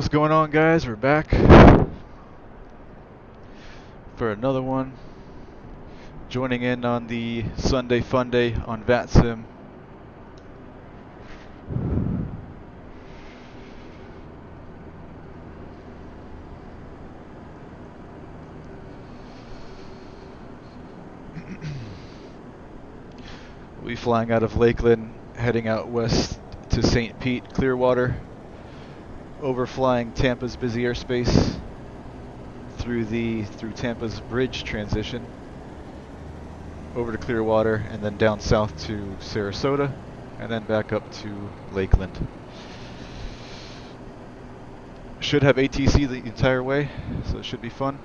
What's going on, guys? We're back for another one. Joining in on the Sunday Funday on VATSIM. We'll be flying out of Lakeland, heading out west to St. Pete, Clearwater, overflying Tampa's busy airspace through Tampa's bridge transition, over to Clearwater, and then down south to Sarasota, and then back up to Lakeland. Should have ATC the entire way, so it should be fun.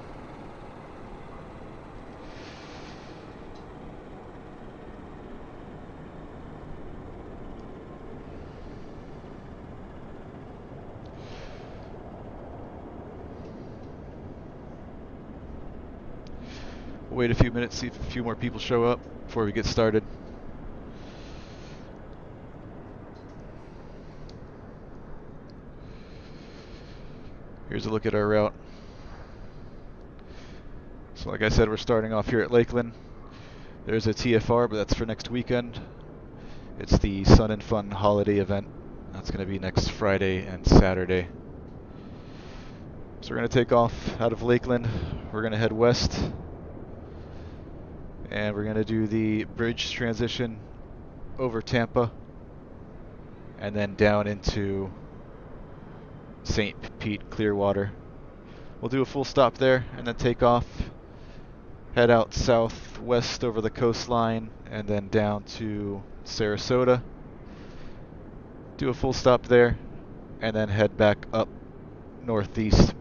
Wait a few minutes, see if a few more people show up before we get started. Here's a look at our route. So like I said, we're starting off here at Lakeland. There's a TFR, but that's for next weekend. It's the Sun and Fun holiday event. That's going to be next Friday and Saturday. So we're going to take off out of Lakeland. We're going to head west. And we're going to do the bridge transition over Tampa and then down into St. Pete, Clearwater. We'll do a full stop there and then take off, head out southwest over the coastline and then down to Sarasota. Do a full stop there and then head back up northeast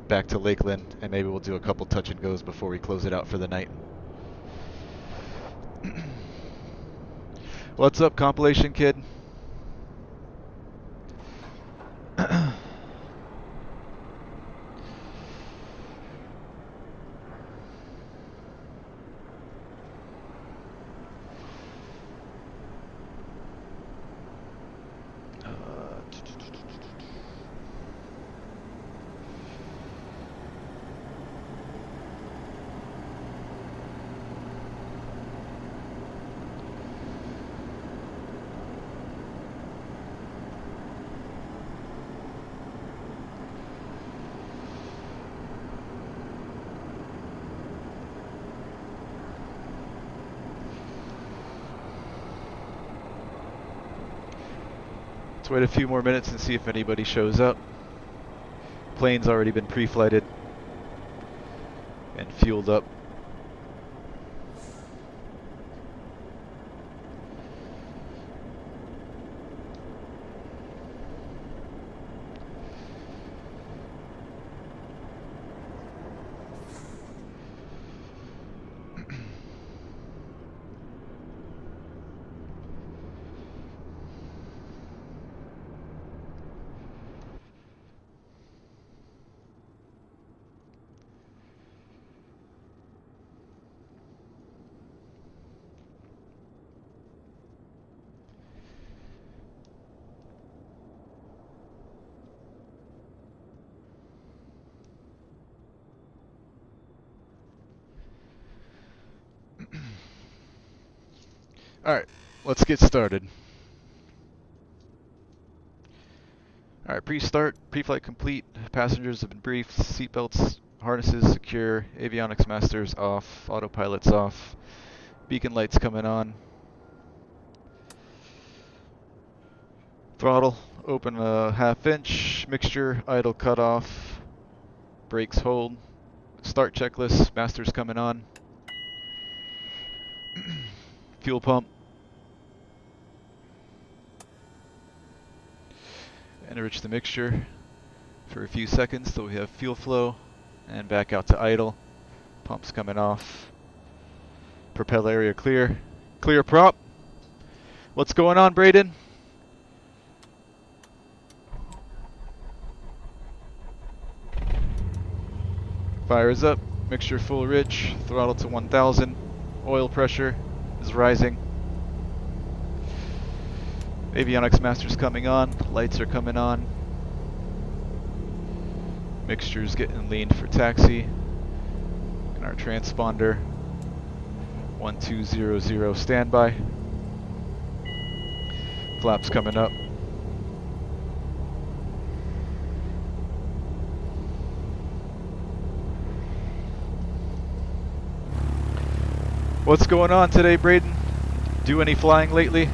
back to Lakeland, and maybe we'll do a couple touch and goes before we close it out for the night. What's up, compilation kid? Wait a few more minutes and see if anybody shows up. Plane's already been pre-flighted and fueled up. Alright, let's get started. Alright, pre-start, pre-flight complete, passengers have been briefed, seatbelts, harnesses secure, avionics masters off, autopilot's off, beacon lights coming on. Throttle, open a ½ inch, mixture, idle cut off, brakes hold, start checklist, masters coming on. Fuel pump. Enrich the mixture for a few seconds till we have fuel flow, and back out to idle. Pumps coming off. Propel area clear. Clear prop. What's going on, Braden? Fire is up. Mixture full rich. Throttle to 1000. Oil pressure is rising. Avionics master's coming on. Lights are coming on. Mixture's getting leaned for taxi. And our transponder, 1200 standby. Flaps coming up. What's going on today, Braden? Do any flying lately?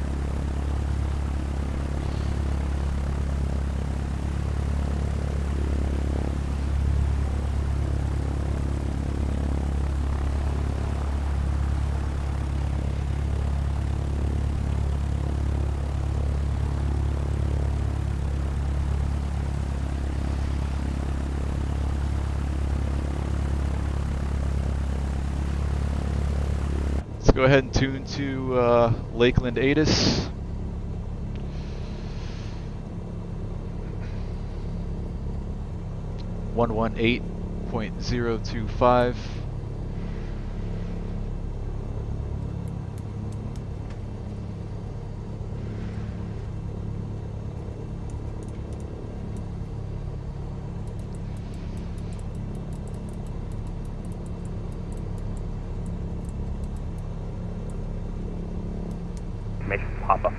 Go ahead and tune to Lakeland ATIS. .025. Papa.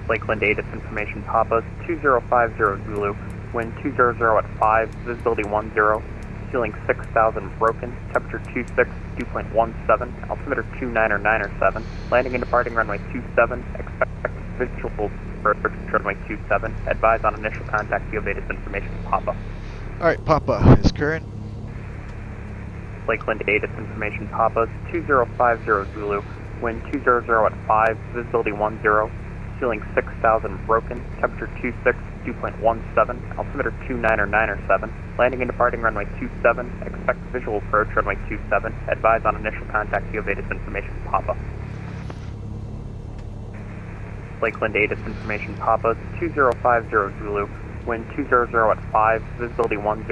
Lakeland ATIS information Papa, 2050 Zulu, wind 200 at 5, visibility 10, ceiling 6000 broken, temperature 26, dew point 17, altimeter 29907, landing and departing runway 27, expect visual approach runway 27, advise on initial contact via ATIS information Papa. Alright, Papa is current. Lakeland ATIS information Papa, 2050 Zulu, wind 200 at 5, visibility 10, ceiling 6000 broken, temperature 26, dew point 17, altimeter 29907, landing and departing runway 27, expect visual approach runway 27, advise on initial contact via ATIS information Papa. Lakeland ATIS information Papa, 2050 Zulu, wind 200 at 5, visibility 10,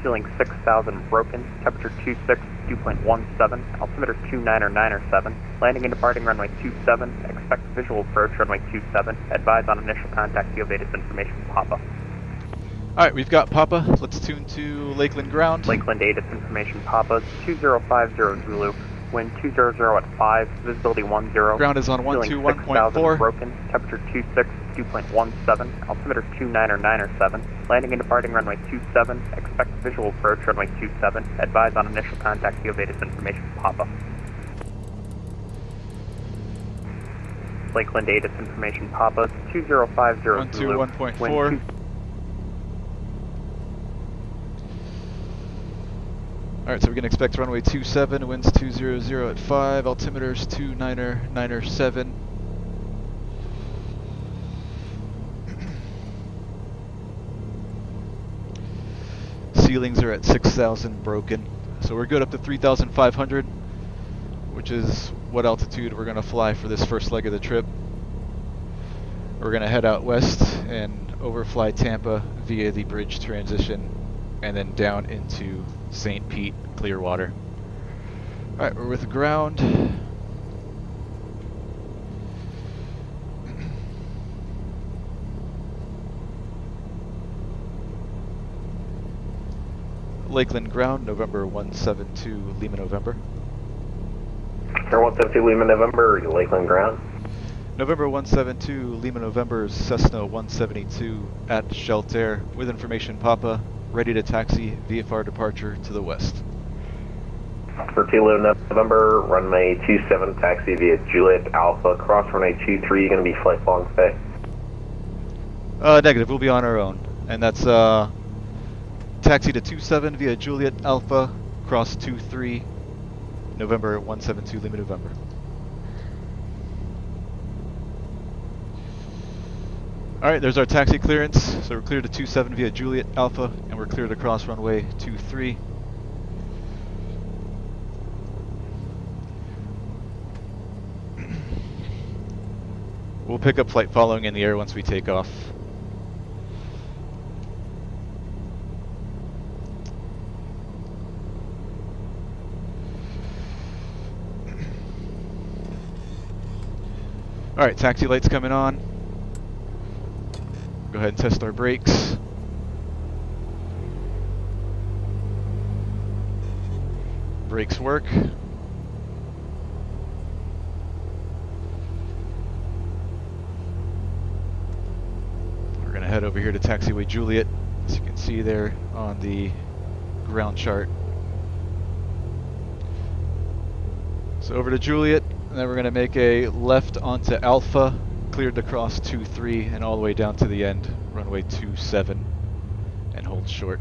ceiling 6000 broken, temperature 26, dew point 17, altimeter 29907, landing and departing runway 27, expect visual approach runway 27, advise on initial contact via ATIS information Papa. Alright, we've got Papa. Let's tune to Lakeland ground. Lakeland ATIS information Papa, 2050 Zulu, wind 200 at 5, visibility 10, ground is on ceiling 121.4. broken, temperature 26, dew point 17, altimeter 29907, landing and departing runway 27, expect visual approach runway 27, advise on initial contact via ATIS information Papa. Lakeland ATIS information Papa, 2050 Zulu, 121.4. Alright, so we can expect runway 27, winds 200 at 5, altimeters 29907. Ceilings are at 6,000 broken, so we're good up to 3,500, which is what altitude we're going to fly for this first leg of the trip. We're going to head out west and overfly Tampa via the bridge transition and then down into St. Pete, Clearwater. Alright, we're with ground. Lakeland ground, November 172, Lima, November. Air 172 Lima, November, Lakeland ground. November 172, Lima, November, Cessna 172 at Shelter with information Papa, ready to taxi VFR departure to the west. For Kilo November, runway 27, taxi via Juliet Alpha, cross runway 23, you're going to be flight long stay. Negative, we'll be on our own. And that's taxi to 27 via Juliet Alpha, cross 23, November 172 Lima, November. Alright, there's our taxi clearance. So we're cleared to 27 via Juliet Alpha, and we're cleared across runway 23. We'll pick up flight following in the air once we take off. Alright, taxi lights coming on. Go ahead and test our brakes. Brakes work. We're going to head over here to taxiway Juliet, as you can see there on the ground chart. So over to Juliet, and then we're going to make a left onto Alpha, cleared to cross 23 and all the way down to the end, runway 27, and hold short.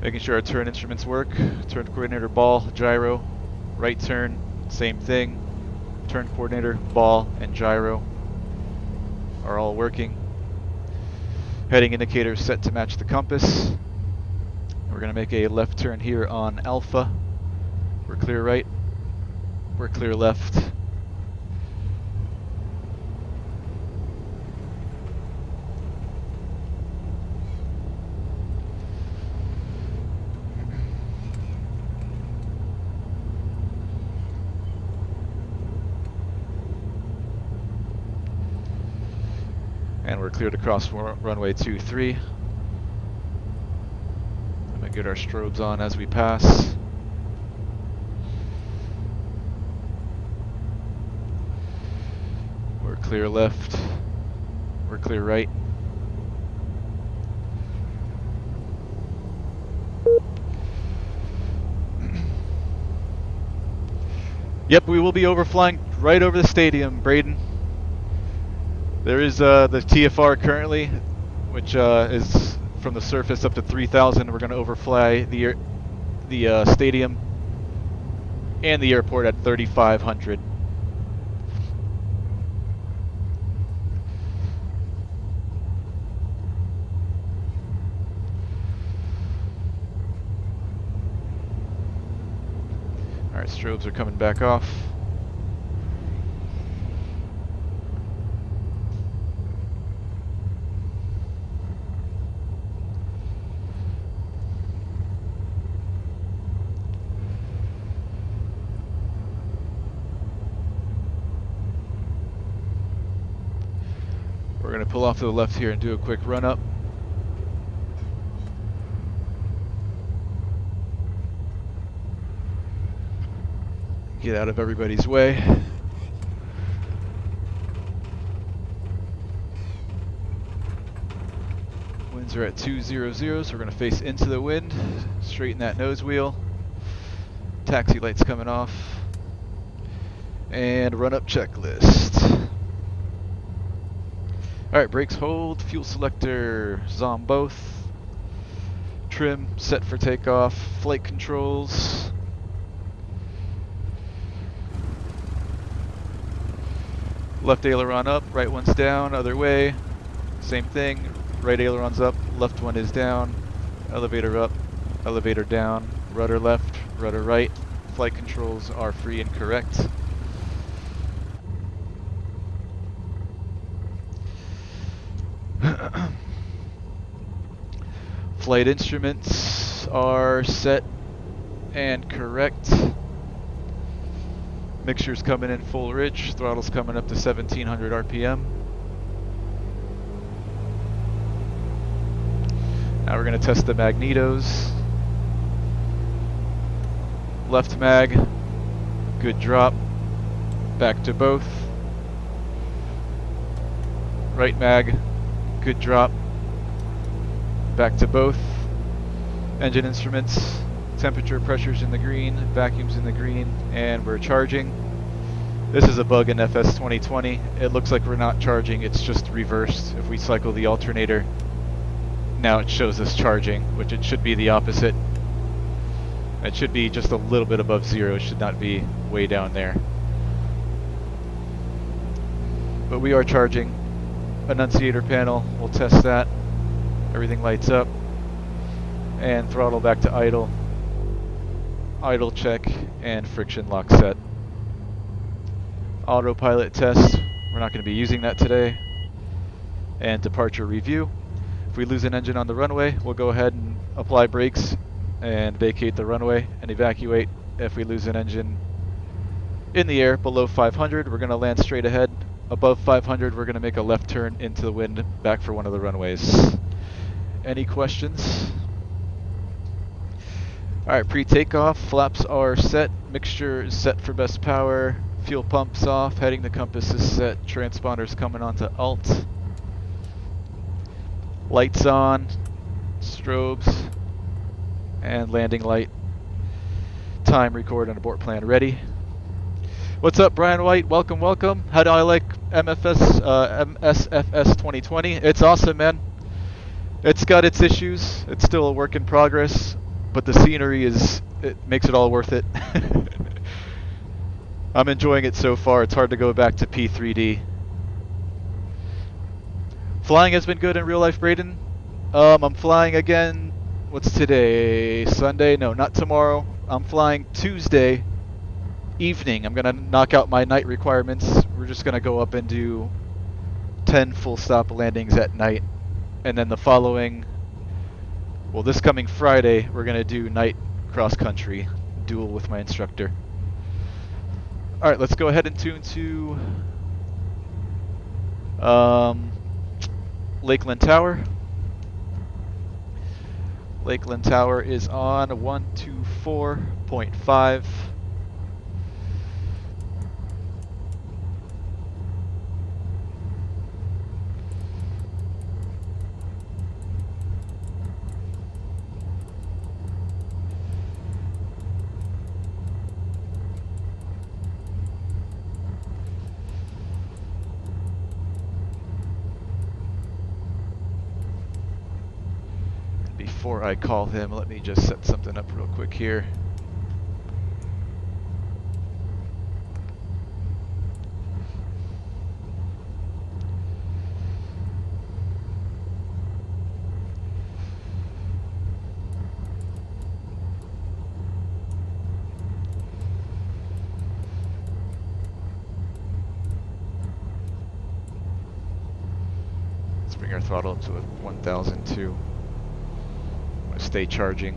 Making sure our turn instruments work. Turn coordinator, ball, gyro, right turn, same thing. Turn coordinator, ball, and gyro are all working. Heading indicator set to match the compass. We're going to make a left turn here on Alpha. We're clear right. We're clear left. And we're cleared across runway 23. I'm going to get our strobes on as we pass. We're clear left. We're clear right. Yep, we will be overflying right over the stadium, Braden. There is the TFR currently, which is from the surface up to 3,000. We're going to overfly the stadium and the airport at 3,500. All right, strobes are coming back off. We're going to pull off to the left here and do a quick run up. Get out of everybody's way. Winds are at 200, so we're going to face into the wind, straighten that nose wheel. Taxi lights coming off. And run up checklist. Alright, brakes hold, fuel selector is on both. Trim set for takeoff, flight controls. Left aileron up, right one's down, other way. Same thing, right aileron's up, left one is down. Elevator up, elevator down, rudder left, rudder right. Flight controls are free and correct. Flight instruments are set and correct. Mixture's coming in full rich. Throttle's coming up to 1700 RPM. Now we're going to test the magnetos. Left mag, good drop. Back to both. Right mag, good drop. Back to both. Engine instruments, temperature, pressure's in the green, vacuum's in the green, and we're charging. This is a bug in FS 2020. It looks like we're not charging, it's just reversed. If we cycle the alternator, now it shows us charging, which it should be the opposite. It should be just a little bit above zero, it should not be way down there. But we are charging. Annunciator panel, we'll test that. Everything lights up. And throttle back to idle. Idle check and friction lock set. Autopilot test, we're not going to be using that today. And departure review. If we lose an engine on the runway, we'll go ahead and apply brakes and vacate the runway and evacuate if we lose an engine in the air below 500. We're going to land straight ahead. Above 500, we're going to make a left turn into the wind back for one of the runways. Any questions? Alright, pre-takeoff, flaps are set, mixture is set for best power, fuel pumps off, heading to compass is set, transponders coming onto alt. Lights on, strobes, and landing light. Time, record, and abort plan ready. What's up, Brian White? Welcome, welcome. How do I like MSFS 2020? It's awesome, man. It's got its issues. It's still a work in progress, but the scenery it makes it all worth it. I'm enjoying it so far. It's hard to go back to P3D. Flying has been good in real life, Braden. I'm flying again. What's today? Sunday? No, not tomorrow. I'm flying Tuesday evening. I'm gonna knock out my night requirements. We're just gonna go up and do 10 full stop landings at night, and then the following, well, this coming Friday, we're gonna do night cross country duel with my instructor. All right, let's go ahead and tune to Lakeland Tower. Lakeland Tower is on 124.5. Before I call him, let me just set something up real quick here. Let's bring our throttle up to 1,002. Stay charging.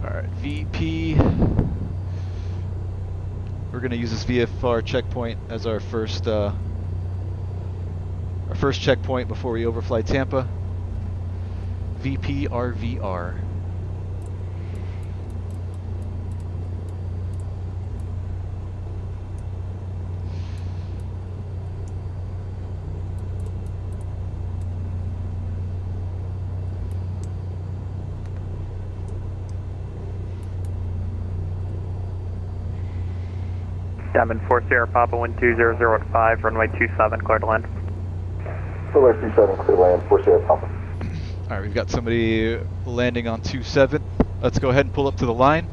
Alright, VP. We're going to use this VFR checkpoint as our first checkpoint before we overfly Tampa. VP RVR. Diamond 4 Sierra Papa 1200 at 5, runway 27, clear to land. Runway 27, clear to land, 4 Sierra Papa. Alright, we've got somebody landing on 27. Let's go ahead and pull up to the line.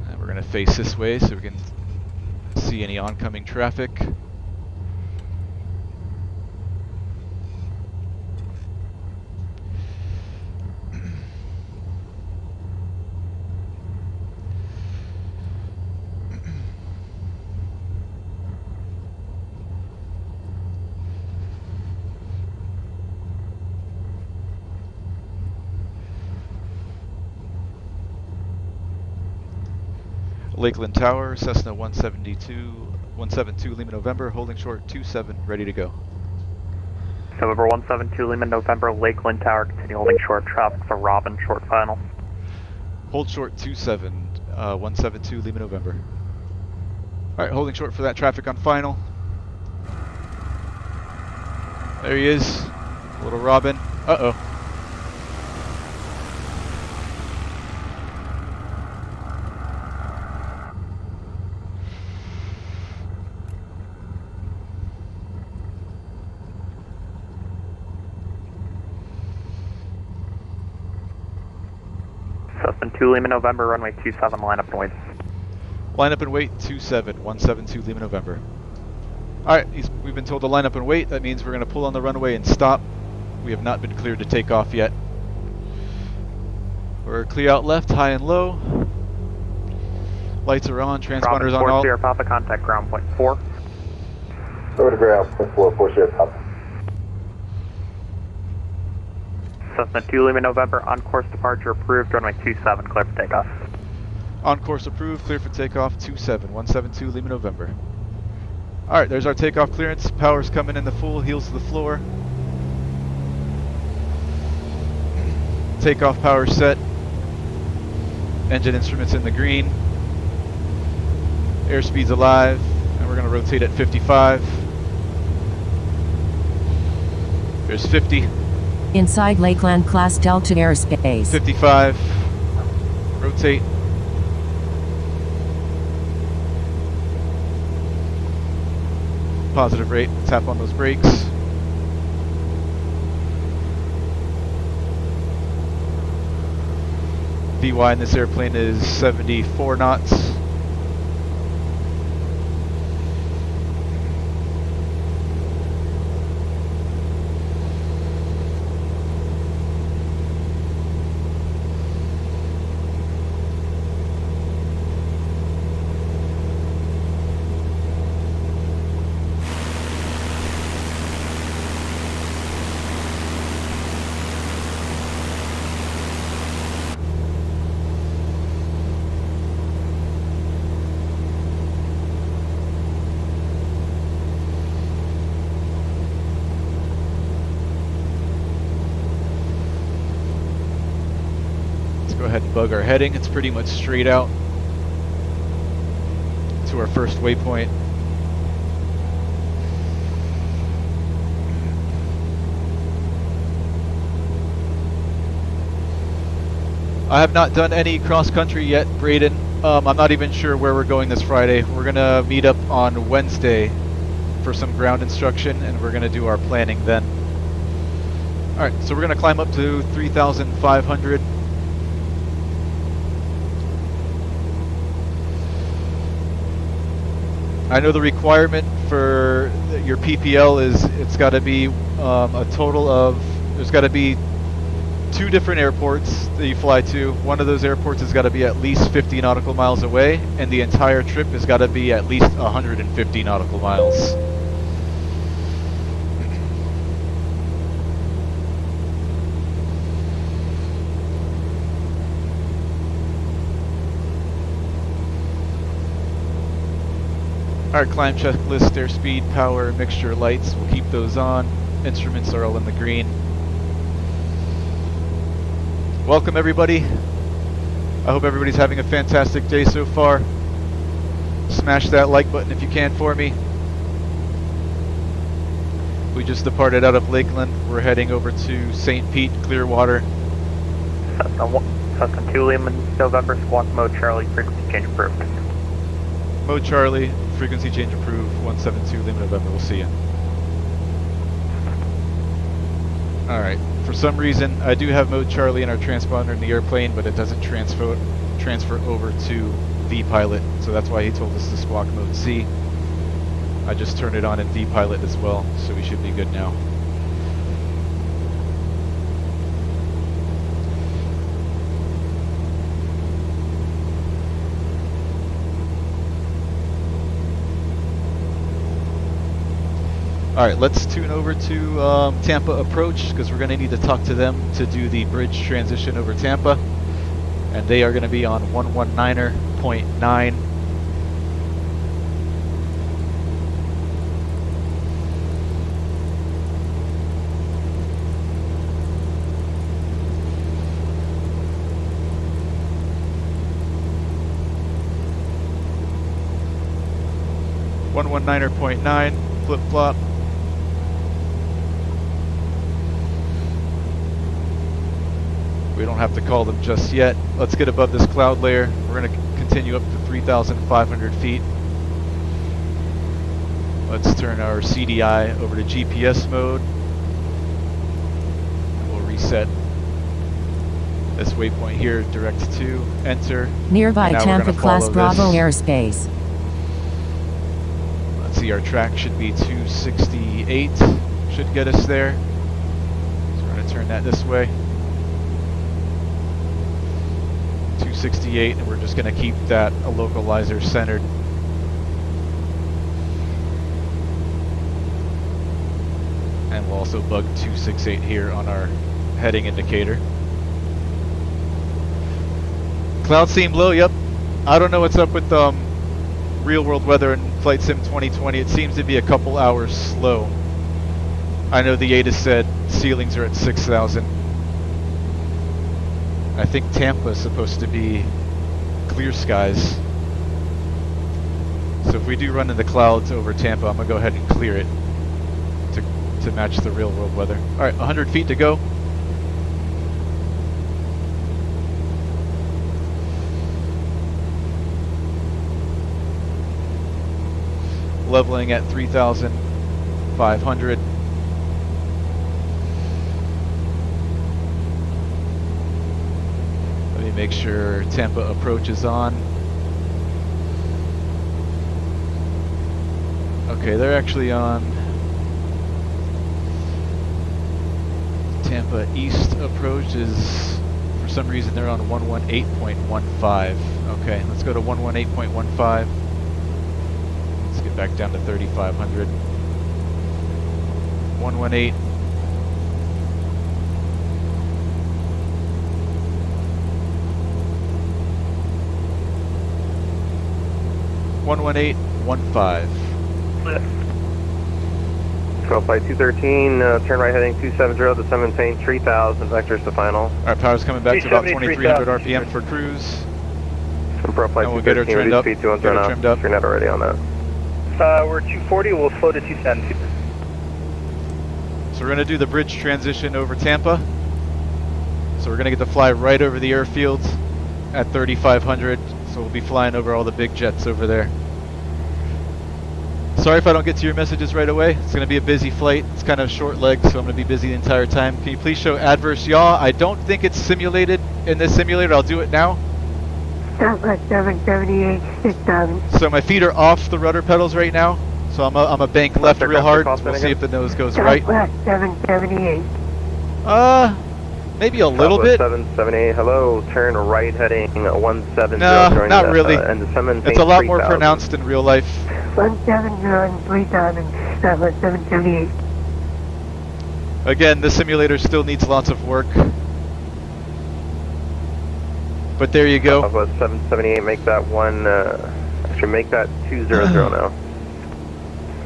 And we're going to face this way so we can see any oncoming traffic. Lakeland Tower, Cessna 172 Lima November, holding short 27, ready to go. November 172 Lima November, Lakeland Tower, continue holding short, traffic for Robin, short final. Hold short 27, 172 Lima November. Alright, holding short for that traffic on final. There he is, little Robin. Uh-oh. Cessna 2 Lima November, runway 27, line up and wait. Line up and wait, 27, 172 Lima November. Alright, we've been told to line up and wait. That means we're going to pull on the runway and stop. We have not been cleared to take off yet. We're clear out left, high and low. Lights are on, transponders on all. Sierra Papa, contact ground point 4. Over to ground point 4 Sierra Papa. Cessna 2 Lima November, on course departure approved, runway 27, clear for takeoff. On course approved, clear for takeoff, 27172 Lima November. Alright, there's our takeoff clearance. Power's coming in the full, heels to the floor. Takeoff power set. Engine instruments in the green. Airspeed's alive, and we're going to rotate at 55. There's 50. Inside Lakeland Class Delta airspace. 55. Rotate. Positive rate. Tap on those brakes. VY in this airplane is 74 knots. Go ahead and bug our heading. It's pretty much straight out to our first waypoint. I have not done any cross country yet, Braden. I'm not even sure where we're going this Friday. We're gonna meet up on Wednesday for some ground instruction, and we're gonna do our planning then. Alright, so we're gonna climb up to 3,500. I know the requirement for your PPL is it's got to be a total of, there's got to be 2 different airports that you fly to. One of those airports has got to be at least 50 nautical miles away, and the entire trip has got to be at least 150 nautical miles. Alright, climb checklist, airspeed, power, mixture, lights, we'll keep those on. Instruments are all in the green. Welcome everybody. I hope everybody's having a fantastic day so far. Smash that like button if you can for me. We just departed out of Lakeland. We're heading over to St. Pete, Clearwater. Cessna 2 Lima November, squawk mode Charlie, frequency change approved. Mode Charlie, frequency change approved, 172 Lima November, we'll see you. Alright, for some reason I do have Mode Charlie in our transponder in the airplane, but it doesn't transfer over to VPilot, so that's why he told us to squawk Mode C. I just turned it on in VPilot as well, so we should be good now. Alright, let's tune over to Tampa approach, because we're going to need to talk to them to do the bridge transition over Tampa. And they are going to be on 119.9. .9 flip flop. We don't have to call them just yet. Let's get above this cloud layer. We're going to continue up to 3,500 feet. Let's turn our CDI over to GPS mode. And we'll reset this waypoint here, direct to enter. Nearby Tampa Class Bravo airspace. Let's see, our track should be 268. Should get us there. So going to turn that this way. 268, and we're just going to keep that a localizer centered. And we'll also bug 268 here on our heading indicator. Cloud seem low, yep. I don't know what's up with real world weather in Flight Sim 2020. It seems to be a couple hours slow. I know the ATIS said ceilings are at 6,000. I think Tampa is supposed to be clear skies. So if we do run into clouds over Tampa, I'm going to go ahead and clear it to match the real world weather. Alright, 100 feet to go. Leveling at 3,500. Let me make sure Tampa approach is on. Okay, they're actually on Tampa East approach is, for some reason, they're on 118.15. Okay, let's go to 118.15. Let's get back down to 3,500. 118. Control flight 213, turn right heading 270 to maintain 3,000, vectors to final. Alright, power's coming back to about 2,300 RPM for cruise. Control flight And we'll get her trimmed up. Speed 210 trimmed up. You're not already on that. We're 240, we'll slow to 270. So we're going to do the bridge transition over Tampa. So we're going to get to fly right over the airfield at 3,500. So we'll be flying over all the big jets over there. Sorry if I don't get to your messages right away. It's going to be a busy flight. It's kind of short leg, so I'm going to be busy the entire time. Can you please show adverse yaw? I don't think it's simulated in this simulator. I'll do it now. Southwest 778, 6,000. So my feet are off the rudder pedals right now. So I'm a bank left real hard. We'll see if the nose goes right. Southwest 778. Maybe a little bit. 778, hello, turn right heading 170. No, not really. And it's a lot more pronounced in real life. 170 and 3,000, Southwest 778. Again, the simulator still needs lots of work. But there you go. Southwest 778, make that actually make that 200 now.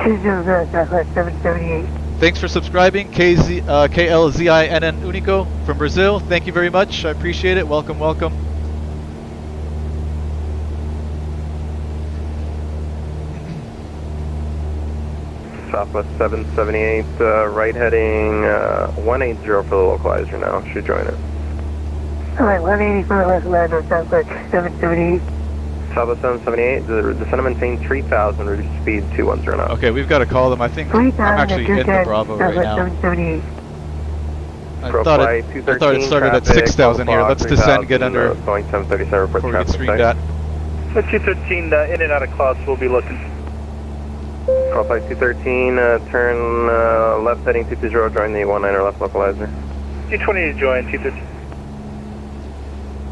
200, Southwest 778. Thanks for subscribing, KLZINN Unico from Brazil. Thank you very much. I appreciate it. Welcome, welcome. Southwest 778, right heading 180 for the localizer now. Should join it. Alright, 180 for West Orlando, Southwest 778. Southwest 778, descend and maintain 3,000, reduce speed 210 now. Okay, we've got to call them. I think I'm actually in the Bravo right now. 778. I thought it started at 6,000 here. Let's descend, get under going 737 before we get screened at. So 213, in and out of clouds, we'll be looking. Control flight 213, turn left heading 220, join the 19er left localizer. 220 to join, 213.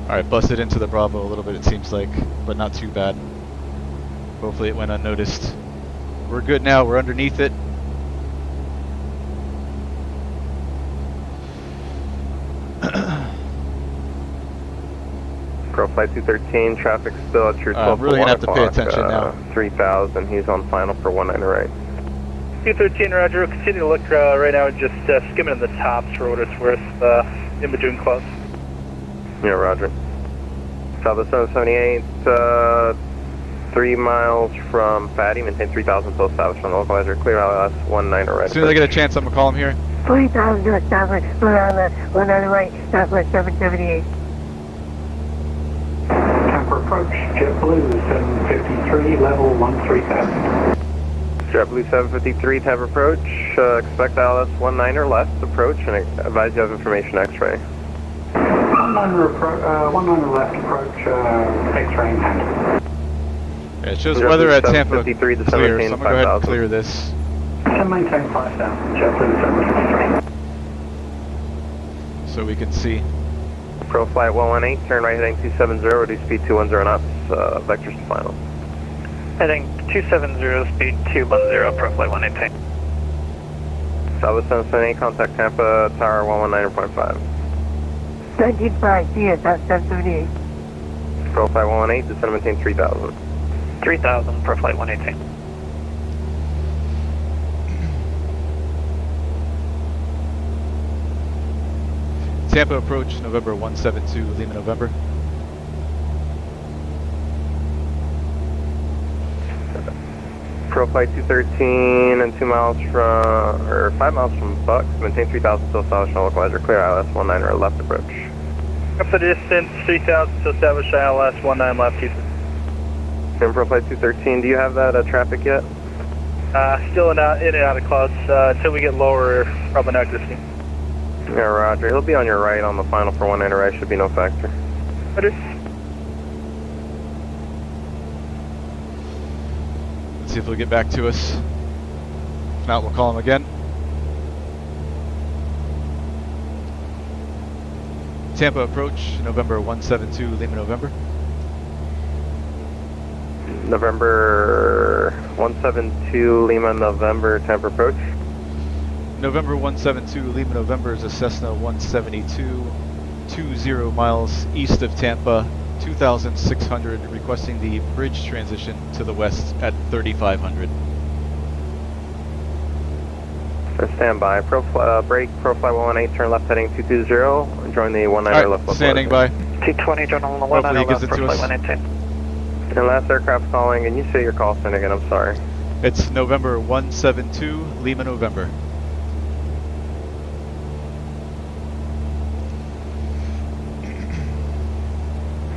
Alright, busted into the Bravo a little bit, it seems like, but not too bad. Hopefully it went unnoticed. We're good now, we're underneath it. Control flight 213, traffic still at your 12 I'm really going to have to pay attention now. 3,000, he's on final for 19er right. 213, roger, we'll continue to look right now, just skimming the tops for what it's worth, in between clouds. Yeah, roger. Southwest 778, 3 miles from Fatty, maintain 3,000 full establish on the localizer, clear LS 19er right. As soon as I get a chance, I'm going to call him here. 3,000 to Southwest, Rhode Island, 19er right, Southwest 778. Tampa approach, JetBlue 753, level 13,000. JetBlue 753, Tampa approach, expect LS 19er left approach, and advise you have information X-ray. 19er left approach, X-ray in hand. Yeah, it shows weather at Tampa clear, so I'm going to go ahead and clear this. Maintain 5,000, JetBlue 753. so we can see. Pro flight 118, turn right heading 270, reduce speed 210 knots, vectors to final. Heading 270, speed 210, pro flight 118. Southwest 778, contact Tampa, tower 119.5. 195, see it, that's 778. Pro flight 118, descend and maintain 3000. 3000, pro flight 118. Tampa approach, November 172, Lima, November. Pro flight 213 and 2 miles from, or 5 miles from Bucks, maintain 3000 still establish on localizer, clear ILS 19 or left approach. Up the distance, 3000, still establish ILS 19 left, Houston. And Pro flight 213, do you have that traffic yet? Still in and out of clouds, until we get lower, probably not existing. Yeah, roger. He'll be on your right on the final for 19 right, should be no factor. Roger. Let's see if they'll get back to us. If not, we'll call them again. Tampa approach, November 172, Lima, November. November 172, Lima, November, Tampa approach. November 172, Lima, November is a Cessna 172, 20 miles east of Tampa, 2,600, requesting the bridge transition to the west at 3,500. Stand by. Brake, Pro flight 118, turn left heading 220, join the 19 Alright, left. standing by. T20, join on the Hopefully 19 he gives left, it pro to flight us. 118. And last aircraft calling, and you say your call sign again, I'm sorry. It's November 172, Lima, November.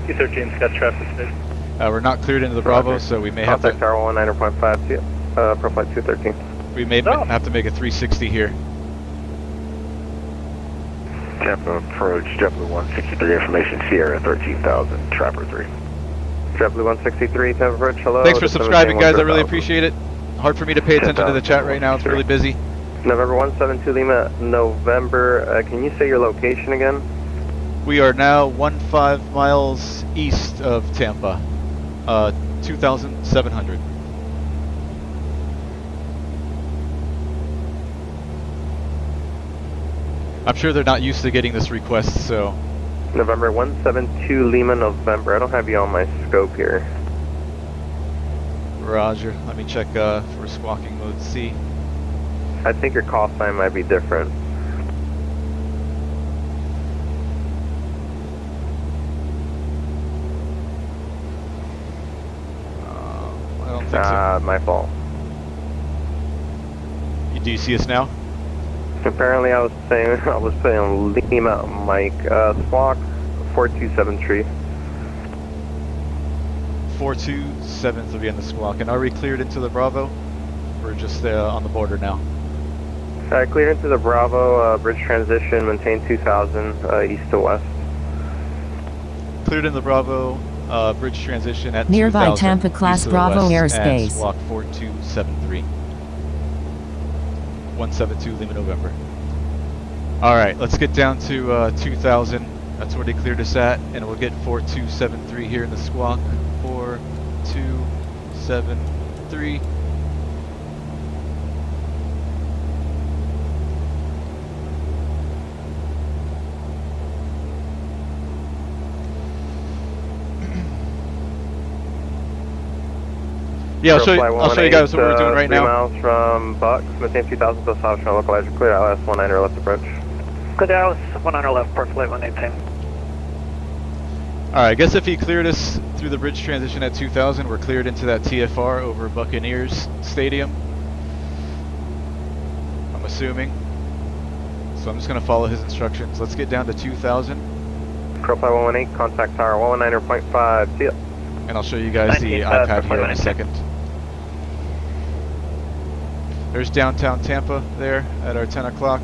T13's got traffic today. We're not cleared into the Bravo, so we may have Contact to. tower 19.5, see ya. Pro flight 213. We may No. have to make a 360 here. Tampa approach, JetBlue 163, information Sierra 13,000, Trapper 3. JetBlue 163, Tampa approach, hello. Thanks for Descend subscribing, guys. I really 10,000. appreciate it. Hard for me to pay attention to the chat right now. It's really busy. November 172, Lima, November, can you say your location again? We are now 15 miles east of Tampa, 2,700. I'm sure they're not used to getting this request, so. November 172, Lima, November. I don't have you on my scope here. Roger. Let me check for squawking mode C. I think your call sign might be different. I don't think so. My fault. Do you see us now? Apparently I was saying Lima, Mike, squawk 427 427 in the squawk. And are we cleared into the Bravo? We're just on the border now. Clear into the Bravo, bridge transition, maintain 2000, east to west. Cleared in the Bravo, bridge transition at Nearby 2000, Tampa Class east to the Bravo west, and airspace. squawk 4273. 172 Lima, November. Alright, let's get down to 2000. That's where they cleared us at, and we'll get 4273 here in the squawk. 4273. Yeah, I'll show you guys what we're doing right 3 now. miles from Bucks, maintain 2000 still south from localizer, clear ILS 19 or left approach. Good Dallas, 19 left, pro flight 118. Alright, I guess if he cleared us through the bridge transition at 2000, we're cleared into that TFR over Buccaneers Stadium. I'm assuming. So I'm just going to follow his instructions. Let's get down to 2000. Profile 118, contact tower 119.5, see ya. And I'll show you guys the iPad here in a second. There's downtown Tampa there at our 10 o'clock.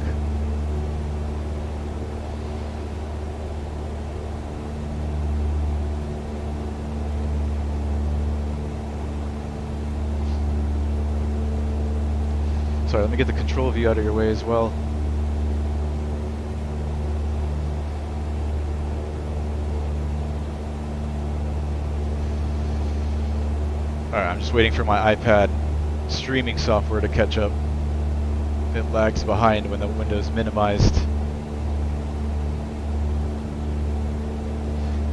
Sorry, let me get the control view out of your way as well. Alright, I'm just waiting for my iPad streaming software to catch up. It lags behind when the window's minimized.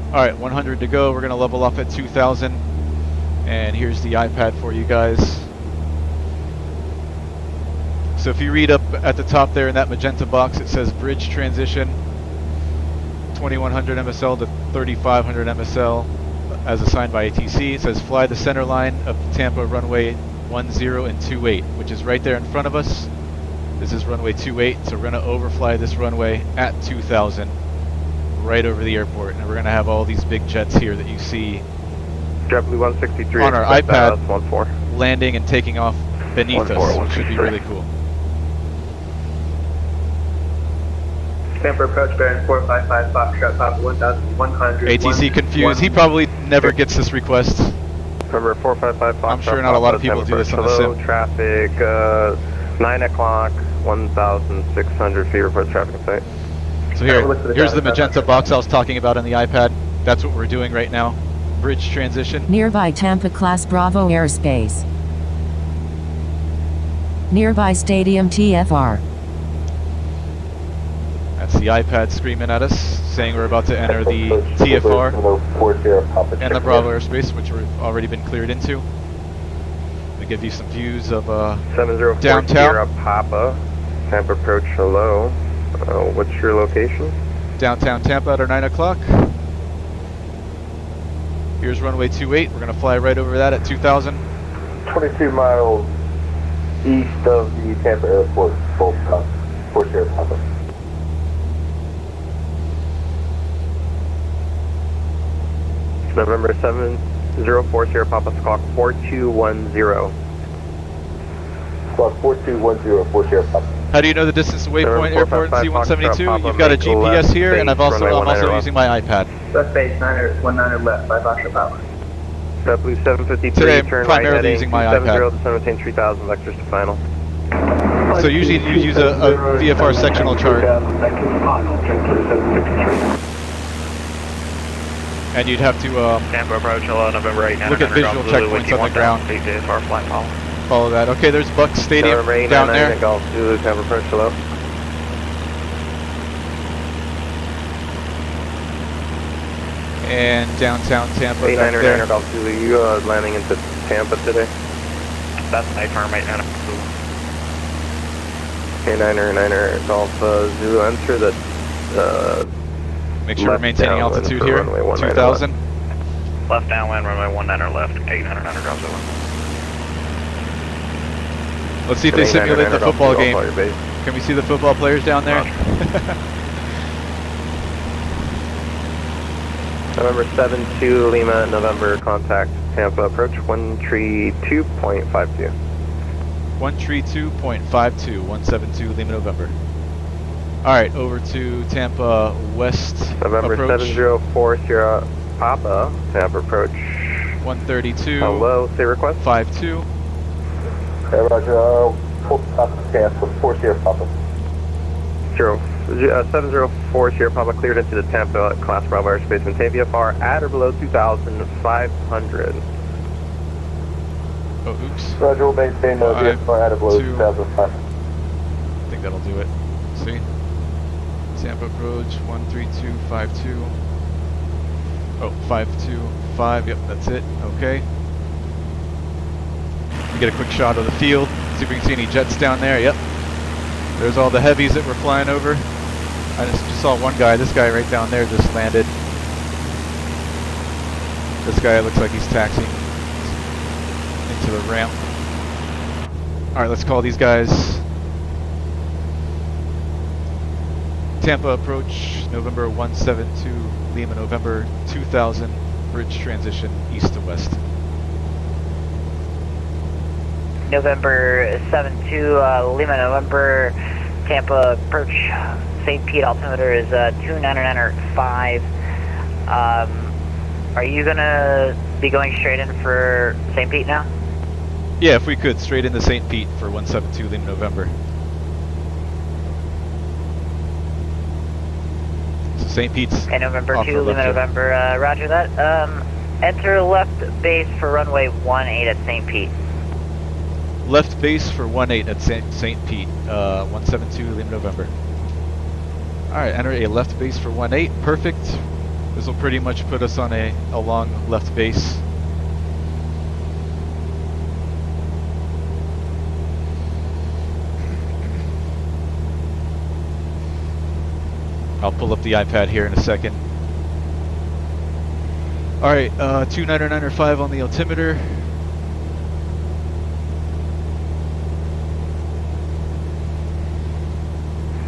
Alright, 100 to go. We're going to level off at 2,000. And here's the iPad for you guys. So if you read up at the top there in that magenta box, it says bridge transition 2100 MSL to 3500 MSL as assigned by ATC. It says fly the center line of Tampa runway 10 and 28, which is right there in front of us. This is runway 28, so we're going to overfly this runway at 2000 right over the airport, and we're going to have all these big jets here that you see JetBlue 163 on our iPad 14. landing and taking off beneath us, which should be really cool. Tampa approach bearing 455 Foxtrot Papa 1100. ATC confused. He probably never gets this request. Remember 455 Foxtrot. I'm sure not a lot of people do this on the sim. Traffic 9 o'clock, 1,600 feet report traffic in sight. So here's the magenta box I was talking about on the iPad. That's what we're doing right now. Bridge transition. Nearby Tampa Class Bravo airspace. Nearby Stadium TFR. That's the iPad screaming at us, saying we're about to enter the TFR and the Bravo airspace, which we've already been cleared into. To give you some views of 704 downtown. Sierra Papa, Tampa approach, hello. What's your location? Downtown Tampa at our 9 o'clock. Here's runway 28. We're going to fly right over that at 2,000. 22 miles east of the Tampa airport, Fort Sierra Papa. November 704 Sierra Papa, squawk 4210. Squawk 4210, 4 Sierra Papa. How do you know the distance to Waypoint Airport and C172? You've got a GPS here, and I'm also using my iPad. Left base 19 left by Foxtrot Papa. JetBlue 753, Today I'm turn right primarily heading using my 270 iPad. to 17 3000 vectors to final. So usually you use a VFR sectional chart. And you'd have to Tampa approach, hello, November 8, look at visual checkpoints on the ground. Follow that. Okay, there's Bucks Stadium down there. Golf Zulu, Tampa approach, hello. And downtown Tampa back 89er, there. Golf Zulu, you landing into Tampa today? That's night farm right now. 89er, Golf Zulu, enter the Make sure we're maintaining altitude here, 2,000. Left downwind, runway 19 or left, 800 Golf Zulu. Let's see if they simulate the football game. Can we see the football players down there? November 72 Lima, November contact Tampa approach 132.52. 132.52, 172 Lima November. Alright, over to Tampa West November approach. 704 Sierra Papa, Tampa approach. 132. Hello, say request. 52. Okay, roger, full stop cancel, 4 Sierra Papa. 704 Sierra Papa cleared into the Tampa Class Bravo airspace in VFR at or below 2,500. Oh, oops. Roger, we'll maintain VFR at or below 2,500. I think that'll do it. See? Tampa approach 13252. Oh, 525. Yep, that's it. Okay. We get a quick shot of the field. See if we can see any jets down there. Yep. There's all the heavies that we're flying over. I just saw one guy. This guy right down there just landed. This guy looks like he's taxiing into the ramp. Alright, let's call these guys. Tampa approach, November 172, Lima, November 2000, bridge transition east to west. November 72, Lima, November, Tampa approach, St. Pete altimeter is 299.5. Are you gonna be going straight in for St. Pete now? Yeah, if we could, straight into St. Pete for 172 Lima, November. So St. Pete's Okay, November off 2, the Lima, left November, roger that. Enter left base for runway 18 at St. Pete. Left base for 18 at St. Pete, 172 Lima November. Alright, enter a left base for 18, perfect. This will pretty much put us on a long left base. I'll pull up the iPad here in a second. Alright, 299.5 on the altimeter.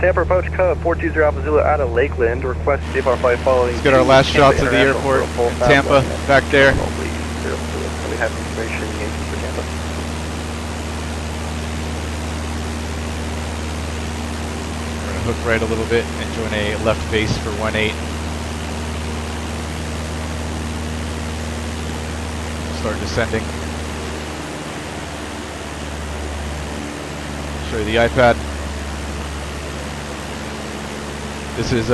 Tampa approach code 420 Alpha Zulu out of Lakeland. Request VFR flight following. Let's get our last shots of the airport in Tampa, back there. We have information for Tampa. We're going to hook right a little bit and join a left base for 18. Start descending. Show you the iPad. This is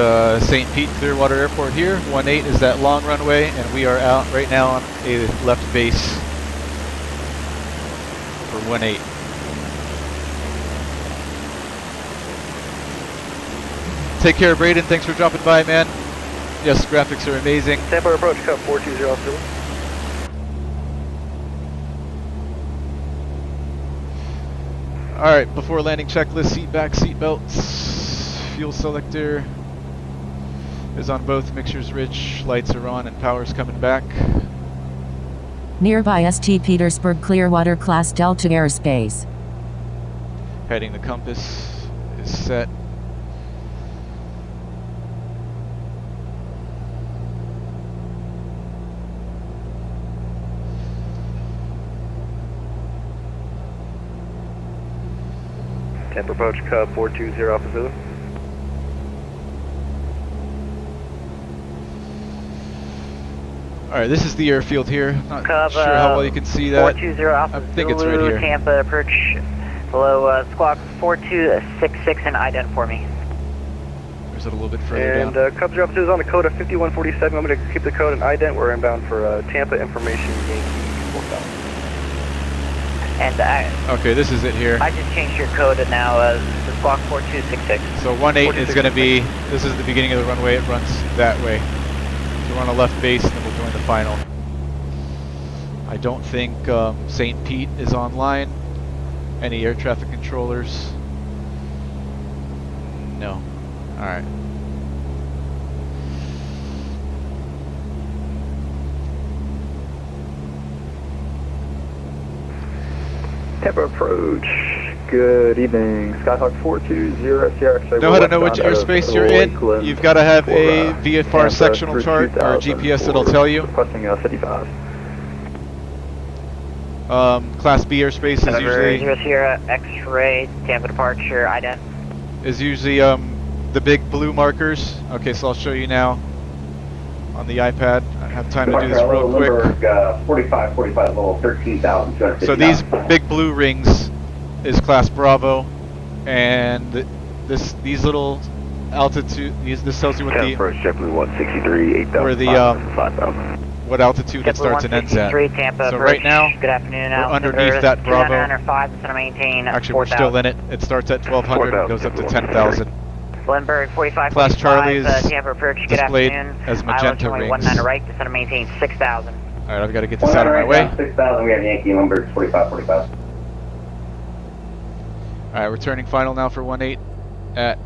St. Pete Clearwater Airport here. 18 is that long runway, and we are out right now on a left base for 18. Take care, Braden. Thanks for dropping by, man. Yes, graphics are amazing. Tampa approach code 420 Alpha Zulu. Alright, before landing checklist, seat back, seat belts, fuel selector is on both, mixture's rich, lights are on, and power's coming back. Nearby St. Petersburg Clearwater Class Delta airspace. Heading the compass is set. Tampa approach code 420 Alpha Zulu. Alright, this is the airfield here. Not Cub, sure how well you can see that. 420 Alpha I think it's right Zulu, here. Tampa approach below squawk 4266 and ident for me. Or is it a little bit further And down? Cub 02 is on the code of 5147. I'm going to keep the code and ident. We're inbound for Tampa information Yankee 4000. And Okay, this is it here. I just changed your code and now the squawk 4266. So 18 is going to be, this is the beginning of the runway, it runs that way. So we're on a left base and then we'll join the final. I don't think St. Pete is online. Any air traffic controllers? No. Alright. Tampa approach. Good evening. Skyhawk 420 CRX. Know how to know which airspace you're in? You've got to have a VFR sectional chart or GPS that'll tell you. Requesting 55. Class B airspace is usually 0 Sierra X-ray Tampa departure ident. is usually the big blue markers. Okay, so I'll show you now on the iPad. I have time to do this real quick. 45 level 13,000. So these big blue rings is class Bravo, and these little altitude, this tells you what the approach JetBlue 163 8,000. where the what altitude it starts and ends at. Tampa So right now good afternoon, we're underneath that Bravo. maintain Actually, we're still in it. It starts at 1200 and goes up to 10,000. Lindbergh 45 Class Charlie is Tampa approach, good displayed afternoon. as magenta rings. 19 right, descend and maintain 6,000. Alright, I've got to get this out of my way. 6,000. We have Yankee Lindbergh 45. Alright, returning final now for 18 at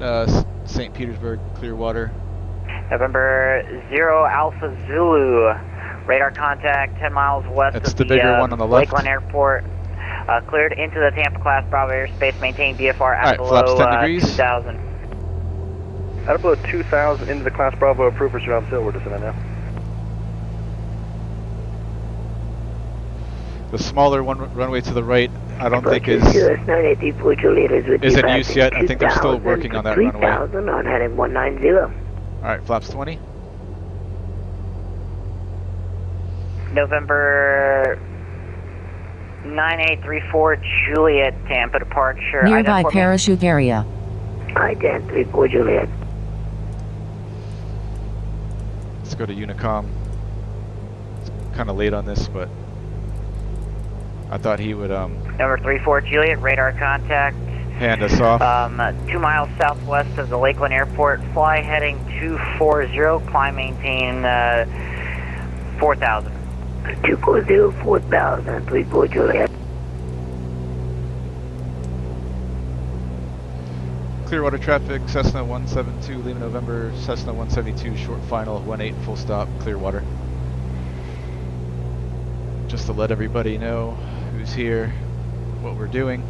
St. Petersburg Clearwater. November 0 Alpha Zulu. Radar contact 10 miles west That's of the bigger one on the left. Lakeland Airport. Cleared into the Tampa class Bravo airspace. Maintain BFR at Alright, flaps 10 degrees. 2000. Out below 2,000 into the class Bravo approved for Alpha Zulu. We're descending now. The smaller one runway to the right, I don't think is in use yet. I think they're still working on that runway. On heading 190. Alright, flaps 20. November 9834 Juliet Tampa departure. Nearby parachute area. Ident 34 Juliet. Let's go to Unicom. kind of late on this, but I thought he would Number 34 Juliet, radar contact. hand us off. 2 miles southwest of the Lakeland Airport. Fly heading 240. Climb maintain 4,000. 240, 4,000, 34 Juliet. Clearwater traffic, Cessna 172, Lima November, Cessna 172, short final, 18, full stop, Clearwater. Just to let everybody know who's here, what we're doing.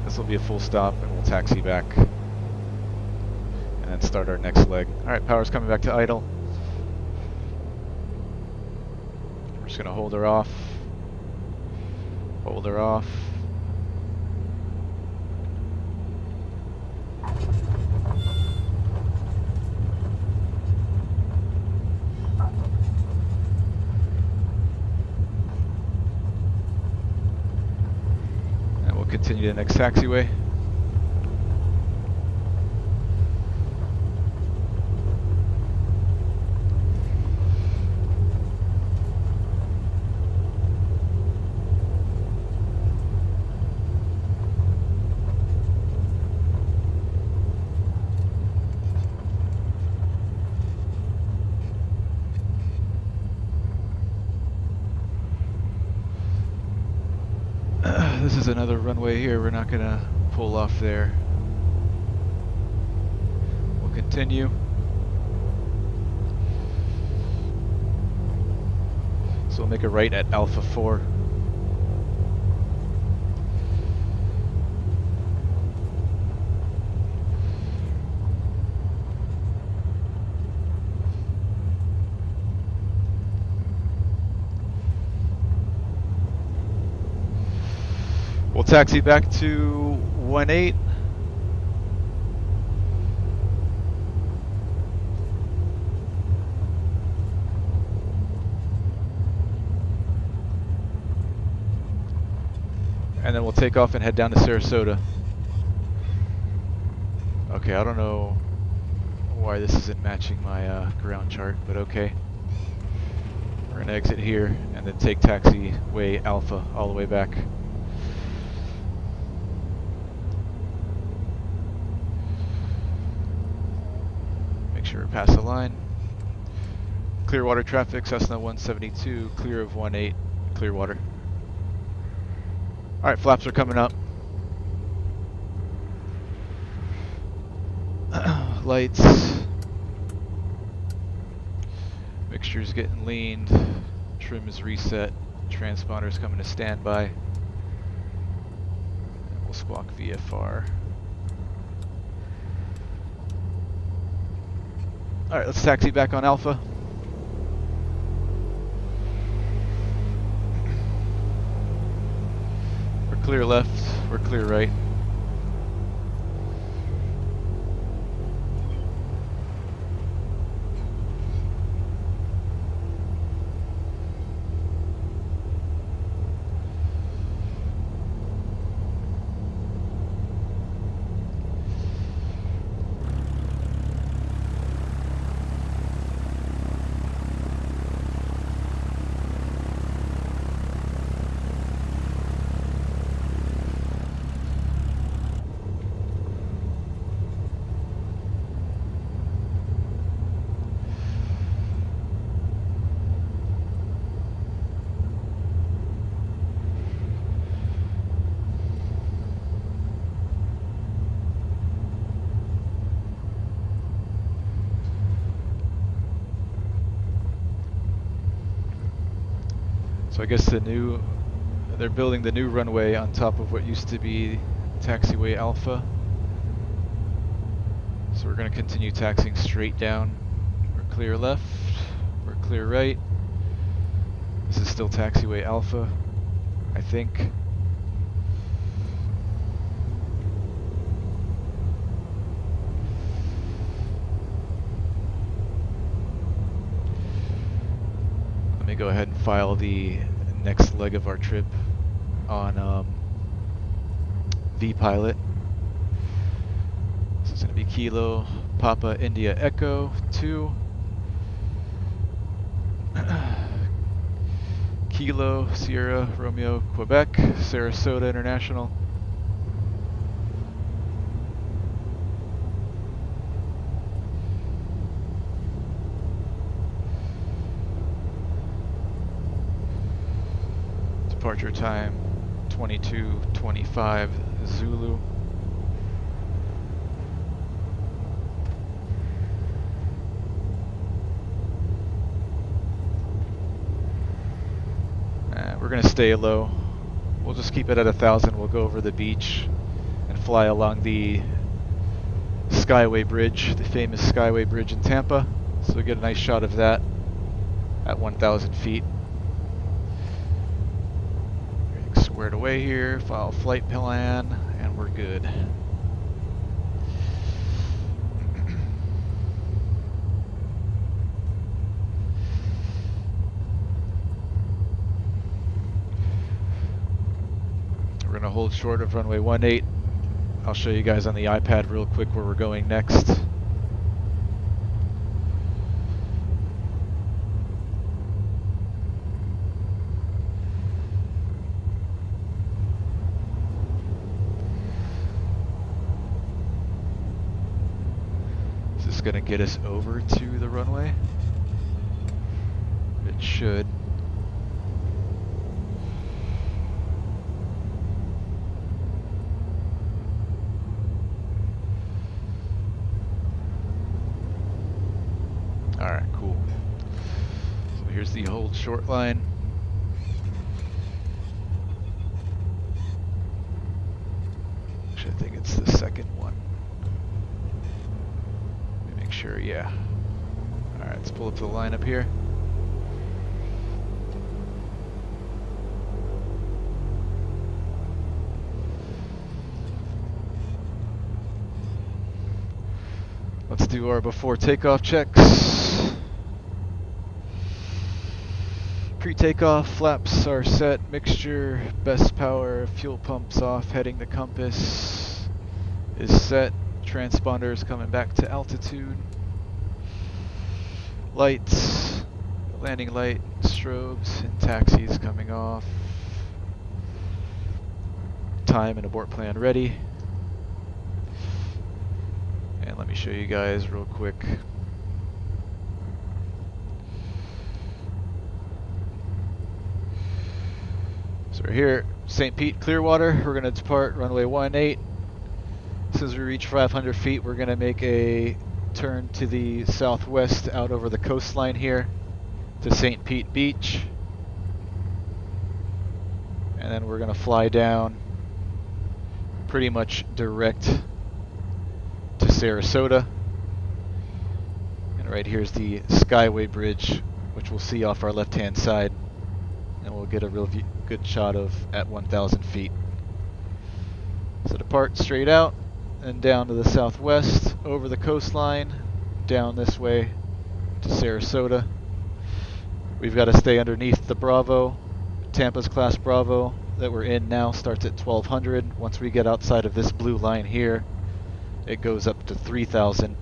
This will be a full stop and we'll taxi back and then start our next leg. Alright, power's coming back to idle. We're just gonna hold her off. Hold her off. And we'll continue to the next taxiway. This is another runway here, we're not gonna pull off there. We'll continue. So we'll make a right at Alpha 4. We'll taxi back to 18. And then we'll take off and head down to Sarasota. Okay, I don't know why this isn't matching my ground chart, but okay. We're gonna exit here and then take taxiway Alpha all the way back. Sure, pass the line. Clearwater traffic, Cessna 172, clear of 18, Clearwater. Alright, flaps are coming up. Lights. Mixture's getting leaned. Trim is reset. Transponder's coming to standby. And we'll squawk VFR. Alright, let's taxi back on Alpha. We're clear left, we're clear right. So I guess they're building the new runway on top of what used to be taxiway Alpha. So we're going to continue taxiing straight down. We're clear left, we're clear right. This is still taxiway Alpha, I think. Let me go ahead and file the next leg of our trip on V Pilot. This is going to be Charlie Kilo Papa India Echo 2. Kilo Sierra Romeo Quebec Sarasota International. Departure time 22:25 Zulu. We're going to stay low. We'll just keep it at 1,000. We'll go over the beach and fly along the Skyway Bridge, the famous Skyway Bridge in Tampa. So we get a nice shot of that at 1,000 feet. Everything's squared away here. File flight plan, and we're good. We're going to hold short of runway 18. I'll show you guys on the iPad real quick where we're going next. Is this going to get us over to the runway? It should. Alright, cool. So here's the hold short line. Actually, I think it's the second one. Let me make sure, yeah. Alright, let's pull up the line up here. Let's do our before takeoff checks. Pre-takeoff, flaps are set, mixture, best power, fuel pumps off, heading the compass is set, transponders coming back to altitude, lights, landing light, strobes, and taxis coming off, time and abort plan ready. And let me show you guys real quick. So we're here, St. Pete, Clearwater. We're going to depart runway 18. As soon as we reach 500 feet, we're going to make a turn to the southwest out over the coastline here to St. Pete Beach. And then we're going to fly down pretty much direct to Sarasota. And right here's the Skyway Bridge, which we'll see off our left-hand side. And we'll get a real good shot of at 1,000 feet. So depart straight out and down to the southwest, over the coastline, down this way to Sarasota. We've got to stay underneath the Bravo. Tampa's class Bravo that we're in now starts at 1,200. Once we get outside of this blue line here, it goes up to 3,000.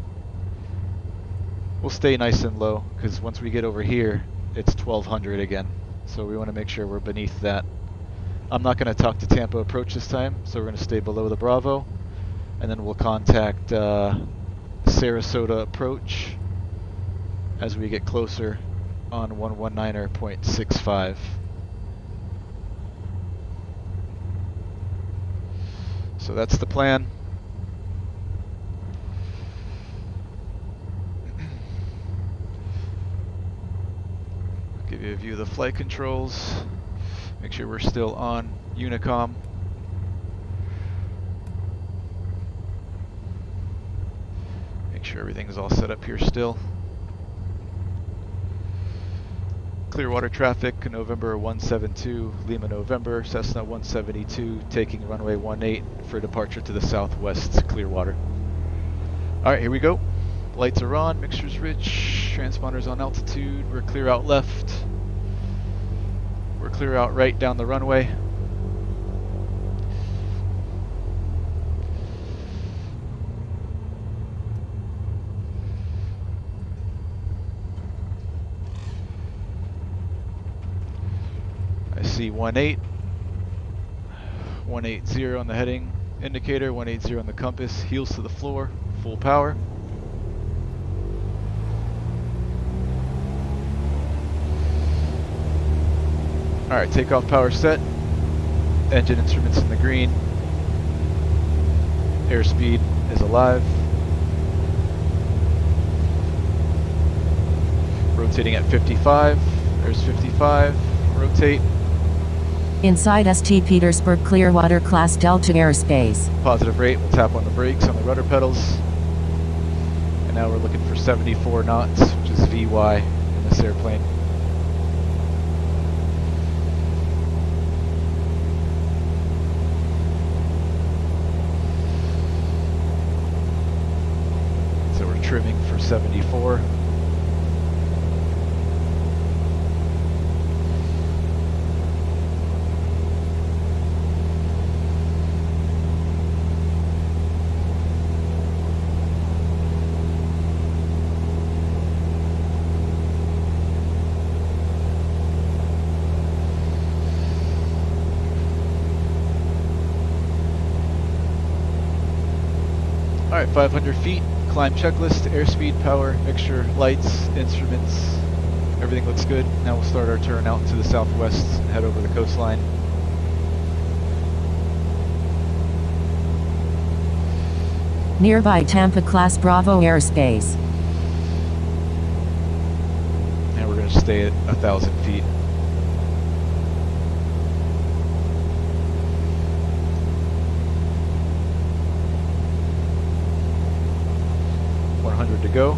We'll stay nice and low because once we get over here, it's 1,200 again. So we want to make sure we're beneath that. I'm not going to talk to Tampa approach this time, so we're going to stay below the Bravo. And then we'll contact Sarasota approach as we get closer on 119.65. So that's the plan. Give you a view of the flight controls. Make sure we're still on Unicom. Make sure everything's all set up here still. Clearwater traffic, November 172, Lima November, Cessna 172, taking runway 18 for departure to the southwest, Clearwater. Alright, here we go. Lights are on, mixture's rich, transponders on altitude, we're clear out left. We're clear out right down the runway. C18, 180 on the heading indicator, 180 on the compass, heels to the floor, full power. Alright, takeoff power set, engine instruments in the green, airspeed is alive, rotating at 55, there's 55, rotate. Inside St. Petersburg Clearwater Class Delta airspace. Positive rate, we'll tap on the brakes on the rudder pedals. And now we're looking for 74 knots, which is VY in this airplane. So we're trimming for 74. Alright, 500 feet, climb checklist, airspeed, power, mixture, lights, instruments, everything looks good. Now we'll start our turn out to the southwest and head over the coastline. Nearby Tampa Class Bravo airspace. And we're going to stay at 1,000 feet. To go.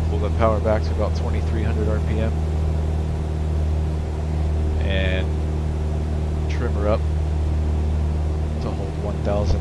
Pull the power back to about 2,300 RPM and trim her up to hold 1,000.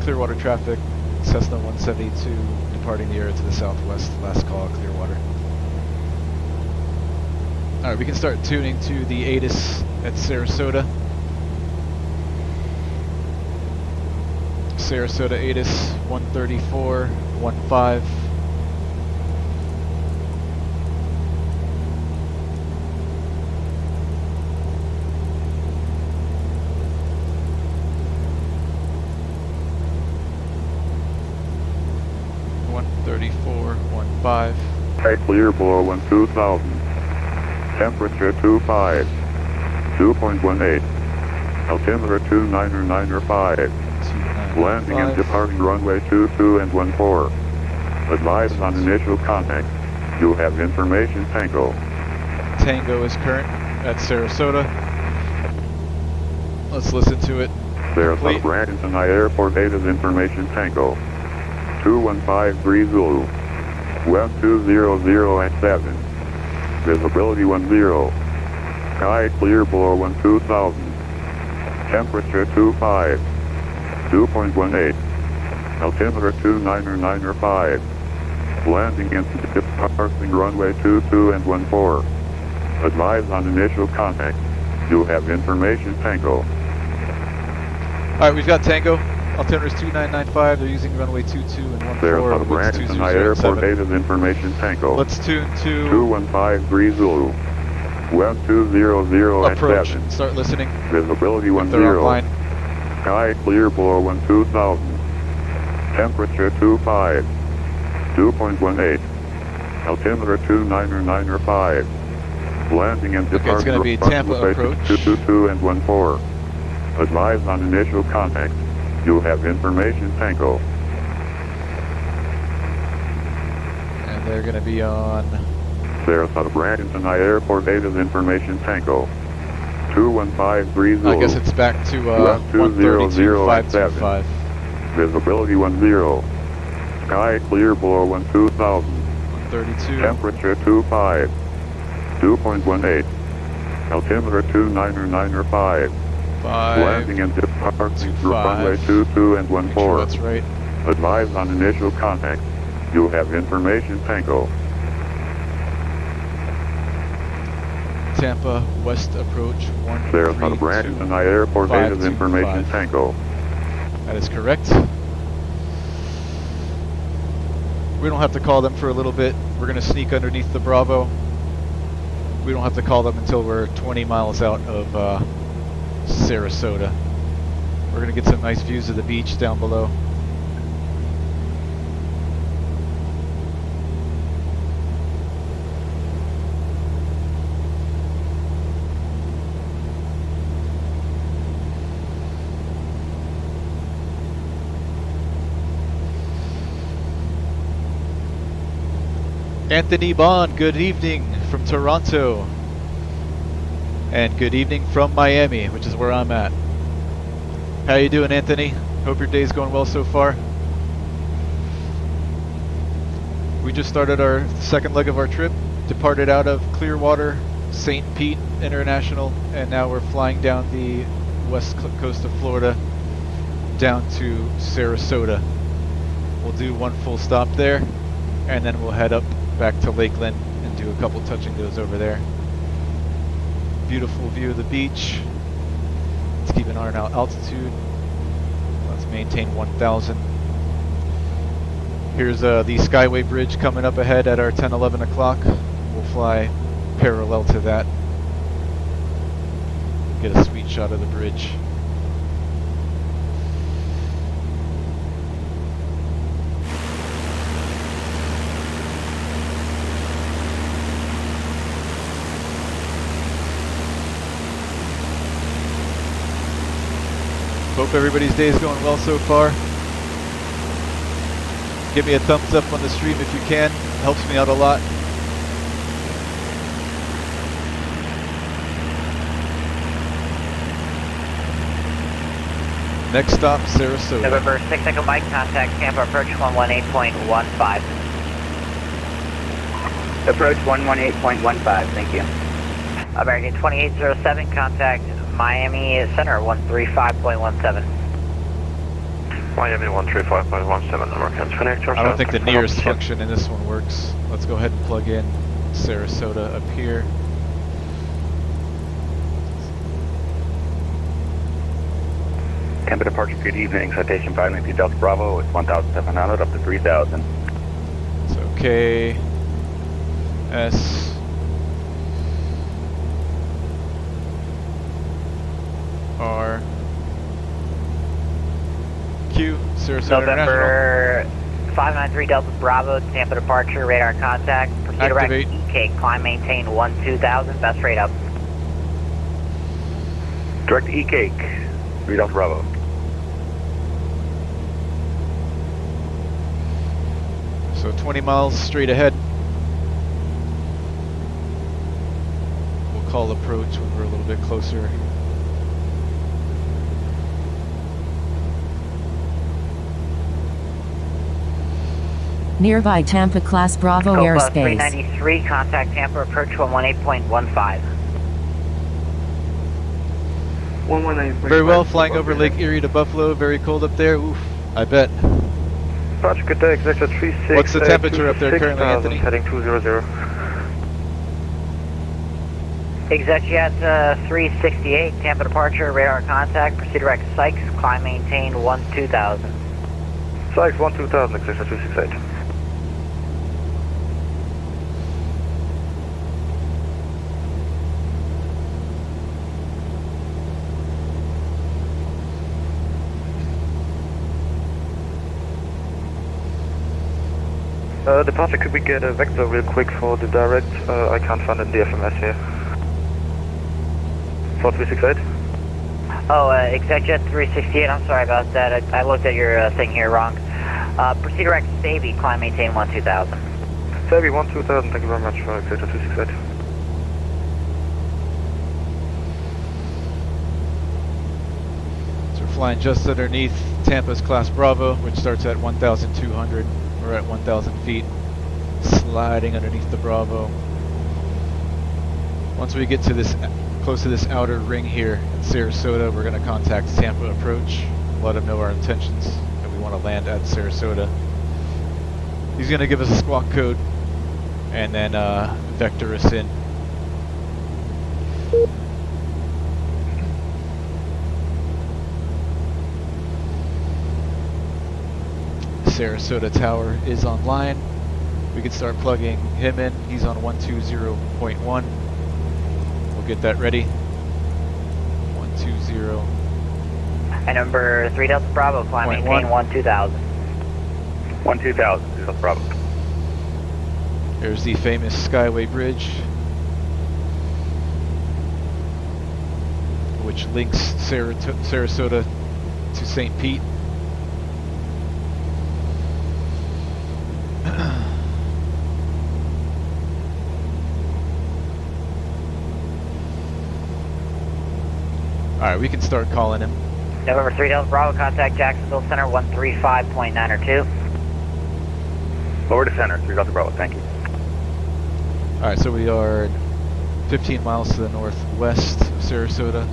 Clearwater traffic, Cessna 172 departing the area to the southwest, last call, Clearwater. Alright, we can start tuning to the ATIS at Sarasota. Sarasota ATIS 134.15. Hey, clear below 12,000. Temperature 25. 2.18. Altimeter 299.5. Landing and departing runway 22 and 14. Advise on initial contact. You have information Tango. Tango is current at Sarasota. Let's listen to it. Sarasota Bradenton Airport ATIS information Tango. 2153 Zulu. 1200 at 7. Visibility 10. Sky clear below 12,000. Temperature 25. 2.18. Altimeter 299.5. Landing and departing runway 22 and 14. Advise on initial contact. You have information Tango. Alright, we've got Tango. Altimeter is 2995. They're using runway 22 and 14. Sarasota Branson Airport Data Information Tango. Let's tune to 2153 Zulu. West 200 at approach. 7. Start listening. Visibility If they're 10. online. Sky clear below 12,000. Temperature 25. 2.18. Altimeter 29905. Landing and Okay, it's departure going to be Tampa approach. 222 and 14. Advise on initial contact. You have information Tango. And they're going to be on Sarasota Branson Airport Data Information Tango. 2153 Zulu. I guess it's back to Left 200 at 7. 132.525. Visibility 10. Sky clear below 12,000. 132. Temperature 25. 2.18. Altimeter 29905. 5. Landing and departure 25. runway 22 and Make sure 14. that's right. Advise on initial contact. You have information Tango. Tampa West approach Sarasota Branson Airport Data 132.525. Information Tango. That is correct. We don't have to call them for a little bit. We're going to sneak underneath the Bravo. We don't have to call them until we're 20 miles out of Sarasota. We're going to get some nice views of the beach down below. Anthony Bond, good evening from Toronto. And good evening from Miami, which is where I'm at. How you doing, Anthony? Hope your day's going well so far. We just started our second leg of our trip, departed out of Clearwater, St. Pete International, and now we're flying down the west coast of Florida down to Sarasota. We'll do one full stop there, and then we'll head up back to Lakeland and do a couple touch and goes over there. Beautiful view of the beach. Let's keep an eye on altitude. Let's maintain 1,000. Here's the Skyway Bridge coming up ahead at our 10-11 o'clock. We'll fly parallel to that. Get a sweet shot of the bridge. Hope everybody's day is going well so far. Give me a thumbs up on the stream if you can. Helps me out a lot. Next stop, Sarasota. November 6 Echo Mike, contact Tampa approach 118.15. Approach 118.15, thank you. American 2807, contact Miami Center 135.17. Miami 135.17, American connector. I don't think the nearest function in this one works. Let's go ahead and plug in Sarasota up here. Tampa departure, good evening. Citation 593 Delta Bravo is 1,700 up to 3,000. So K, S, R, Q, Sarasota International. November 593 Delta Bravo, Tampa departure, radar contact. Proceed Activate. direct E-cake, climb maintain 12,000, best rate up. Direct E-cake, 3 Delta Bravo. So 20 miles straight ahead. We'll call approach when we're a little bit closer. Nearby Tampa Class Bravo Copa airspace. 393, contact Tampa approach 118.15. 119.15. Very well, flying over Lake Erie to Buffalo. Very cold up there. Oof, I bet. Departure, good day, executive 36. What's the temperature up there currently, Anthony? Heading 200. ExecJet 368, Tampa departure, radar contact, proceed direct Sykes, climb maintain 12000. Sykes 12000, ExecJet 368. Departure, could we get a vector real quick for the direct? I can't find it in the FMS here. 4368? Oh, ExecJet 368, I'm sorry about that. I looked at your thing here wrong. Proceed direct Savvy, climb maintain 12000. Savvy 12000, thank you very much for ExecJet 368. So we're flying just underneath Tampa's Class Bravo, which starts at 1,200. We're at 1,000 feet, sliding underneath the Bravo. Once we get to this, close to this outer ring here in Sarasota, we're going to contact Tampa approach, let him know our intentions, that we want to land at Sarasota. He's going to give us a squawk code, and then vector us in. Sarasota Tower is online. We can start plugging him in. He's on 120.1. We'll get that ready. 120. And number 3 Delta Bravo, climb maintain 12000. 12000, Delta Bravo. There's the famous Skyway Bridge, which links Sarasota to St. Pete. Alright, we can start calling him. November 3 Delta Bravo, contact Jacksonville Center 135.902. Lower to center, 3 Delta Bravo, thank you. Alright, so we are 15 miles to the northwest of Sarasota.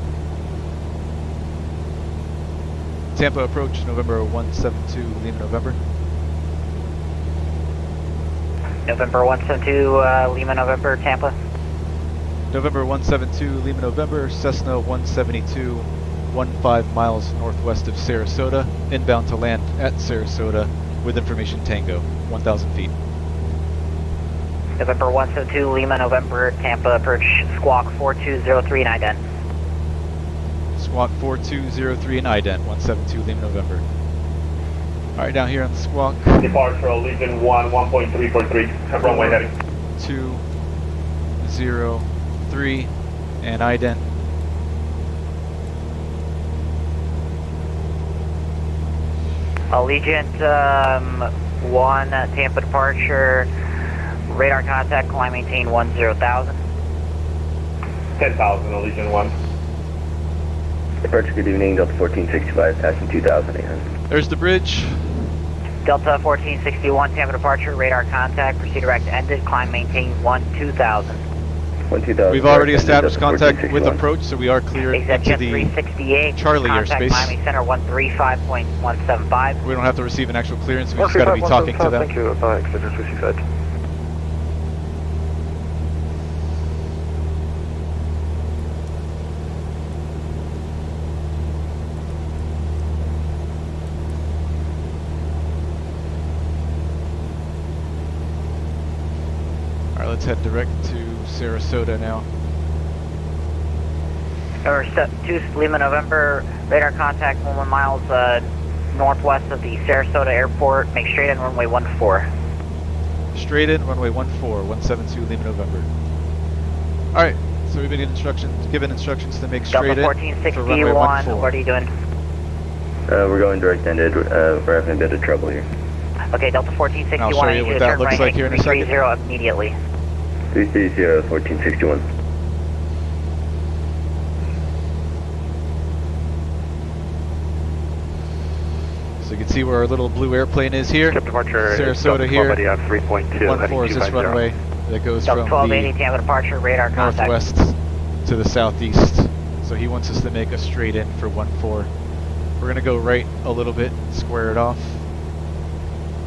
Tampa approach, November 172, Lima November. November 172, Lima November, Tampa. November 172, Lima November, Cessna 172, 15 miles northwest of Sarasota, inbound to land at Sarasota with information Tango, 1,000 feet. November 172, Lima November, Tampa approach, squawk 4203 and ident. Squawk 4203 and ident, 172 Lima November. Alright, down here on the squawk. Departure Legion 1, 1.343, runway heading. 203 and ident. Allegiant 1, Tampa departure, radar contact, climb maintain 10,000. 10,000, Legion 1. Departure, good evening, Delta 1465, passing 2,800. There's the bridge. Delta 1461, Tampa departure, radar contact, proceed direct ended, climb maintain 12,000. 12,000. We've already established contact with approach, so we are clear into ExecJet the 368, Charlie contact airspace. Miami Center 135.175. We don't have to receive an actual clearance, we just got to be talking to them. Thank you, ExecJet 368. Alright, let's head direct to Sarasota now. Number 2 Lima November, radar contact 11 miles northwest of the Sarasota airport, make straight in runway 14. Straight in, runway 14, 172 Lima November. Alright, so we've been given instructions to make straight Delta in for runway 1461, 14. what are you doing? We're going direct ended, we're having a bit of trouble here. Okay, Delta 1461, I'll show you what that looks like here in a second. 330 immediately. 330, 1461. So you can see where our little blue airplane is here. Departure Sarasota here. 3.2. 14 is this runway that goes Delta from 1280, the Tampa departure, radar contact. northwest to the southeast. So he wants us to make a straight in for 14. We're going to go right a little bit, square it off.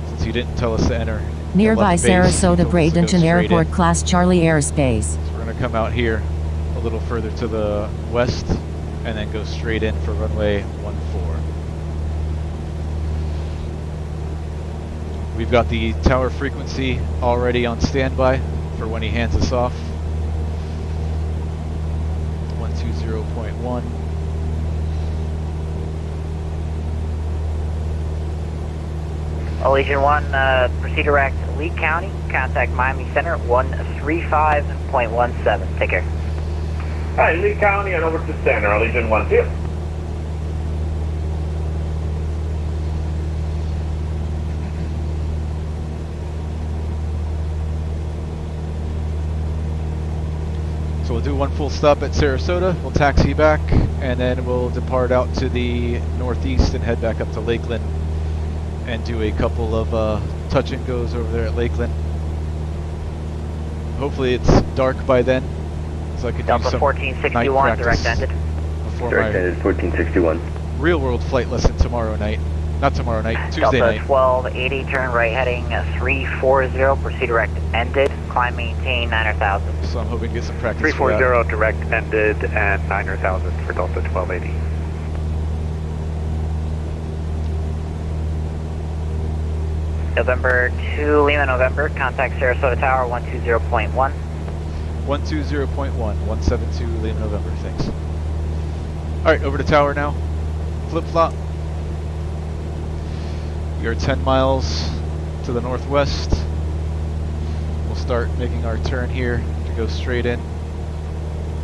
Since he didn't tell us to enter. Nearby left base, he Sarasota told us to go Bradenton straight Airport in. Class Charlie airspace. So we're going to come out here a little further to the west, and then go straight in for runway 14. We've got the tower frequency already on standby for when he hands us off. 120.1. Legion 1, proceed direct Lee County, contact Miami Center 135.17. Take care. Hi, Lee County and over to center, Legion 1 here. So we'll do one full stop at Sarasota, we'll taxi back, and then we'll depart out to the northeast and head back up to Lakeland and do a couple of touch and goes over there at Lakeland. Hopefully it's dark by then, so I could do some 1461, night practice direct ended. before Direct my ended 1461. real world flight lesson tomorrow night. Not tomorrow night, Tuesday Delta night. 1280, turn right heading 340, proceed direct ended, climb maintain 9,000. So I'm hoping to get some practice for that. 340 direct ended and 9,000 for Delta 1280. November 2, Lima, November, contact Sarasota Tower 120.1. 120.1, 172 Lima, November, thanks. Alright, over to tower now. Flip flop. We are 10 miles to the northwest. We'll start making our turn here to go straight in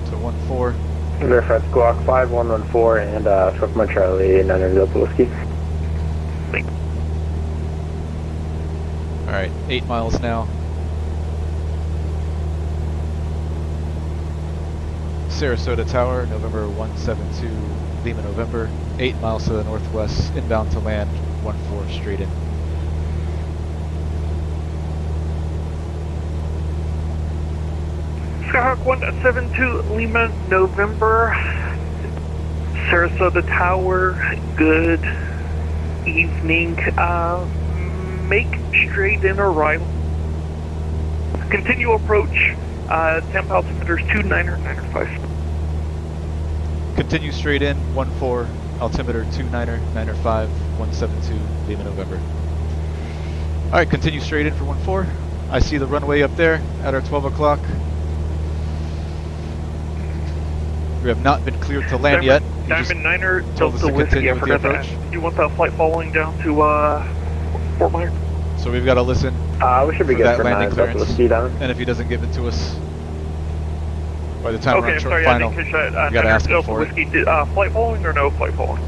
to 14. Verify Squawk 5114 and Truckman Charlie 900 Delta Whiskey. Alright, 8 miles now. Sarasota Tower, November 172 Lima, November. 8 miles to the northwest, inbound to land, 14 straight in. Skyhawk 172 Lima, November. Sarasota Tower, good evening. Make straight in arrival. Continue approach. Tampa altimeter is 2995. Continue straight in, 14, altimeter 2995, 172 Lima, November. Alright, continue straight in for 14. I see the runway up there at our 12 o'clock. We have not been cleared to land yet. Diamond Niner, told us Delta to Whiskey, continue I with the forgot to approach. ask. You want that flight following down to Fort Myers? So we've got to listen We should be for good that for landing 9 Delta clearance. Whiskey down. And if he doesn't give it to us by the time we're Okay, on I'm short sorry, final, I didn't catch that. we got to ask him Delta for it. Whiskey, flight following or no flight following?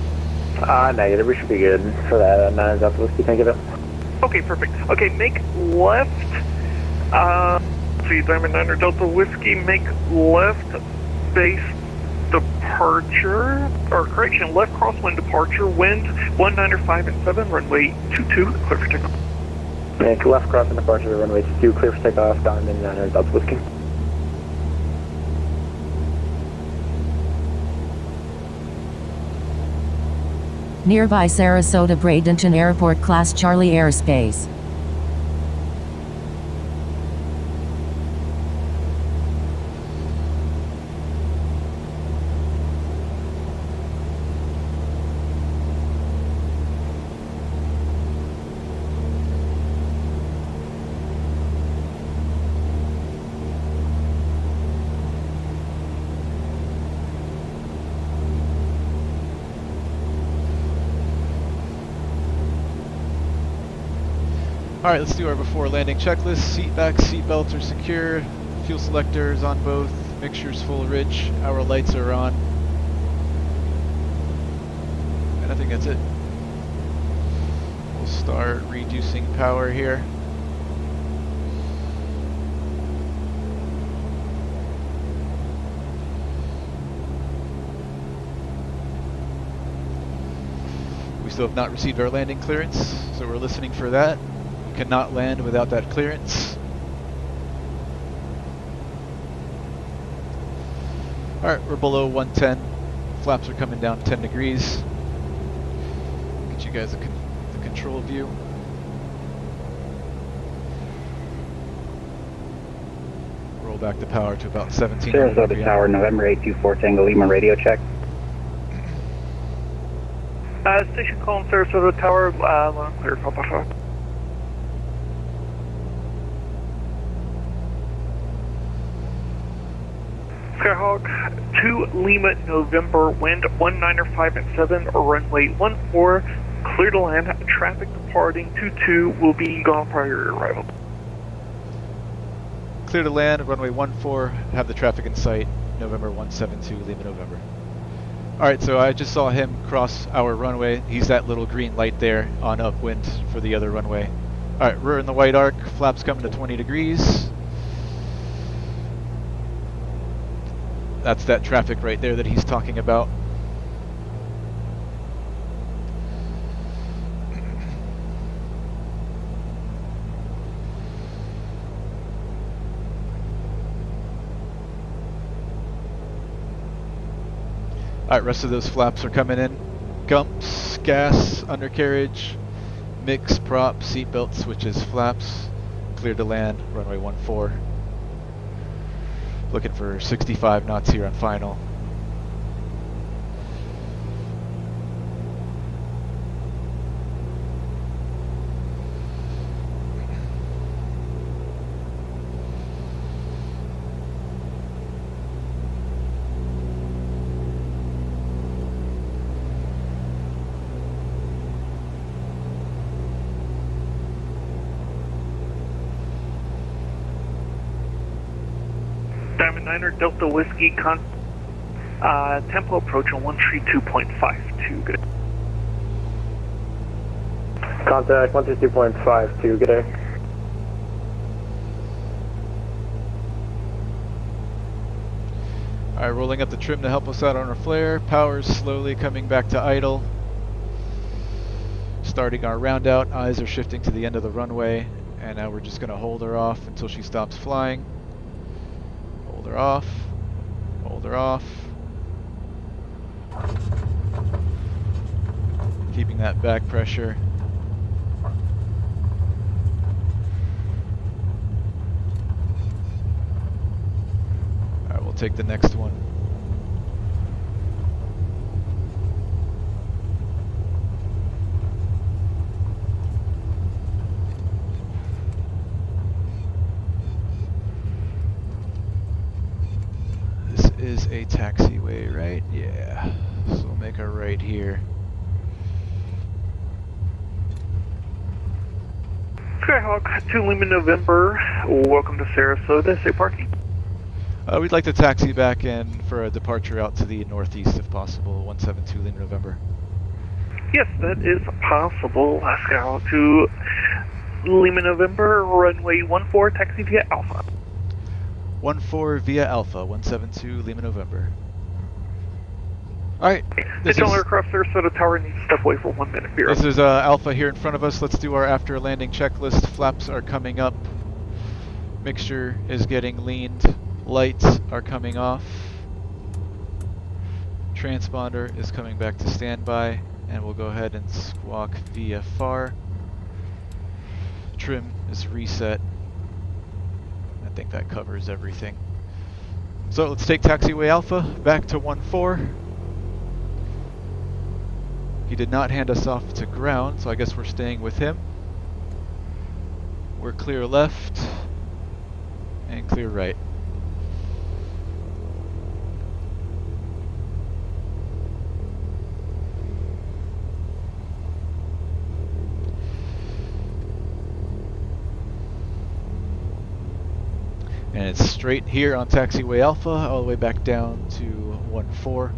Negative, we should be good for that 9 Delta Whiskey, thank you though. Okay, perfect. Okay, make left. See, Diamond Niner Delta Whiskey, make left base departure, or correction, left crosswind departure, wind 195.7, runway 22, clear for takeoff. Make left crossing departure, runway 22, clear for takeoff, Diamond Niner Delta Whiskey. Nearby Sarasota Bradenton Airport Class Charlie airspace. Alright, let's do our before landing checklist. Seat back, seat belts are secure, fuel selectors on both, mixture's full rich, our lights are on. And I think that's it. We'll start reducing power here. We still have not received our landing clearance, so we're listening for that. Cannot land without that clearance. Alright, we're below 110. Flaps are coming down 10 degrees. Get you guys the control view. Roll back the power to about 17. Sarasota Tower, November 824 Tango Lima, radio check. Station calling Sarasota Tower, loud and clear, Papa. Skyhawk 2 Lima, November, wind 19.5 and 7, runway 14, clear to land, traffic departing 22 will be gone prior to your arrival. Clear to land, runway 14, have the traffic in sight, November 172, Lima, November. Alright, so I just saw him cross our runway. He's that little green light there on upwind for the other runway. Alright, we're in the white arc, flaps coming to 20 degrees. That's that traffic right there that he's talking about. Alright, rest of those flaps are coming in. Gumps, gas, undercarriage, mix, prop, seatbelt, switches, flaps. Cleared to land, runway 14. Looking for 65 knots here on final. Diamond 9er, Delta Whiskey, tempo approach on 132.52, good. Contact 132.52, good day. Alright, rolling up the trim to help us out on our flare. Power's slowly coming back to idle. Starting our round out, eyes are shifting to the end of the runway, and now we're just going to hold her off until she stops flying. Hold her off. Hold her off. Keeping that back pressure. Alright, we'll take the next one. Is a taxiway, right? Yeah. So we'll make a right here. Skyhawk 2 Lima, November, welcome to Sarasota, say parking. We'd like to taxi back in for a departure out to the northeast if possible, 172 Lima, November. Yes, that is possible. Skyhawk 2 Lima, November, runway 14, taxi via Alpha. 14 via Alpha, 172 Lima, November. Alright. The gentleman across Sarasota Tower needs to step away for 1 minute. This is Alpha here in front of us. Let's do our after landing checklist. Flaps are coming up. Mixture is getting leaned. Lights are coming off. Transponder is coming back to standby. And we'll go ahead and squawk via FAR. Trim is reset. I think that covers everything. So let's take taxiway Alpha back to 14. He did not hand us off to ground, so I guess we're staying with him. We're clear left and clear right. And it's straight here on taxiway Alpha, all the way back down to 14.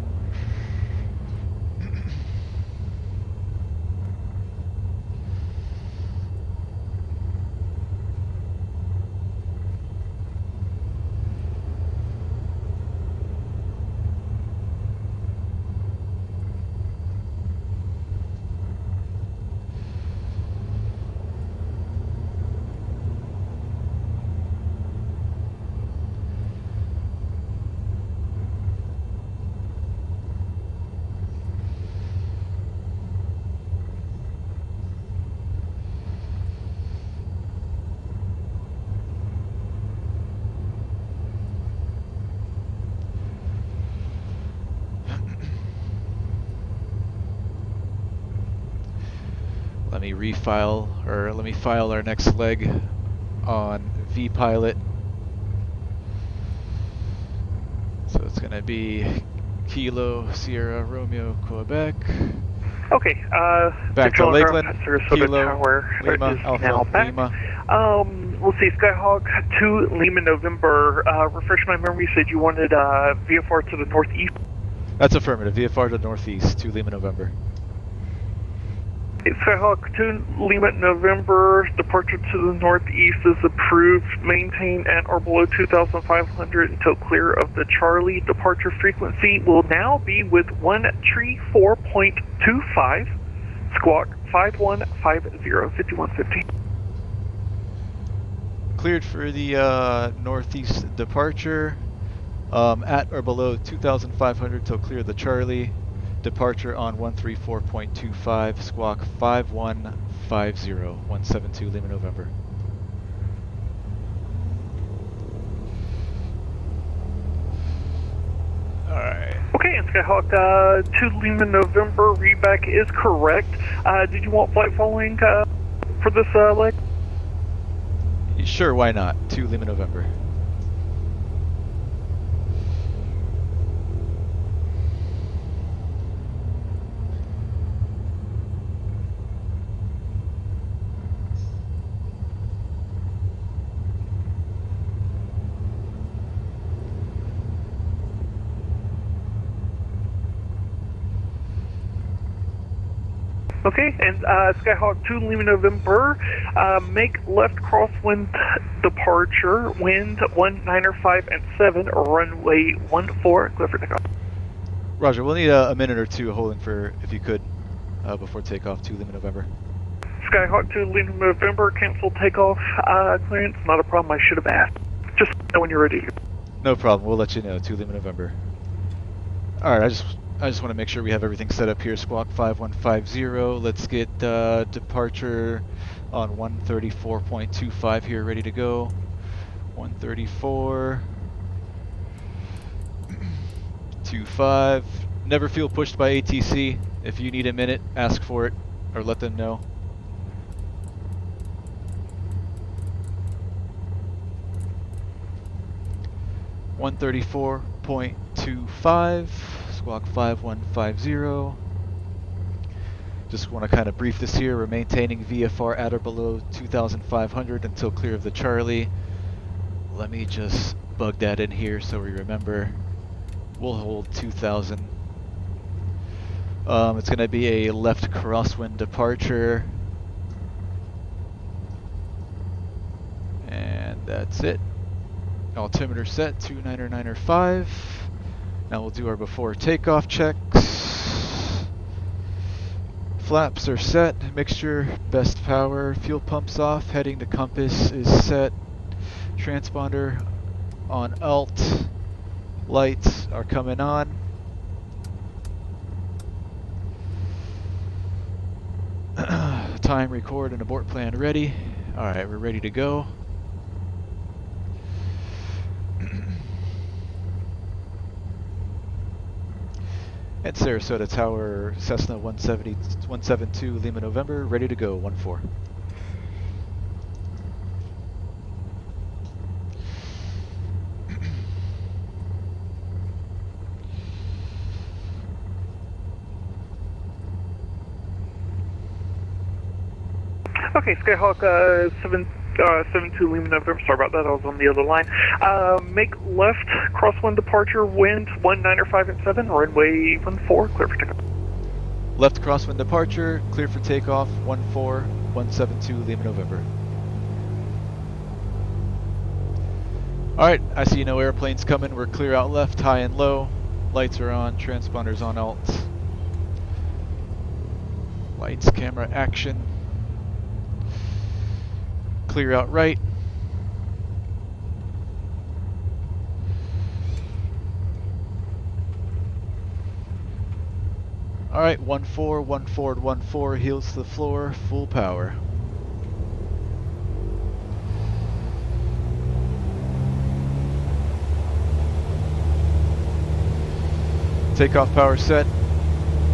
me refile, or let me file our next leg on VPilot. So it's going to be Kilo Sierra Romeo Quebec. Okay, back to Lakeland, Sarasota Kilo Tower Lima is Alpha now back. Lima. Let's see, Skyhawk 2 Lima November. Refresh my memory, you said you wanted VFR to the northeast. That's affirmative. VFR to northeast, 2 Lima November. Skyhawk 2 Lima November, departure to the northeast is approved. Maintain at or below 2,500 until clear of the Charlie. Departure frequency will now be with 134.25, squawk 5150, 5150. Cleared for the northeast departure. At or below 2,500 till clear the Charlie. Departure on 134.25, squawk 5150, 172 Lima November. Alright. Okay, and Skyhawk 2 Lima November, readback is correct. Did you want flight following for this leg? Sure, why not? 2 Lima November. Okay, and Skyhawk 2 Lima November, make left crosswind departure, wind 195 and 7, runway 14, clear for takeoff. Roger, we'll need a minute or two holding for, if you could, before takeoff, 2 Lima November. Skyhawk 2 Lima November, cancel takeoff clearance, not a problem, I should have asked. Just know when you're ready. No problem, we'll let you know, 2 Lima November. Alright, I just want to make sure we have everything set up here. Squawk 5150. Let's get departure on 134.25 here, ready to go. 134.25. Never feel pushed by ATC. If you need a minute, ask for it or let them know. .25, squawk 5150. Just want to kind of brief this here. We're maintaining VFR at or below 2,500 until clear of the Charlie. Let me just bug that in here so we remember. We'll hold 2,000. It's going to be a left crosswind departure. And that's it. Altimeter set, 299.5. Now we'll do our before takeoff checks. Flaps are set, mixture, best power, fuel pumps off, heading to compass is set. Transponder on alt, lights are coming on. Time, record, and abort plan ready. Alright, we're ready to go. At Sarasota Tower, Cessna 172 Lima November, ready to go, 14. Okay, Skyhawk 72 Lima November, sorry about that, I was on the other line. Make left crosswind departure, wind 195 and 7, runway 14, clear for takeoff. Left crosswind departure, clear for takeoff, 14, 172 Lima November. Alright, I see no airplanes coming, we're clear out left, high and low. Lights are on, transponders on alt. Lights, camera, action. Clear out right. Alright, 14, 14, heels to the floor, full power. Takeoff power set.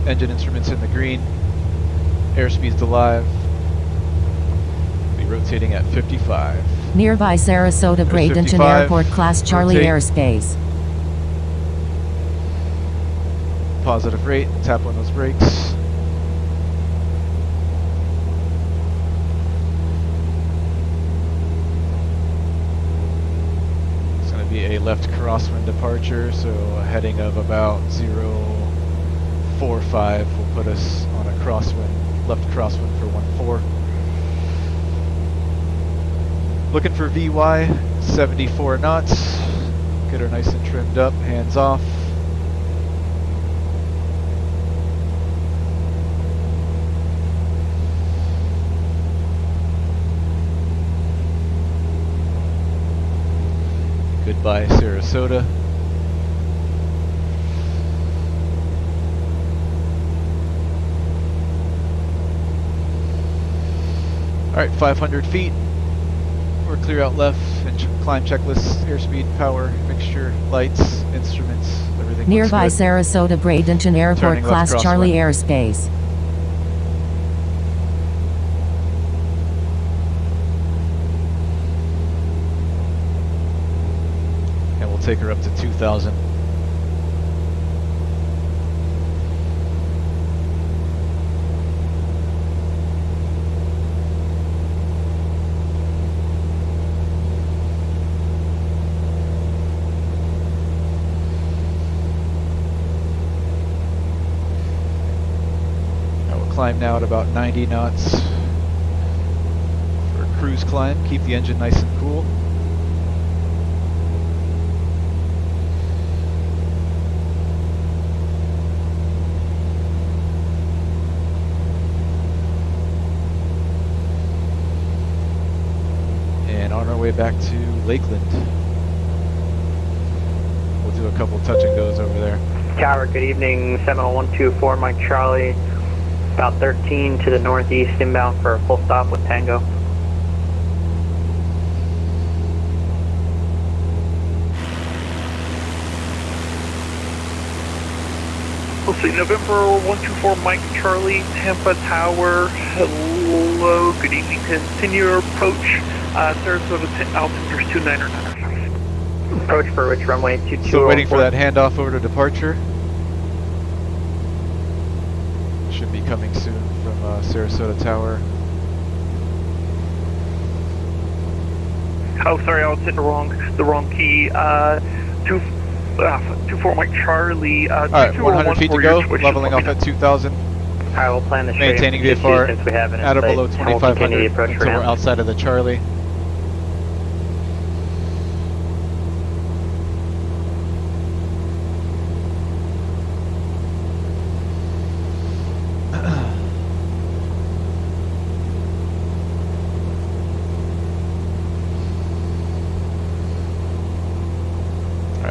Engine instruments in the green. Airspeed's alive. rotating at 55. Nearby Sarasota There's Bradenton 55. Airport Class Charlie Rotate. airspace. Positive rate, tap on those brakes. It's going to be a left crosswind departure, so a heading of about 045 will put us on a crosswind, left crosswind for 14. Looking for VY, 74 knots. Get her nice and trimmed up, hands off. Goodbye, Sarasota. Alright, 500 feet. We're clear out left and climb checklist, airspeed, power, mixture, lights, instruments, everything Nearby looks good. Sarasota Bradenton Airport Turning left Class Charlie crosswind. airspace. And we'll take her up to 2,000. Climb now at about 90 knots for a cruise climb. Keep the engine nice and cool. And on our way back to Lakeland. We'll do a couple touch and goes over there. Tower, good evening, 70124 Mike Charlie. About 13 to the northeast, inbound for a full stop with Tango. Let's see, November 124 Mike Charlie, Tampa Tower. Hello, good evening. Continue your approach. Sarasota altimeter 2995. Approach for which runway 22. Still waiting for that handoff over to departure. Should be coming soon from Sarasota Tower. Oh, sorry, I was hitting the wrong key. 24 Mike Charlie. Alright, 100 feet to go, leveling off at 2,000. Alright, we'll plan the Maintaining VFR at or below 2,500 until we're outside of the Charlie.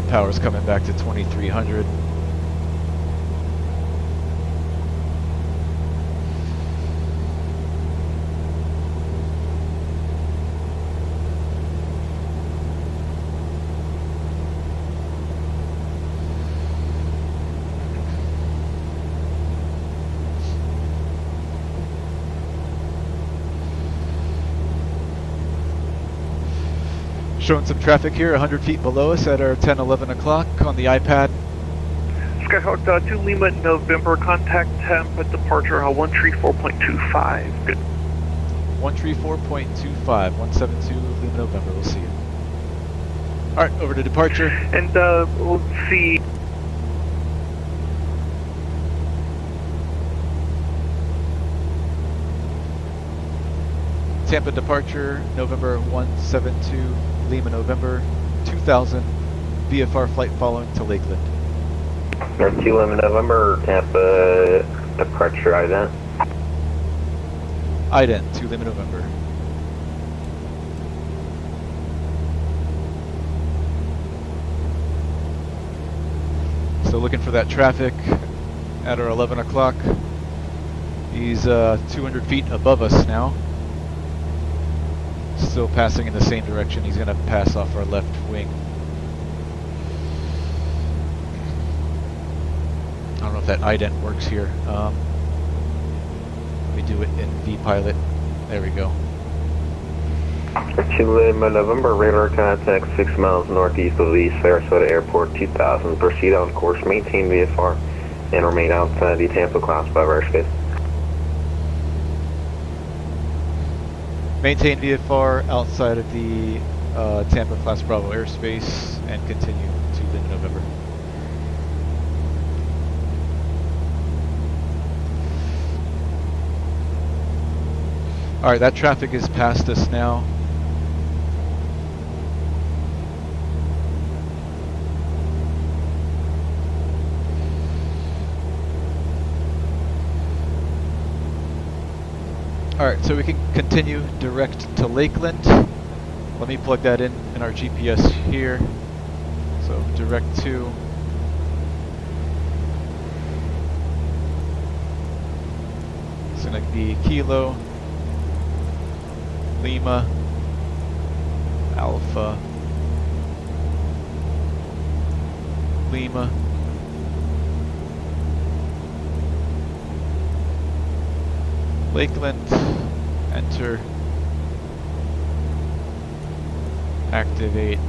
Power's coming back to 2,300. Showing some traffic here 100 feet below us at our 10-11 o'clock on the iPad. Skyhawk 2 Lima November, contact Tampa departure 134.25. Good. 134.25, 172 Lima November, we'll see you. Alright, over to departure. And we'll see. Tampa departure, November 172 Lima November, 2000, VFR flight following to Lakeland. North 2 Lima November, Tampa departure ident. Ident, 2 Lima November. So looking for that traffic at our 11 o'clock. He's 200 feet above us now. Still passing in the same direction. He's going to pass off our left wing. I don't know if that ident works here. Let me do it in VPilot. There we go. Lima November, radar contact 6 miles northeast of the Sarasota Airport, 2000. Proceed on course, maintain VFR, and remain outside the Tampa Class 5 airspace. Maintain VFR outside of the Tampa Class Bravo airspace and continue to Lima November. Alright, that traffic is past us now. Alright, so we can continue direct to Lakeland. Let me plug that in our GPS here. So direct to it's going to be Kilo Lima Alpha Lima Lakeland, enter, activate,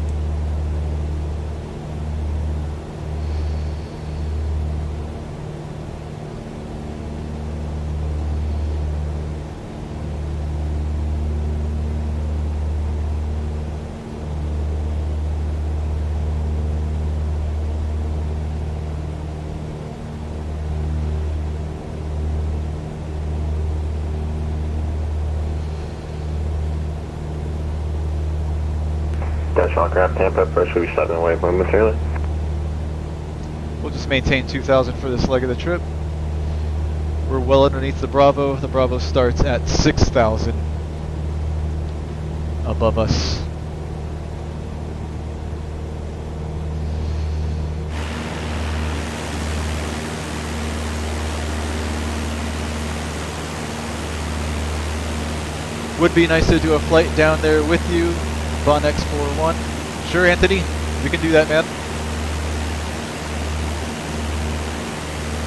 Aircraft Tampa, approach will be 7 away momentarily. We'll just maintain 2,000 for this leg of the trip. We're well underneath the Bravo. The Bravo starts at 6,000 above us. Would be nice to do a flight down there with you, Bon X41. Sure, Anthony, we can do that, man.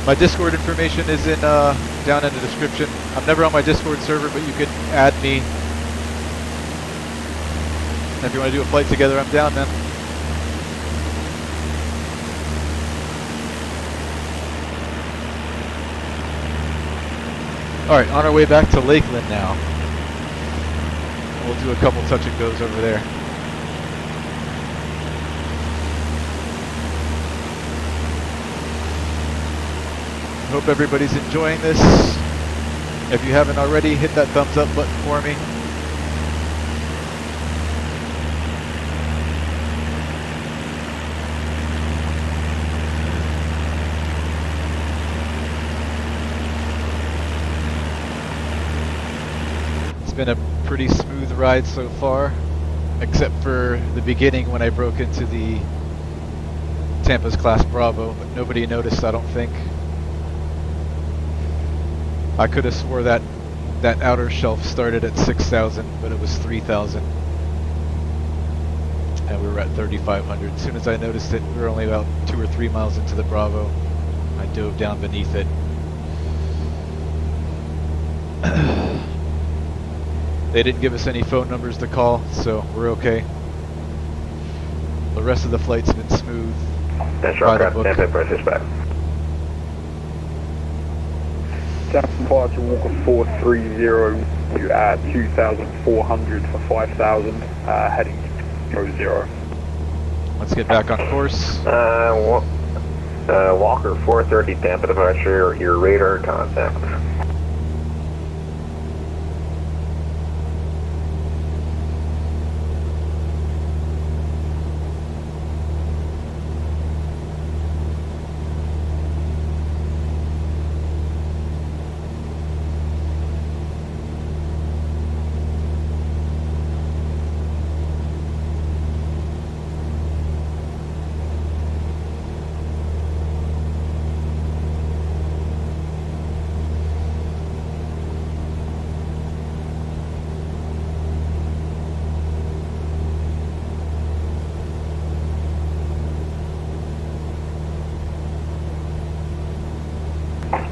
My Discord information is in down in the description. I'm never on my Discord server, but you can add me. And if you want to do a flight together, I'm down, man. Alright, on our way back to Lakeland now. We'll do a couple touch and goes over there. Hope everybody's enjoying this. If you haven't already, hit that thumbs up button for me. It's been a pretty smooth ride so far, except for the beginning when I broke into the Tampa's Class Bravo, but nobody noticed, I don't think. I could have swore that outer shelf started at 6,000, but it was 3,000. And we were at 3,500. As soon as I noticed it, we were only about 2 or 3 miles into the Bravo. I dove down beneath it. They didn't give us any phone numbers to call, so we're okay. The rest of the flight's been smooth. That's right, Tampa, press back. Down departure Walker 430, you at 2,400 for 5,000, heading 00. Let's get back on course. Walker 430, Tampa departure, your radar contact.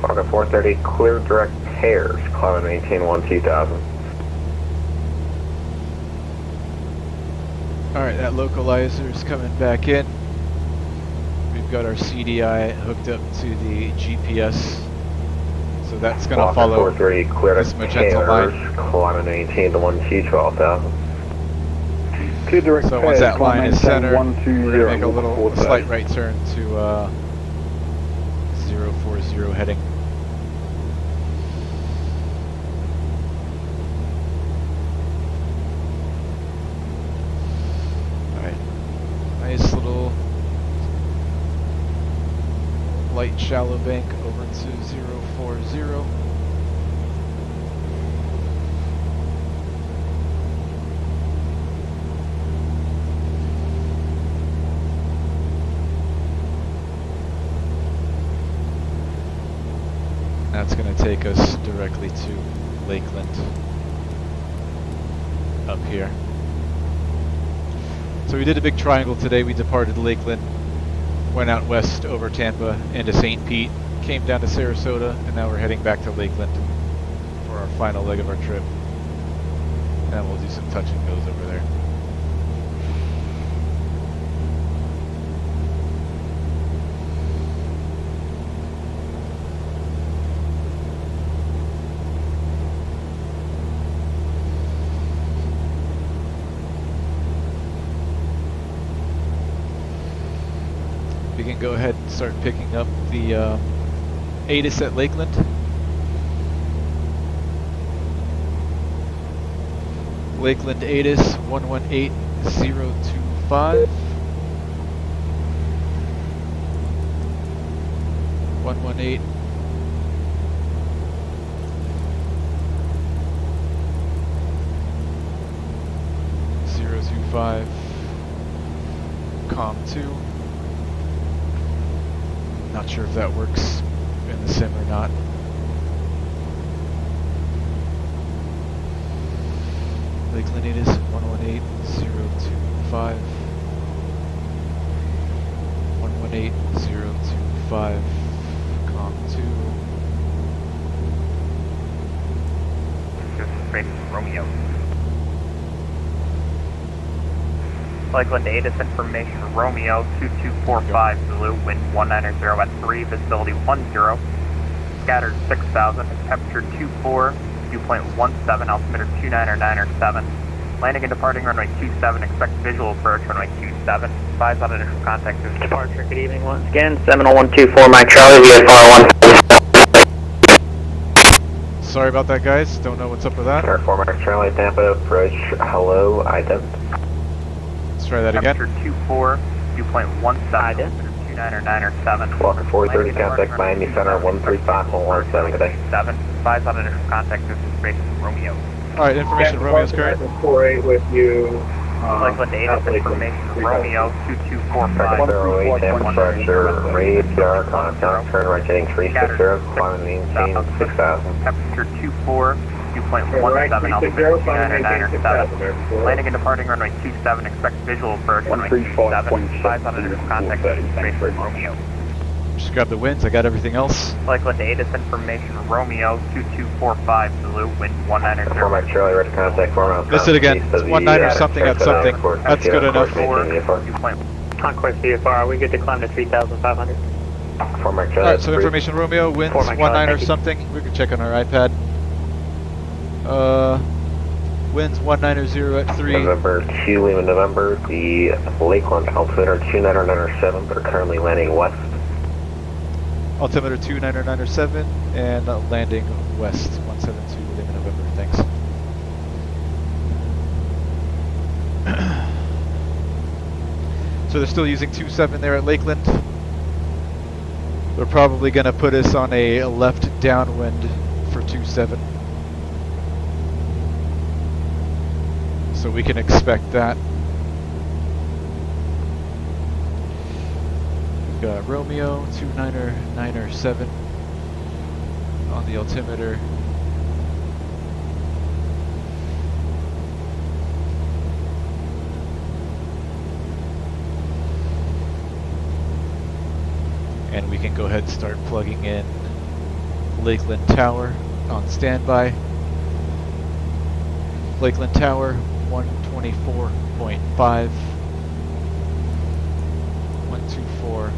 Walker 430, clear direct pairs, climb and maintain 2000. Alright, that localizer is coming back in. We've got our CDI hooked up to the GPS. So that's going to follow this magenta line. Climb maintain to 1T12,000. So once that line is centered, we're going to make a slight right turn to 040 heading. Alright, nice little light shallow bank over to 040. That's going to take us directly to Lakeland up here. So we did a big triangle today. We departed Lakeland, went out west over Tampa into St. Pete, came down to Sarasota, and now we're heading back to Lakeland for our final leg of our trip. And then we'll do some touch and goes over there. We can go ahead and start picking up the ATIS at Lakeland. Lakeland ATIS 118025. 118. .025. COM2. Not sure if that works in the sim or not. Lakeland ATIS 118025. 118025. COM2. Romeo. Lakeland ATIS information Romeo 2245 Zulu, wind 190 at 3, visibility 10, scattered 6,000, temperature 24, dew point 17, altimeter 29907. Landing and departing runway 27, expect visual approach runway 27, advise on initial contact is departure. Good evening once again, 70124 Mike Charlie, VFR 1. Sorry about that, guys. Don't know what's up with that. 4 Mike Charlie, Tampa, approach, hello, ident. Try that again. Temperature 24, dew point 17, 29907. Walker 430, contact Miami Center 135.17 today. 7, advise on initial contact is information Romeo. Alright, information Romeo's current. 48 with you. Lakeland ATIS information Romeo 2245. 08, Tampa, pressure, radar, contact, turn right heading 360, climb maintain 6,000. Temperature 24. 2.17, altimeter 29907. Landing and departing runway 27, expect visual approach runway 27, advise on initial contact information Romeo. Just grab the winds, I got everything else. Lakeland ATIS information Romeo 2245 Zulu, wind 190. 4 Mike Charlie, ready to contact 4 miles. Miss it again, it's 19 or something at something. That's good enough. Conquest VFR, are we good to climb to 3,500? 4 Mike Charlie. Alright, so information Romeo, winds 19 or something. We can check on our iPad. Winds 190 at 3. November 2, Lima November, the Lakeland altimeter 29907, but are currently landing west. Altimeter 29907 and landing west 172 Lima November, thanks. So they're still using 27 there at Lakeland. They're probably going to put us on a left downwind for 27. So we can expect that. We've got Romeo 29907 on the altimeter. And we can go ahead and start plugging in Lakeland Tower on standby. Lakeland Tower 120. 124.5. 124.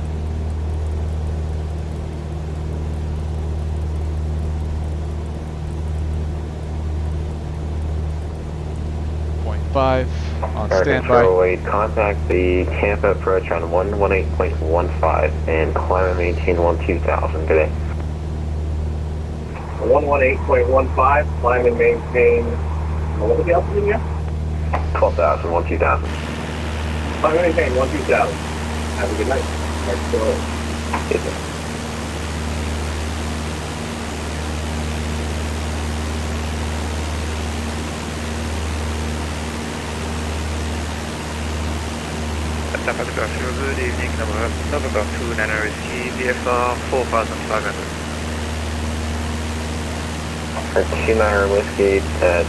On standby. 08, contact the Tampa approach on 118.15 and climb and maintain 2000. Good day. 118.15, climb and maintain. What was the altitude again? 12,000, 2000. Climb and maintain 2000. Have a good night. Yes, sir. Tampa departure, good evening, November 2, Niner Whiskey, VFR 4500. 29er Whiskey at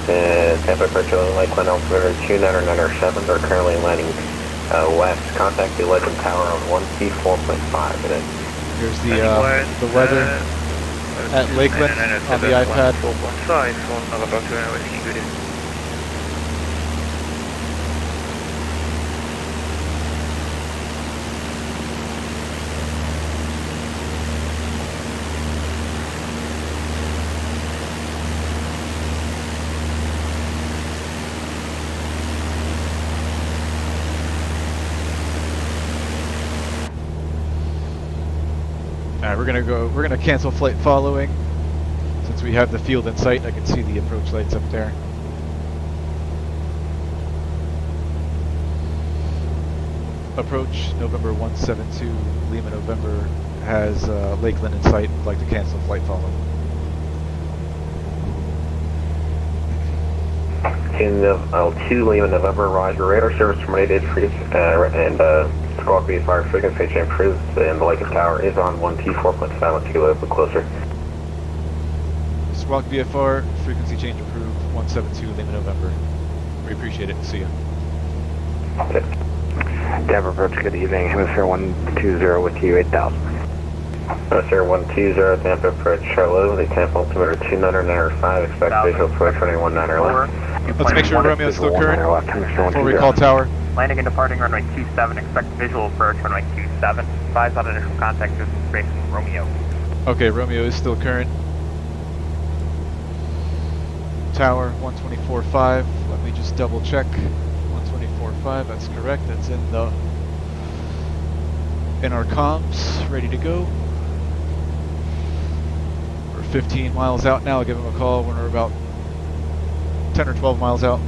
Tampa approach Lakeland altimeter 29907. They're currently landing west. Contact the Lakeland Tower on 1T4.5. Here's the weather at Lakeland on the iPad. 4.5 for November 2, Niner Whiskey, good evening. Alright, we're gonna cancel flight following. Since we have the field in sight, I can see the approach lights up there. Approach November 172, Lima November has Lakeland in sight. Would like to cancel flight following. L2 Lima November, roger. Radar service terminated, and squawk VFR frequency change improved, and the Lakeland Tower is on 1T4.5. Let's get a little bit closer. Squawk VFR frequency change approved, 172 Lima November. We appreciate it. See ya. Tampa approach, good evening. Hemisphere 120 with you, 8000. Hemisphere 120, Tampa approach, hello. The Tampa altimeter 29905, expect visual approach running 19 left. Let's make sure Romeo is still current before we call tower. Landing and departing runway 27, expect visual approach runway 27. Advise on initial contact distance space Romeo. Okay, Romeo is still current. Tower 124.5. Let me just double check. 124.5. That's correct. That's in our comms, ready to go. We're 15 miles out now. I'll give him a call when we're about 10 or 12 miles out.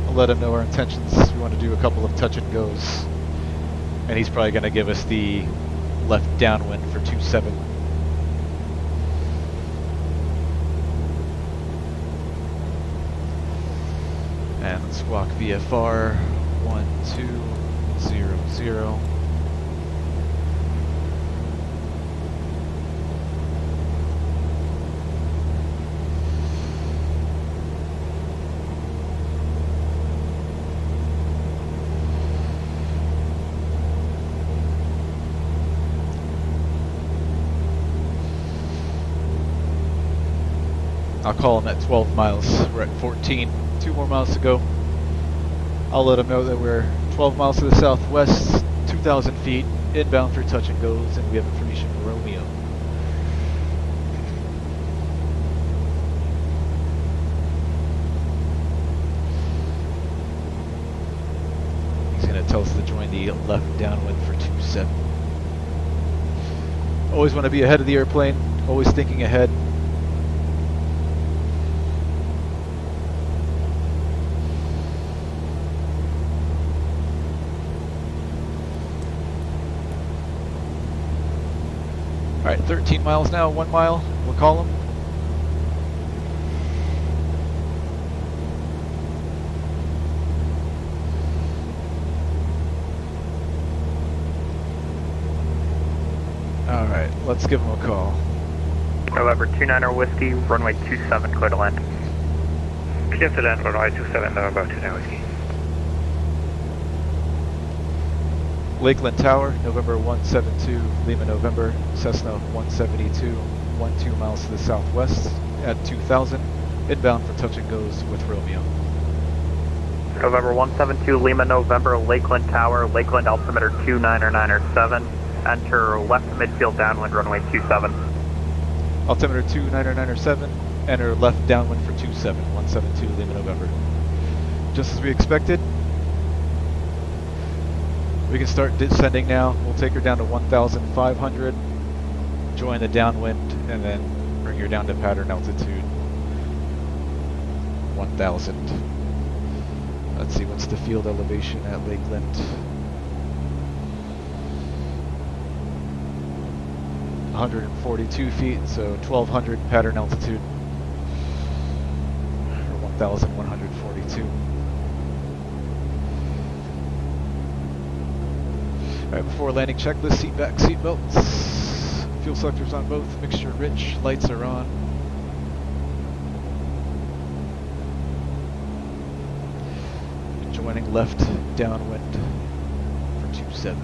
I'll let him know our intentions. We want to do a couple of touch and goes. And he's probably going to give us the left downwind for 27. And squawk VFR 1200. I'll call him at 12 miles. We're at 14. 2 more miles to go. I'll let him know that we're 12 miles to the southwest, 2,000 feet, inbound for touch and goes, and we have information for Romeo. He's going to tell us to join the left downwind for 27. Always want to be ahead of the airplane, always thinking ahead. Alright, 13 miles now, 1 mile, we'll call him. Alright, let's give him a call. November 29er Whiskey, runway 27, clear to land. Clear to land, runway 27, November 29er Whiskey. Lakeland Tower, November 172, Lima November, Cessna 172, 12 miles to the southwest at 2000, inbound for touch and goes with Romeo. November 172 Lima, November, Lakeland Tower, Lakeland altimeter 29907. Enter left midfield downwind runway 27. Altimeter 29907, enter left downwind for 27, 172 Lima, November. Just as we expected. We can start descending now. We'll take her down to 1,500, join the downwind, and then bring her down to pattern altitude 1,000. Let's see, what's the field elevation at Lakeland? 142 feet, so 1,200 pattern altitude for 1,142. Alright, before landing checklist, seat back, seat belts. Fuel selectors on both, mixture rich, lights are on. Joining left downwind for 27.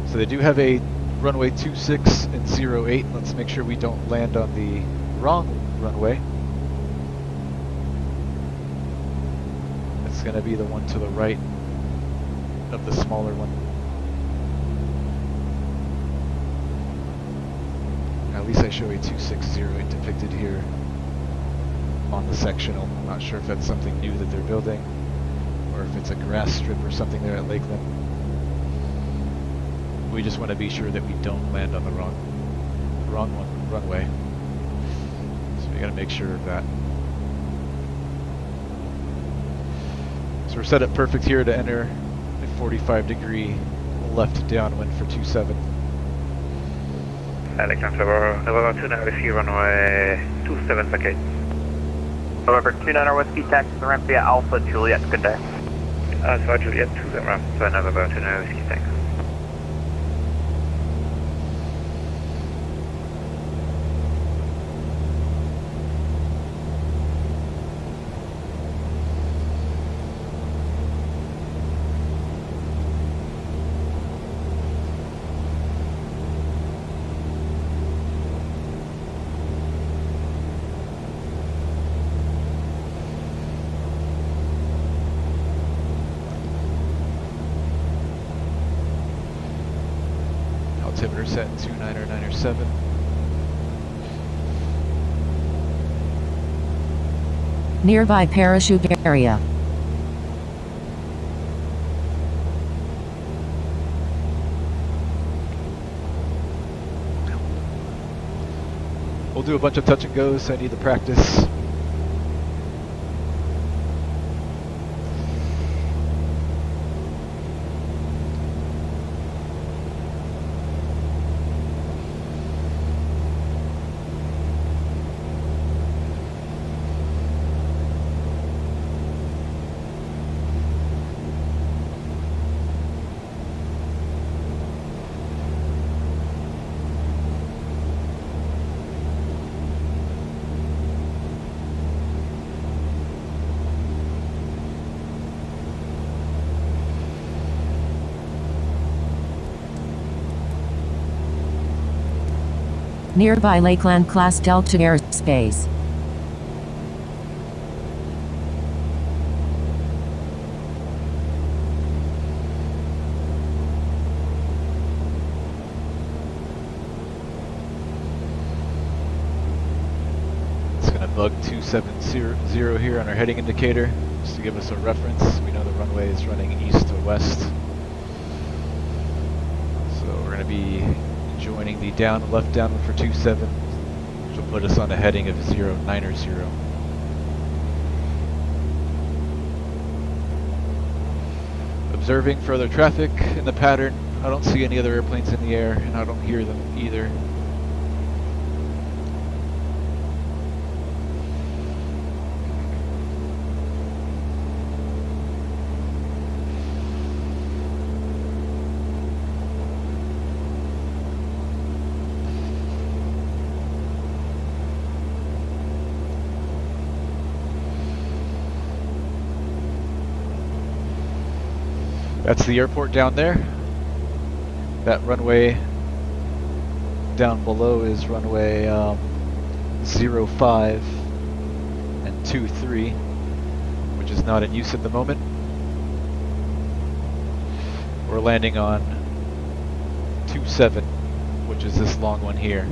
So they do have a runway 26 and 08. Let's make sure we don't land on the wrong runway. It's going to be the one to the right of the smaller one. At least I show a 2608 depicted here on the sectional. I'm not sure if that's something new that they're building or if it's a grass strip or something there at Lakeland. We just want to be sure that we don't land on the wrong runway. So we got to make sure of that. So we're set up perfect here to enter a 45-degree left downwind for 27. Lakeland Tower, November 29 Whiskey, runway 27 vacate. November 29 Whiskey, taxi the ramp via Alpha Juliet, good day. Alpha Juliet to the ramp, November 29 Whiskey, thanks. Altimeter set 29907. Nearby parachute area. We'll do a bunch of touch and goes, so I need the practice. Nearby Lakeland Class Delta airspace. It's going to bug 270 here on our heading indicator, just to give us a reference. We know the runway is running east to west. So we're going to be joining the left downwind for 27, which will put us on a heading of 090. Observing further traffic in the pattern. I don't see any other airplanes in the air, and I don't hear them either. That's the airport down there. That runway down below is runway 05 and 23, which is not in use at the moment. We're landing on 27, which is this long one here.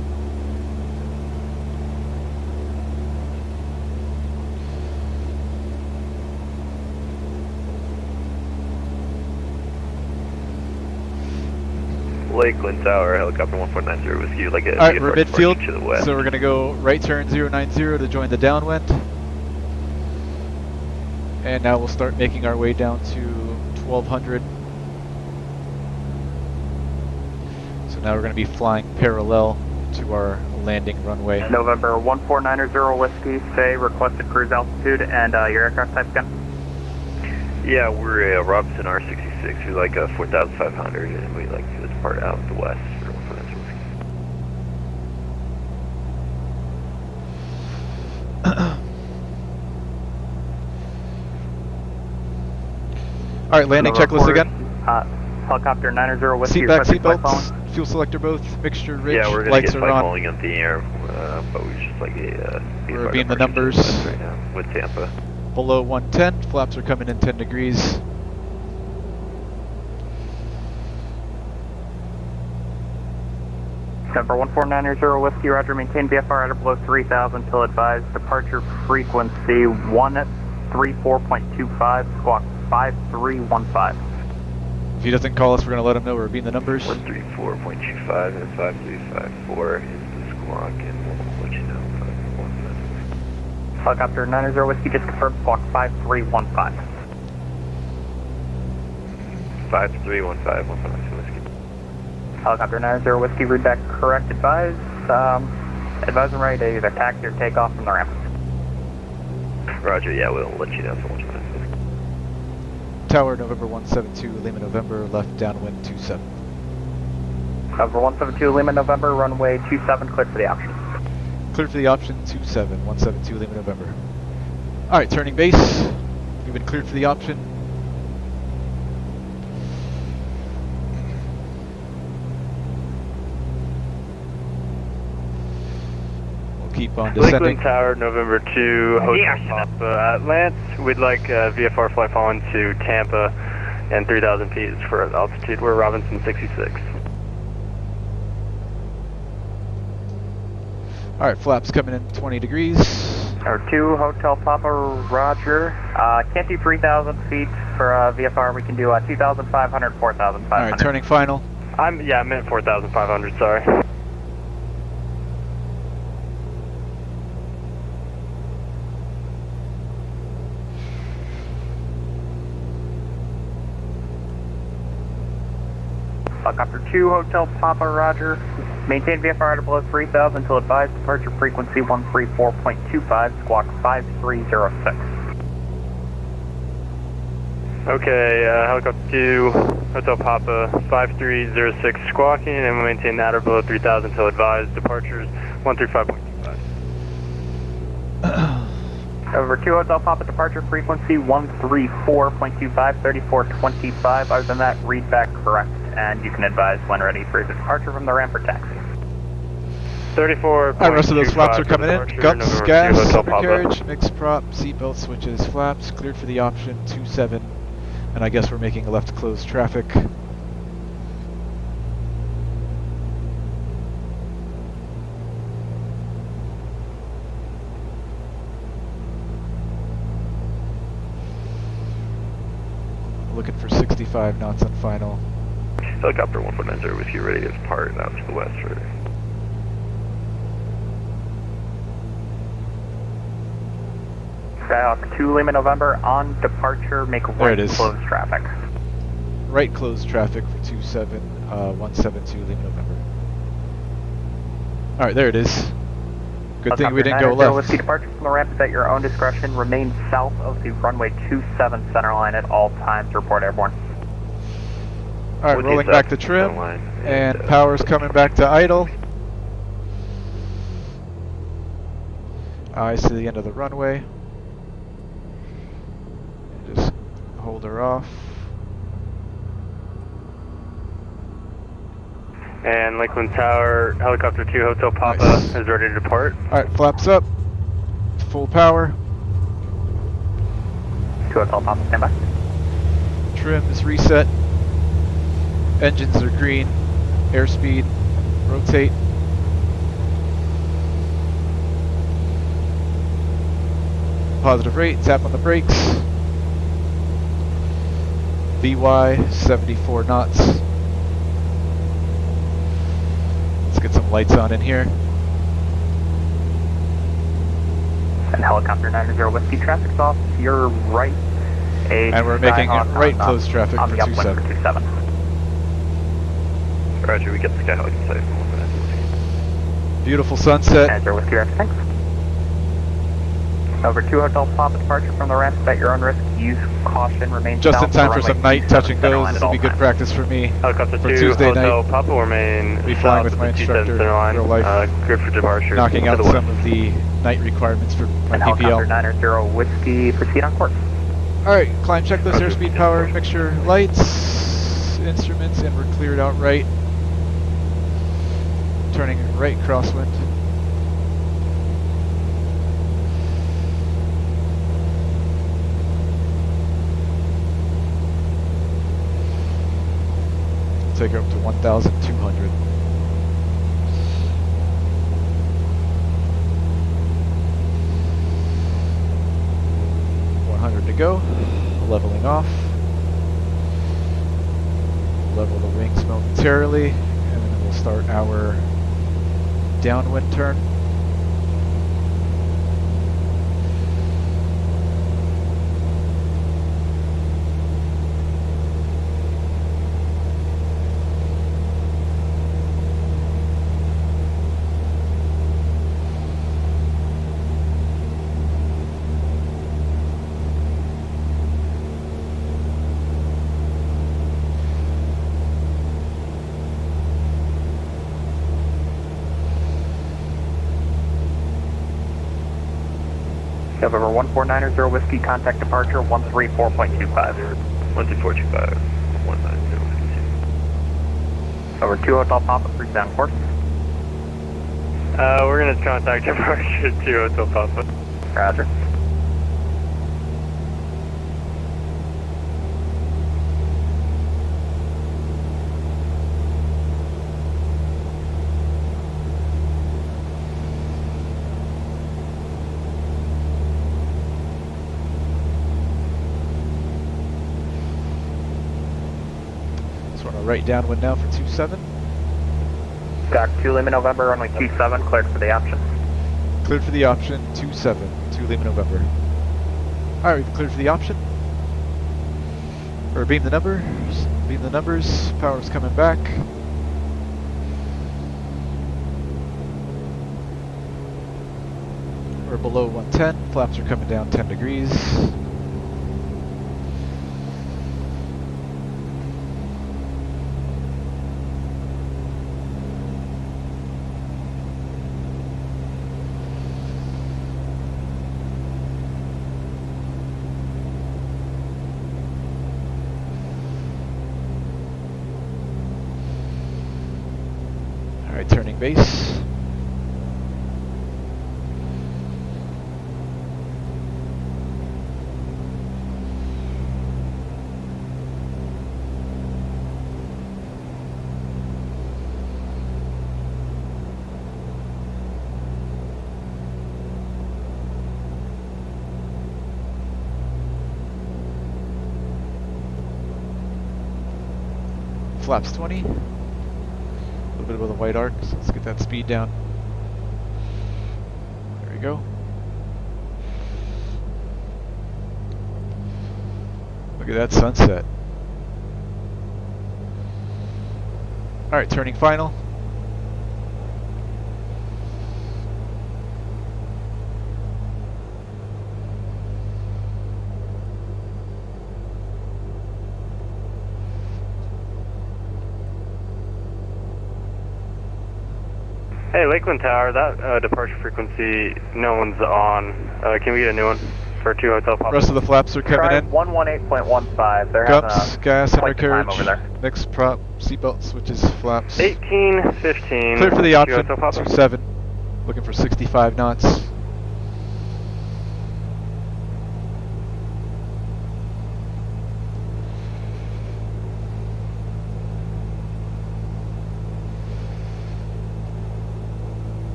Lakeland Tower, helicopter 1490 whiskey, like a Alright, we're midfield, to the west. so we're going to go right turn 090 to join the downwind. And now we'll start making our way down to 1200. So now we're going to be flying parallel to our landing runway. November 1490 whiskey, say requested cruise altitude and your aircraft type again. Yeah, we're a Robinson R66, we like a 4,500, and we like to depart out the west for 1490 whiskey. Alright, landing checklist again. Helicopter 90 whiskey. Seat back, seat belts, fuel selector both, mixture rich, yeah, we're gonna lights get are on. falling up the air, but we just like a... We're being the numbers. Right now with Tampa. Below 110, flaps are coming in 10 degrees. Number 1490 whiskey, roger, maintain VFR at or below 3000 till advised. Departure frequency 134.25, squawk 5315. If he doesn't call us, we're going to let him know we're being the numbers. 134.25 and 5354 is the squawk, and we'll let you know. Helicopter 90 whiskey, just confirm squawk 5315. 5315, 152 whiskey. Helicopter 90 whiskey, read back correct, advise. Advise them ready to either taxi or take off from the ramp. Roger, yeah, we'll let you know so much. Tower, November 172, Lima, November, left downwind 27. November 172, Lima, November, runway 27, clear for the option. Clear for the option, 27, 172, Lima, November. Alright, turning base. We've been cleared for the option. We'll keep on descending. Lakeland Tower, November 2, Hotel Papa, Lance. We'd like VFR fly falling to Tampa and 3,000 feet for altitude. We're Robinson 66. Alright, flaps coming in 20 degrees. Number 2, Hotel Papa, roger. Can't do 3,000 feet for VFR. We can do 2,500, 4,500. Alright, turning final. I'm at 4,500, sorry. Helicopter 2, Hotel Papa, roger. Maintain VFR at or below 3,000 until advised. Departure frequency 134.25, squawk 5306. Okay, Helicopter 2, Hotel Papa, 5306 squawking, and we maintain that or below 3,000 until advised. Departures 135.25. Over 2, Hotel Papa, departure frequency 134.25, 3425. Other than that, read back correct, and you can advise when ready for the departure from the ramp or taxi. 34. Alright, rest of those flaps are coming in. Guts, gas, Hotel carriage, mixed prop, seatbelt switches, flaps, cleared for the option, 27. And I guess we're making a left closed traffic. Looking for 65 knots on final. Helicopter 1490 with you ready to depart out to the west. Skyhawk 2, Lima, November, on departure, make right close traffic. Right close traffic for 172 Lima, November. Alright, there it is. Good thing we didn't go left. Whiskey, departure from the ramp is at your own discretion. Remain south of the runway 27 center line at all times. Report airborne. Alright, rolling back to trim, and power's coming back to idle. Eyes to the end of the runway. Just hold her off. And Lakeland Tower, helicopter 2 Hotel Papa is ready to depart. Alright, flaps up. Full power. 2 Hotel Papa, stand by. Trim is reset. Engines are green. Airspeed. Rotate. Positive rate. Tap on the brakes. VY 74 knots. Let's get some lights on in here. And helicopter 90 Whiskey, traffic's off to your right. And we're making right close traffic for 27. 27. Roger, we get the Skyhawk inside. Beautiful sunset. And your Whiskey Rex, thanks. Over 2 Hotel Papa, departure from the ramp at your own risk. Use caution, remain Just south in time of for runway some night touch and 27 goes. line This at will be all good times. practice for me. Helicopter For 2 Tuesday Hotel night. Papa will remain Be flying with south my of the instructor, center line. real life. Good for departure. Knocking to out the west. some of the night requirements for my And helicopter PPL. 90 Whiskey, proceed on course. Alright, climb checklist, airspeed, power, mixture, lights, instruments, and we're cleared out right. Turning right crosswind. Take her up to 1,200. To go, leveling off, level the wings momentarily, and then we'll start our downwind turn. November 1490 Whiskey, contact departure 134.25. 12425. 190. Over 2 Hotel Papa, cruise down course. We're going to contact departure 2 Hotel Papa. Roger. Right downwind now for 27. Dock 2 Lima November, runway 27, cleared for the option. Cleared for the option, 27, 2 Lima November. Alright, we've cleared for the option. Or beam the numbers, power's coming back. We're below 110, flaps are coming down 10 degrees. Turning base. Flaps 20. A little bit of a white arc, so let's get that speed down. There we go. Look at that sunset. Alright, turning final. Hey, Lakeland Tower, that departure frequency, no one's on. Can we get a new one? For 2 Hotel Papa. Rest of the flaps are coming Try in. 118.15. They're Cups, having a gas, quite the time undercarriage, over there. mixed prop, seatbelt switches, flaps. 1815. Clear for the option, Hotel Papa. 27. Looking for 65 knots.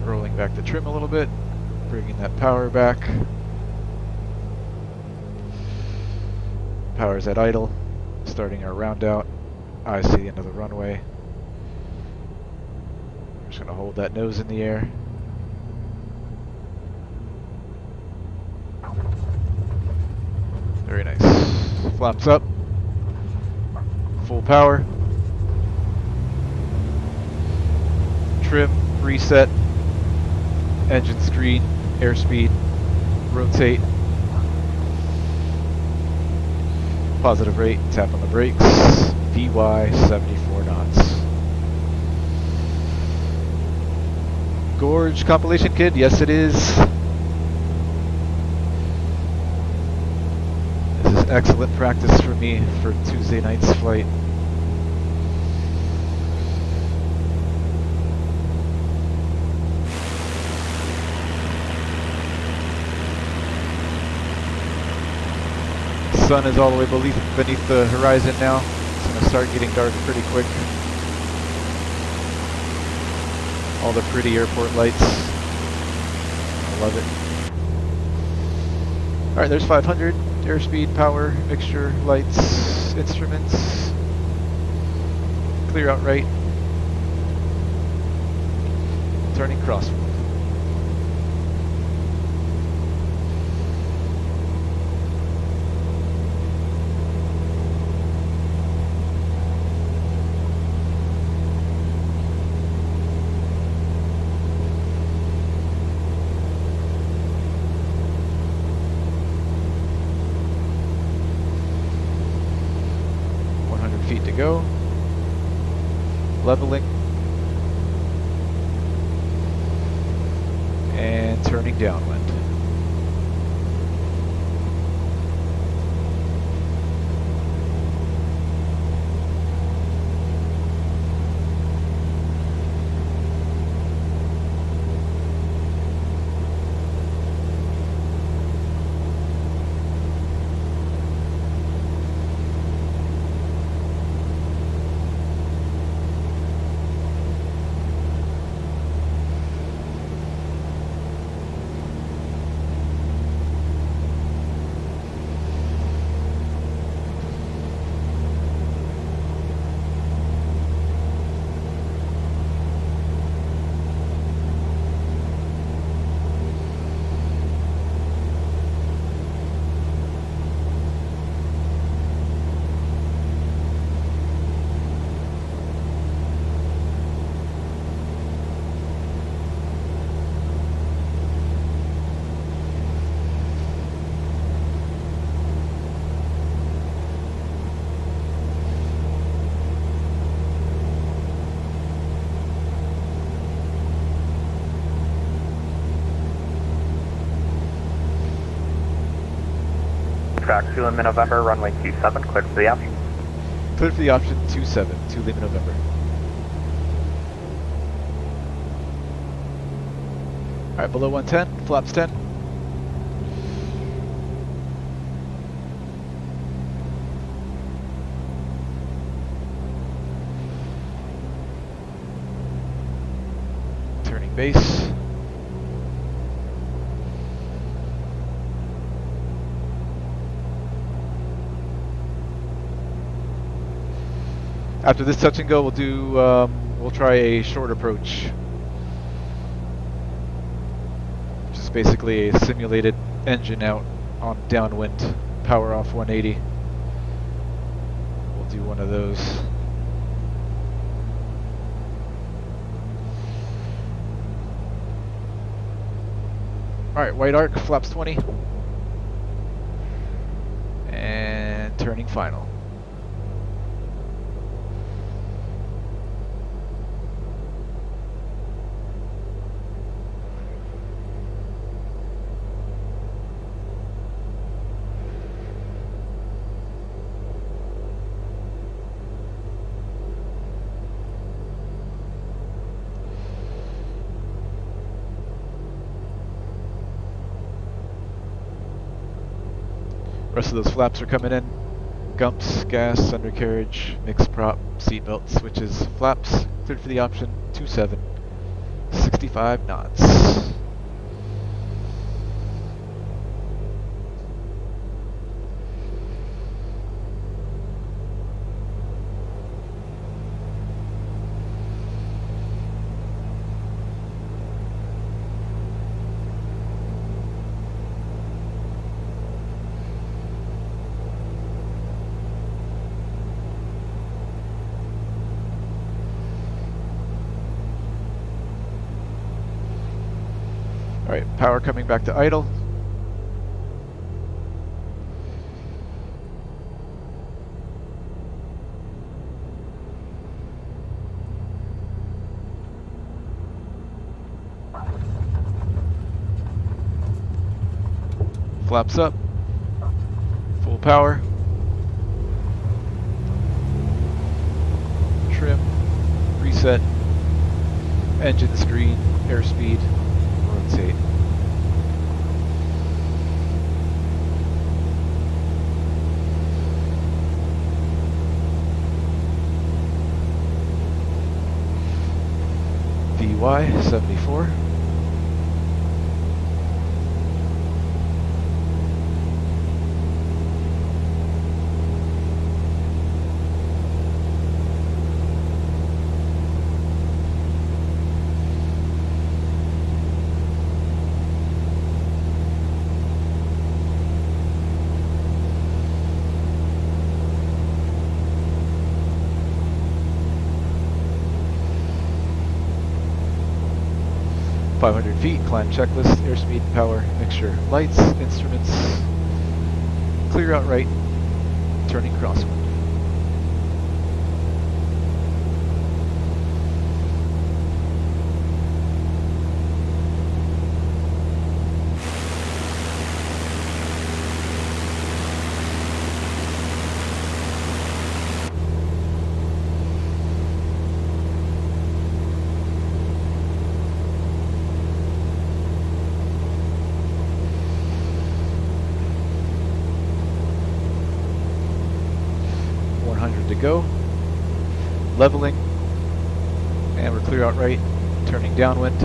Rolling back the trim a little bit, bringing that power back. Power's at idle, starting our round out. I see the end of the runway. I'm just going to hold that nose in the air. Very nice. Flaps up. Full power. Trim, reset. Engine screen, airspeed, rotate, positive rate, tap on the brakes, VY 74 knots. Gorge compilation kid, yes it is. This is excellent practice for me for Tuesday night's flight. Sun is all the way beneath the horizon now. It's going to start getting dark pretty quick. All the pretty airport lights. I love it. Alright, there's 500. Airspeed, power, mixture, lights, instruments. Clear out right. Turning crosswind. Feet to go. Leveling. And turning downwind. Track 2 Lima November, runway 27, cleared for the option. Cleared for the option 27, 2 Lima November. Alright, below 110, flaps 10. Turning base. After this touch and go, we'll try a short approach. Just basically a simulated engine out on downwind, power off 180. We'll do one of those. Alright, white arc, flaps 20. And turning final. Rest of those flaps are coming in. Gumps, gas, undercarriage, mixed prop, seatbelt, switches, flaps. Cleared for the option, 27, 65 knots. Alright, power coming back to idle. Flaps up. Full power. Trim. Reset. Engine screen. Airspeed. Rotate. VY 74. .500 feet, climb checklist, airspeed, power, mixture, lights, instruments, clear out right, turning crosswind. To go, leveling, and we're clear out right, turning downwind.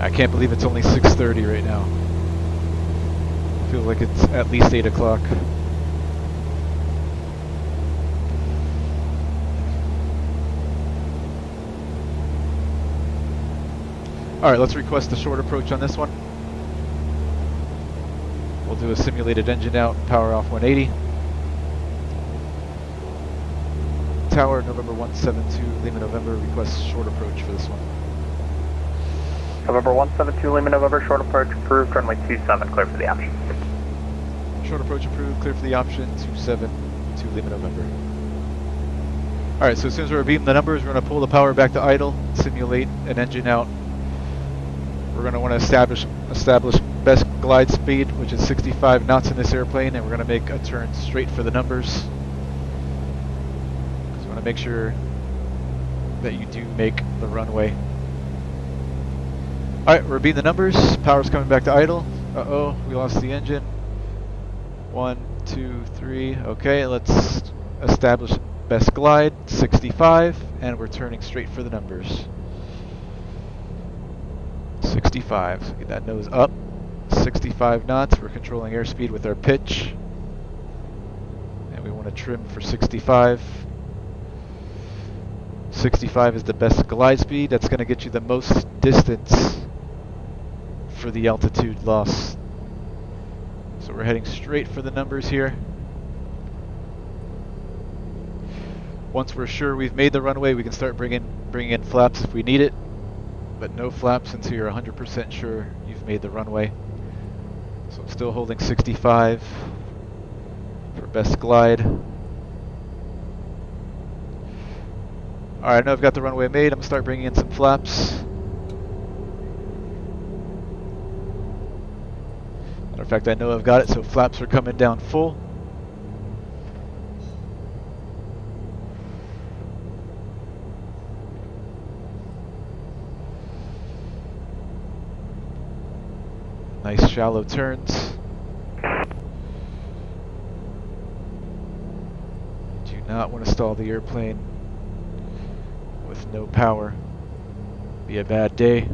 I can't believe it's only 6:30 right now. Feels like it's at least 8 o'clock. Alright, let's request a short approach on this one. We'll do a simulated engine out, power off 180. Tower, November 172, Lima November, request short approach for this one. November 172, Lima November, short approach approved, runway 27, clear for the option. Short approach approved, clear for the option, 27 to Lima November. Alright, so as soon as we're beating the numbers, we're going to pull the power back to idle, simulate an engine out. We're going to want to establish best glide speed, which is 65 knots in this airplane, and we're going to make a turn straight for the numbers. Because we want to make sure that you do make the runway. Alright, we're beating the numbers. Power's coming back to idle. Uh-oh, we lost the engine. 1, 2, 3. Okay, let's establish best glide, 65, and we're turning straight for the numbers. 65, so get that nose up, 65 knots, we're controlling airspeed with our pitch, and we want to trim for 65. 65 is the best glide speed, that's going to get you the most distance for the altitude loss. So we're heading straight for the numbers here. Once we're sure we've made the runway, we can start bringing in flaps if we need it, but no flaps until you're 100% sure you've made the runway. So I'm still holding 65 for best glide. Alright, I know I've got the runway made. I'm going to start bringing in some flaps. Matter of fact, I know I've got it, so flaps are coming down full. Nice shallow turns. Do not want to stall the airplane with no power. Be a bad day.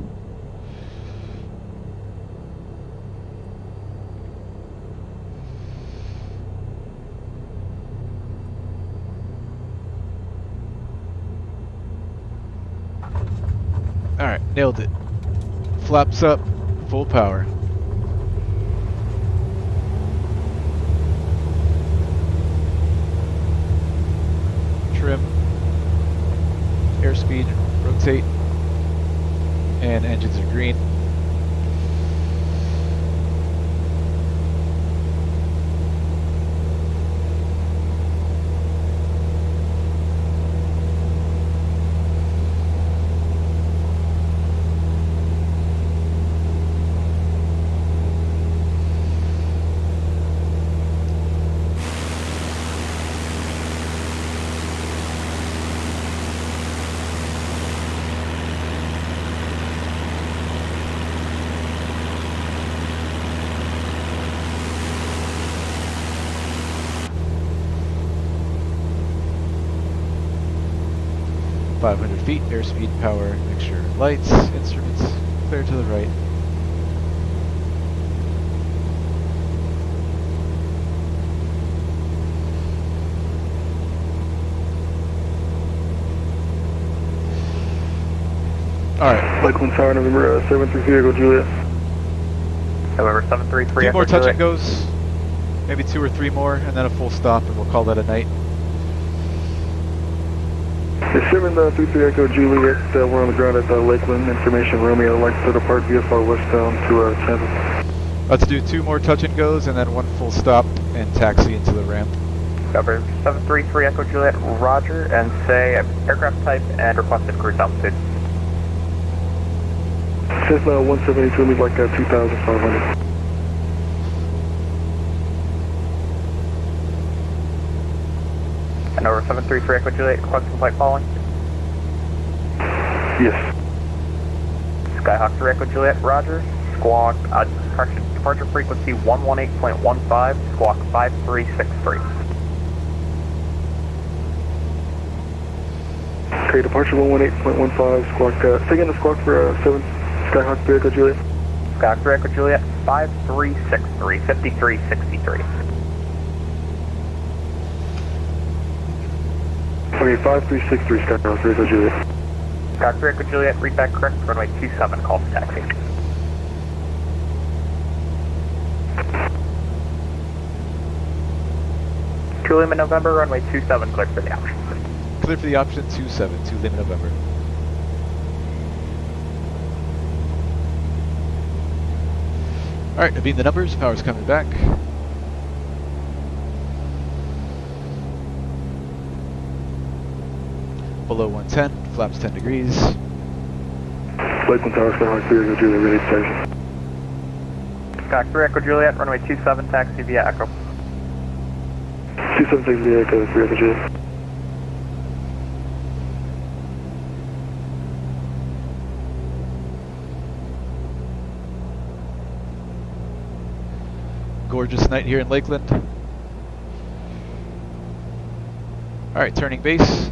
Alright, nailed it. Flaps up, full power. Trim, airspeed, rotate, and engines are green. Feet, airspeed, power, mixture, lights, instruments, clear to the right. Alright. Lakeland Tower, November 733, Echo Juliet. November 733, Two Echo more touch Juliet. and goes, maybe 2 or 3 more, and then a full stop, and we'll call that a night. 733 Echo Juliet, we're on the ground at Lakeland. Information Romeo, I'd like to depart VFR westbound to Tampa. Let's do 2 more touch and goes, and then 1 full stop, and taxi into the ramp. November 733 Echo Juliet, roger, and say aircraft type and requested cruise altitude. Cessna 172, leave like 2,500. And over 733 Echo Juliet, requesting flight following? Yes. Skyhawk 3 Echo Juliet, roger. Squawk, departure frequency 118.15, squawk 5363. Okay, departure 118.15, squawk, say again the squawk for 7 Skyhawk 3 Echo Juliet. Skyhawk 3 Echo Juliet, 5363, 5363. Okay, 5363 Skyhawk 3 Echo Juliet. Skyhawk 3 Echo Juliet, read back correct, runway 27, call for taxi. True Lima November, runway 27, clear for the option. Clear for the option 27, 2 Lima November. Alright, Naveen the numbers, power's coming back. Below 110, flaps 10 degrees. Lakeland Tower, Skyhawk 3 Echo Juliet, ready to taxi. Skyhawk 3 Echo Juliet, runway 27, taxi via Echo. 276 via Echo 3 Echo Juliet. Gorgeous night here in Lakeland. Alright, turning base.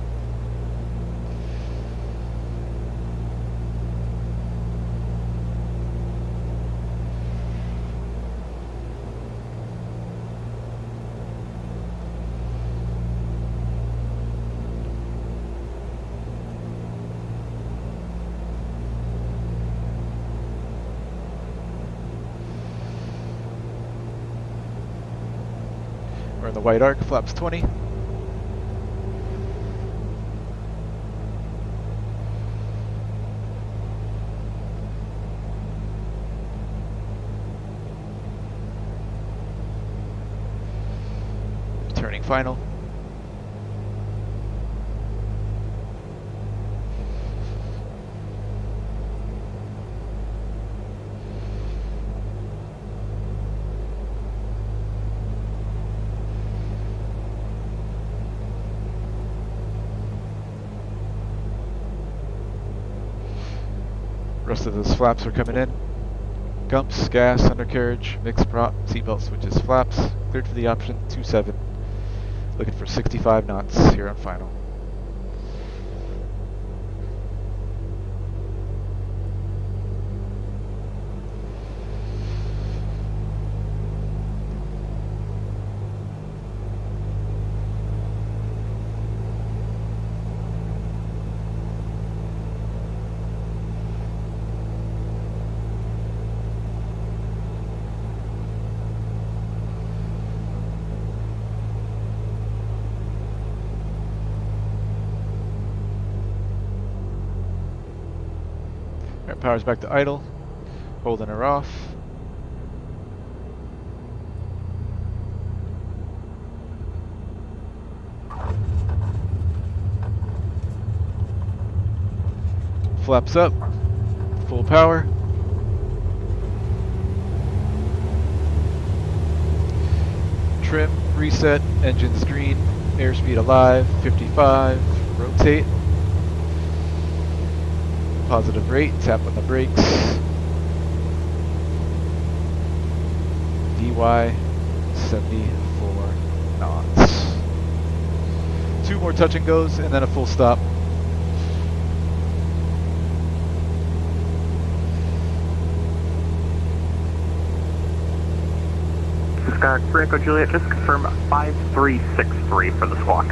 We're in the white arc, flaps 20. final. Rest of those flaps are coming in. Gumps, gas, undercarriage, mixed prop, seatbelt switches, flaps. Cleared for the option, 27. Looking for 65 knots here on final. Alright, power's back to idle. Holding her off. Flaps up. Full power. Trim, reset, engines green, airspeed alive, 55, rotate. Positive rate, tap on the brakes. DY 74 knots. 2 more touch and goes and then a full stop. Skyhawk 3 Echo Juliet, just confirm 5363 for the squawk.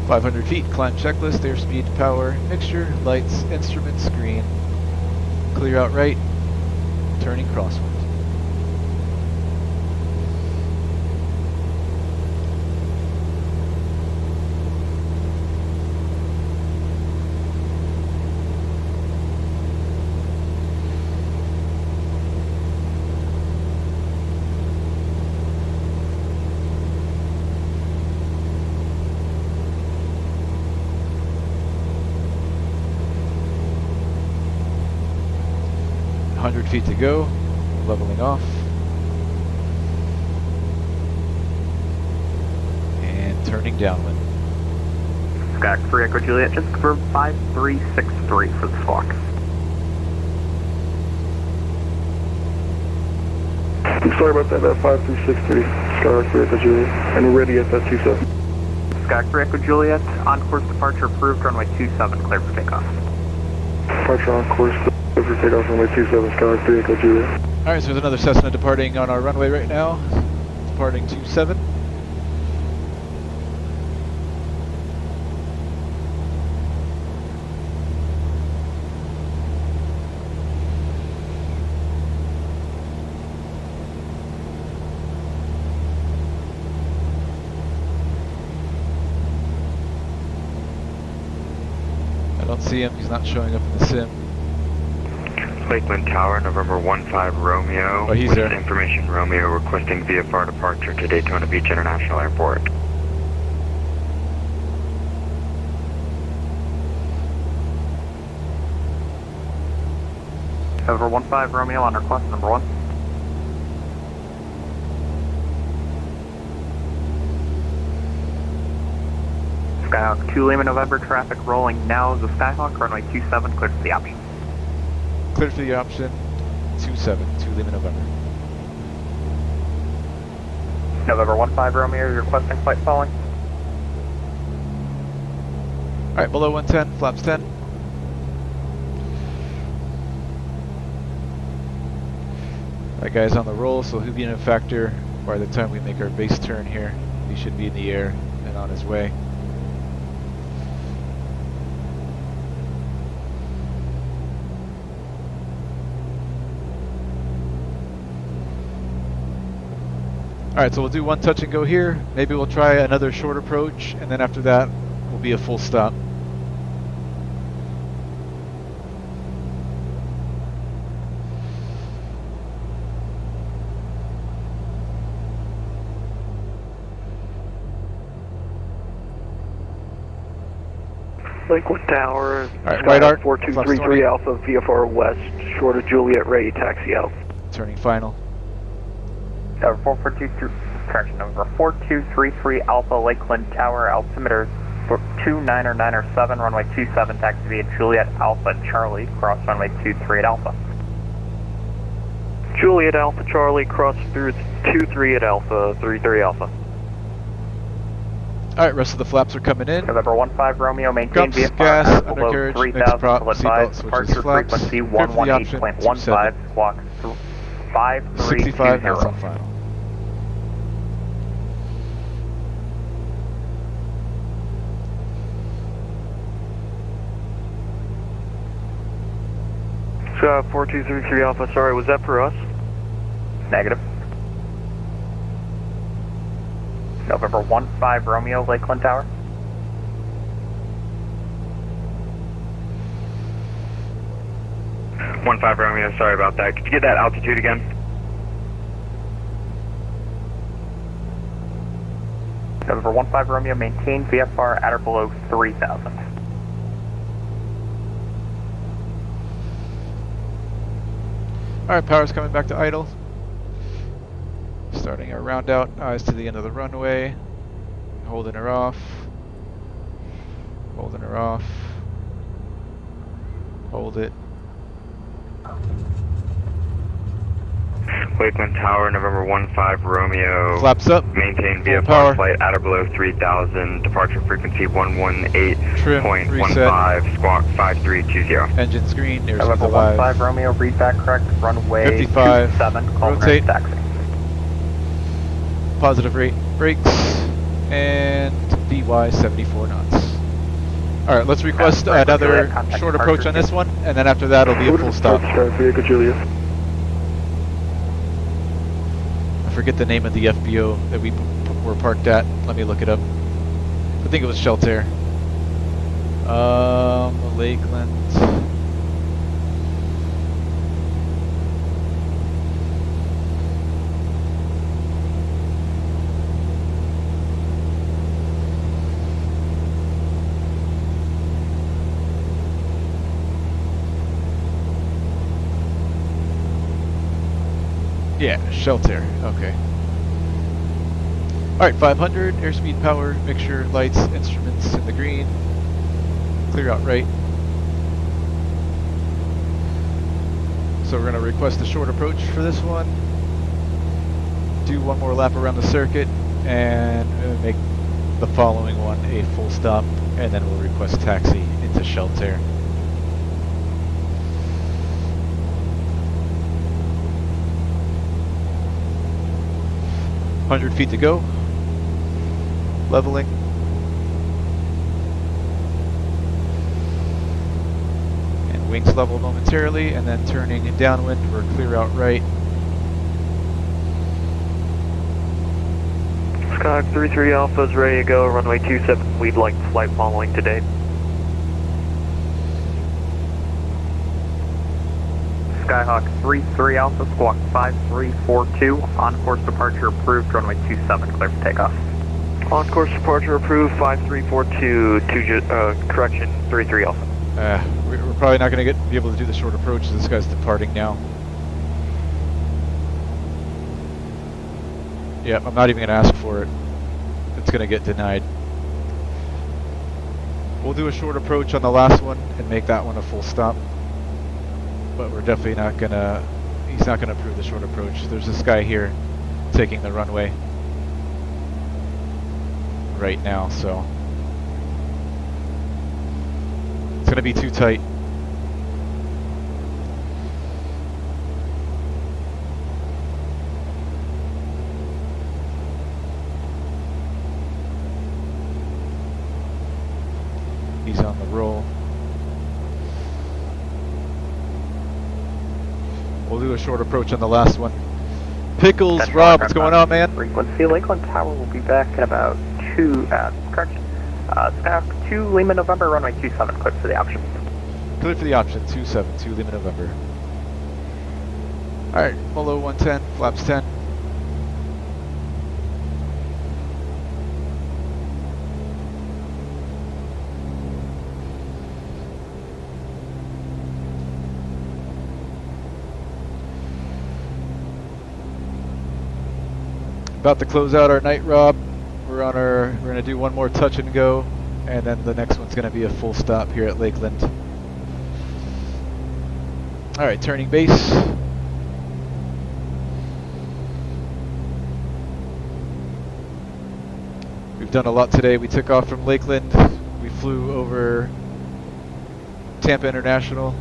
.500 feet, climb checklist, airspeed, power, mixture, lights, instruments, green. Clear out right, turning crosswind. Feet to go, leveling off, and turning downwind. Skyhawk 3 Echo Juliet, just confirm 5363 for the squawk. I'm sorry about that, 5363, Skyhawk 3 Echo Juliet, and we're ready at that 27. Skyhawk 3 Echo Juliet, on course departure approved, runway 27, clear for takeoff. Departure on course. For takeoff runway 27, Skyhawk 3 Echo Juliet. Alright, so there's another Cessna departing on our runway right now. Departing 27. I don't see him, he's not showing up in the sim. Lakeland Tower, November 15 Romeo. Oh, he's there. Information Romeo requesting VFR departure to Daytona Beach International Airport. Over 15 Romeo on request number 1. Skyhawk 2 Lima November, traffic rolling now. The Skyhawk, runway 27, cleared for the option. Cleared for the option, 27, 2 Lima November. November 15 Romeo, you're requesting flight following. Alright, below 110, flaps 10. Alright guys, on the roll, so he'll be in a factor by the time we make our base turn here. He should be in the air and on his way. Alright, so we'll do 1 touch and go here. Maybe we'll try another short approach, and then after that will be a full stop. Lakeland Tower, Alright, white arc, 4233 Alpha, VFR West, short of Juliet, ready, taxi out. Turning final. Number 4233 Alpha, Lakeland Tower, altimeter 29er runway 27, taxi via Juliet Alpha Charlie, cross runway 23 at Alpha. Juliet Alpha Charlie, cross through 23 at Alpha, 33 Alpha. Alright, rest of the flaps are coming in. November 15 Romeo, maintain Gumps, VFR gas, below undercarriage, 3000, mixed prop, will advise seatbelt, departure switches, flaps. frequency Clear for the option, 118.15, squawk 65, that's on 5320. final. Sky 4233 Alpha, sorry, was that for us? Negative. November 15 Romeo, Lakeland Tower. One 5 Romeo, sorry about that. Could you get that altitude again? November 15 Romeo, maintain VFR at or below 3000. Alright, power's coming back to idle. Starting our round out, eyes to the end of the runway. Holding her off. Holding her off. Hold it. Lakeland Tower, November 15 Romeo. Flaps up. Maintain Full VFR power. flight at or below 3000. Departure frequency Trim, 118.15. Squawk 5320. Engine's green. Airspeed November alive. 15 Romeo, read back correct, runway 55. 27, call Rotate. taxi. Positive rate. Brakes. And VY 74 knots. Alright, let's request another short approach on this one, and then after that it'll be a full stop. Vehicle Juliet. I forget the name of the FBO that we were parked at. Let me look it up. I think it was Shelter. Lakeland. Yeah, Shelter. Okay. Alright, 500, airspeed, power, mixture, lights, instruments in the green. Clear out right. So we're going to request a short approach for this one. Do one more lap around the circuit and make the following one a full stop, and then we'll request taxi into Shelter. $100 feet to go. Leveling. And wings level momentarily, and then turning downwind, we're clear out right. Skyhawk 33 Alpha is ready to go, runway 27, we'd like flight following today. Skyhawk 33 Alpha, squawk 5342, on course departure approved, runway 27, clear for takeoff. On course departure approved, 5342, correction, 33 Alpha. We're probably not going to be able to do the short approach. This guy's departing now. Yep, I'm not even going to ask for it. It's going to get denied. We'll do a short approach on the last one and make that one a full stop. But we're definitely not going to... He's not going to approve the short approach. There's this guy here taking the runway right now, so... It's going to be too tight. He's on the roll. We'll do a short approach on the last one. Pickles, That's Rob, what's going on, man? Frequency, Lakeland Tower will be back in about Skyhawk 2 Lima November, runway 27, clear for the option. Clear for the option, 272 Lima November. Alright, below 110, flaps 10. About to close out our night, Rob. We're gonna do one more touch and go, and then the next one's gonna be a full stop here at Lakeland. All right, turning base. We've done a lot today. We took off from Lakeland. We flew over Tampa International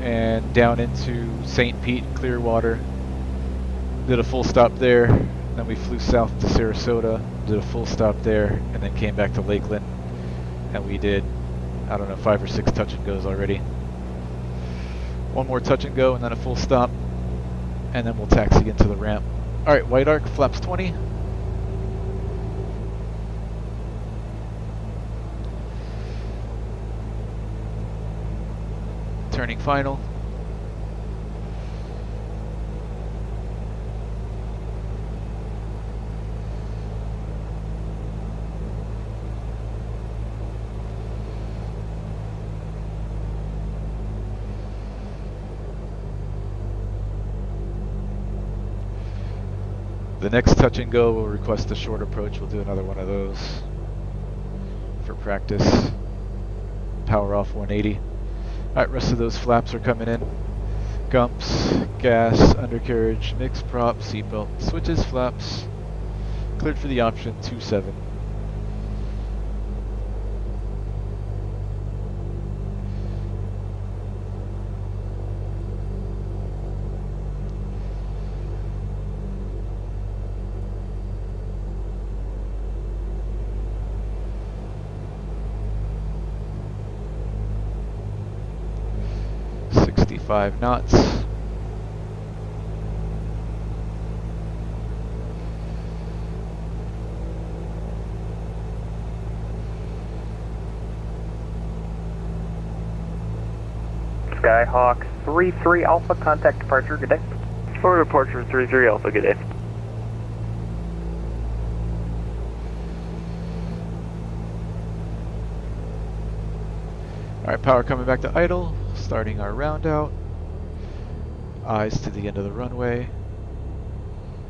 and down into St. Pete, Clearwater. Did a full stop there. Then we flew south to Sarasota, did a full stop there, and then came back to Lakeland. And we did, I don't know, 5 or 6 touch and goes already. One more touch and go, and then a full stop, and then we'll taxi into the ramp. All right, white arc, flaps 20. Turning final. The next touch and go will request a short approach. We'll do another one of those for practice. Power off 180. Alright, rest of those flaps are coming in. Gumps, gas, undercarriage, mixed prop, seatbelt, switches, flaps. Cleared for the option 27. Five knots. Skyhawk 3-3 Alpha, contact departure, good day. For departure 3-3 Alpha, good day. Alright, power coming back to idle. Starting our round out. Eyes to the end of the runway.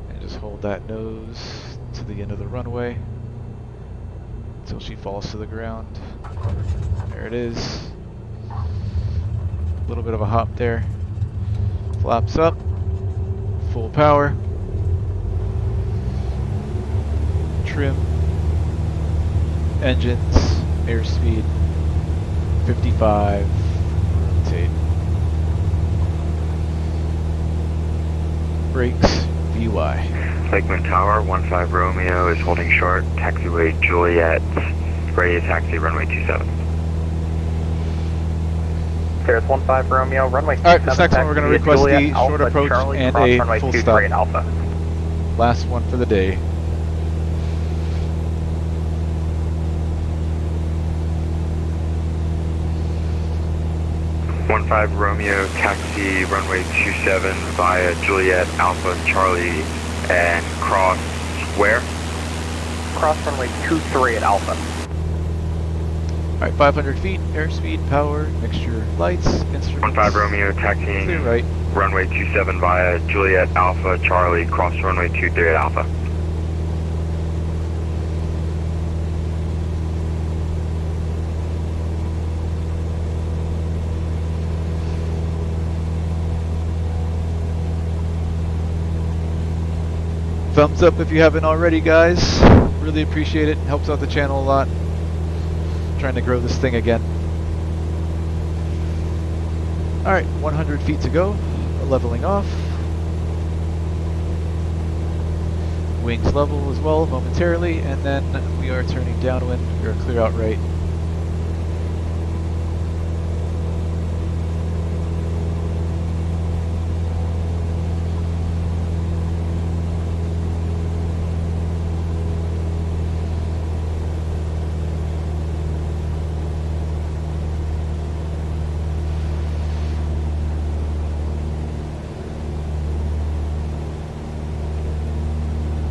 And just hold that nose to the end of the runway until she falls to the ground. There it is. A little bit of a hop there. Flaps up. Full power. Trim. Engines. Airspeed. 55. Rotate. Brakes. VY. Lakeland Tower, 15 Romeo is holding short. Taxiway Juliet. Ready to taxi runway 27. There's 15 Romeo, runway 27. Alright, this next one we're going to request Juliet, the short Alpha, approach Charlie, and cross a runway full 23 stop. Alpha. Last one for the day. Five Romeo, taxi runway 27 via Juliet, Alpha, Charlie, and cross where? Cross runway 23 at Alpha. Alright, 500 feet, airspeed, power, mixture, lights, instruments. 15 Romeo, taxiing clear right. Runway 27 via Juliet, Alpha, Charlie, cross runway 23 at Alpha. Thumbs up if you haven't already, guys. Really appreciate it. Helps out the channel a lot. Trying to grow this thing again. Alright, 100 feet to go. Leveling off. Wings level as well momentarily, and then we are turning downwind. We are clear out right.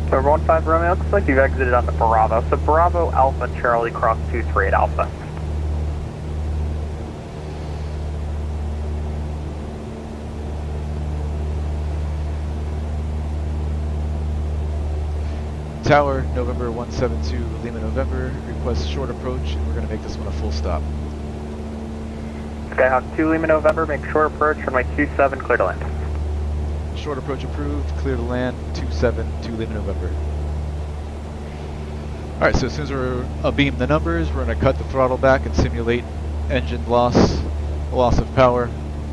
So 15 Romeo, looks like you've exited on the Bravo. So Bravo, Alpha, Charlie, cross 23 at Alpha. Tower, November 172 Lima November, request short approach, and we're going to make this one a full stop. Skyhawk 2 Lima November, make short approach, runway 27, clear to land. Short approach approved, clear to land, 27 Lima November. Alright, so as soon as we're abeam the numbers, we're going to cut the throttle back and simulate engine loss of power.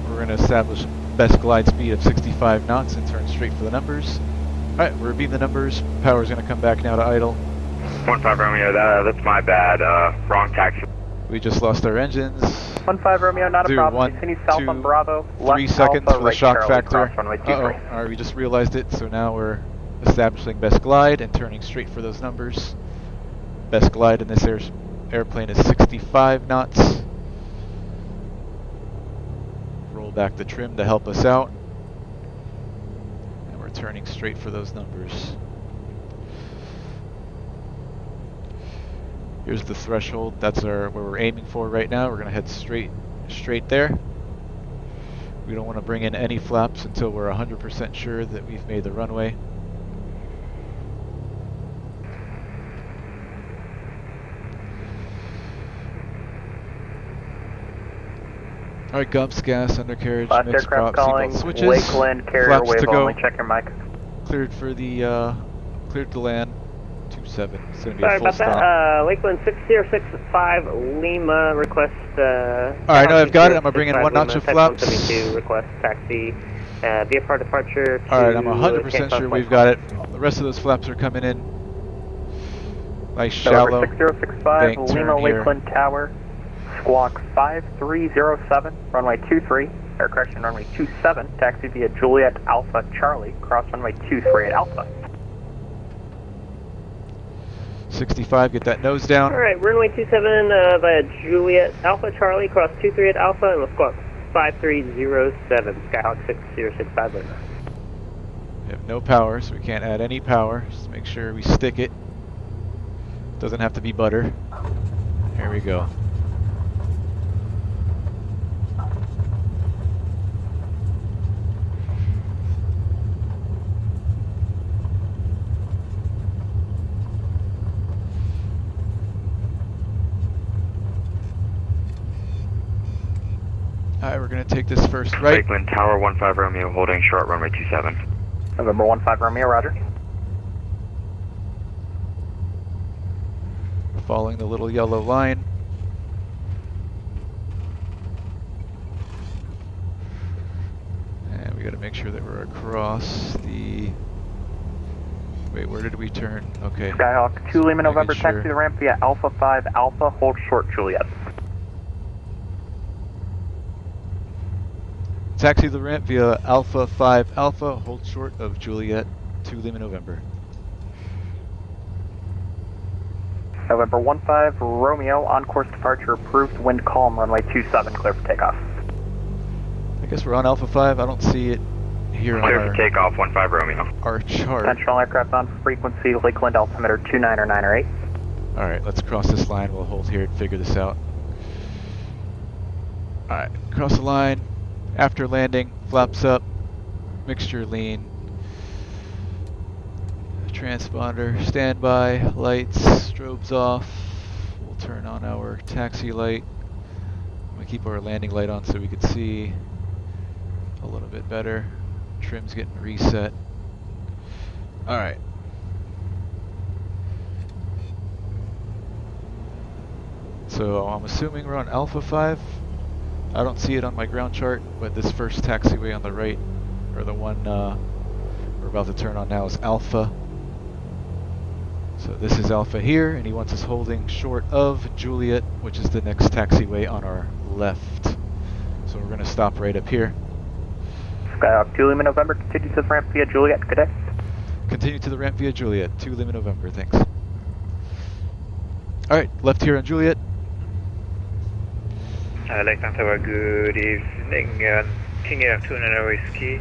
We're going to establish best glide speed of 65 knots and turn straight for the numbers. Alright, we're abeam the numbers, power's going to come back now to idle. 15 Romeo, that's my bad, wrong taxi. We just lost our engines. 15 Romeo, not a problem. Continue south on Bravo. 3 seconds Alpha, for the right shock Charlie, factor. cross runway 23. Alright, we just realized it, so now we're establishing best glide and turning straight for those numbers. Best glide in this airplane is 65 knots. Roll back the trim to help us out. And we're turning straight for those numbers. Here's the threshold. That's where we're aiming for right now. We're going to head straight there. We don't want to bring in any flaps until we're 100% sure that we've made the runway. Alright, Gumps, gas, undercarriage, Last mixed aircraft prop, calling, seatbelt switches. Lakeland carrier Flaps wave to go. only, check your mic. Cleared for the, cleared to land, 27. It's going to be Sorry a full about stop. that. Lakeland 6065 Lima request. Alright, no, I've got it. I'm going to bring in 1 notch of flaps. 172 request taxi. VFR departure. Alright, I'm 100% sure we've got it. The rest of those flaps are coming in. Nice shallow 6065 bank turn Lima here. Lakeland Tower. Squawk 5307, runway 23, air correction runway 27, taxi via Juliet Alpha Charlie, cross runway 23 at Alpha. 65, get that nose down. Alright, runway 27 via Juliet Alpha Charlie, cross 23 at Alpha, and we'll squawk 5307, Skyhawk 6065 Lima. We have no power, so we can't add any power. Just make sure we stick it. Doesn't have to be butter. Here we go. Alright, we're going to take this first right. Lakeland Tower 15 Romeo holding short runway 27. November 15 Romeo, roger. Following the little yellow line. And we got to make sure that we're across the... Wait, where did we turn? Okay. Skyhawk 2 Lima November, sure. taxi the ramp via Alpha 5 Alpha, hold short Juliet. Taxi the ramp via Alpha 5 Alpha, hold short of Juliet 2 Lima November. November 15 Romeo, on course departure approved, wind calm, runway 27, clear for takeoff. I guess we're on Alpha 5. I don't see it here on Clear for takeoff 15 Romeo. our chart. Conventional aircraft on frequency, Lakeland altimeter 29 or 9 or 8. Alright, let's cross this line. We'll hold here and figure this out. Alright, cross the line. After landing, flaps up, mixture lean. Transponder, standby, lights, strobes off. We'll turn on our taxi light. I'm going to keep our landing light on so we can see a little bit better. Trim's getting reset. Alright. So I'm assuming we're on Alpha 5. I don't see it on my ground chart, but this first taxiway on the right, or the one we're about to turn on now, is Alpha. So this is Alpha here, and he wants us holding short of Juliet, which is the next taxiway on our left. So we're going to stop right up here. Skyhawk 2 Lima November, continue to the ramp via Juliet, good day. Continue to the ramp via Juliet, 2 Lima November, thanks. Alright, left here on Juliet. Lakeland Tower, good evening. King Air 2 and Whiskey.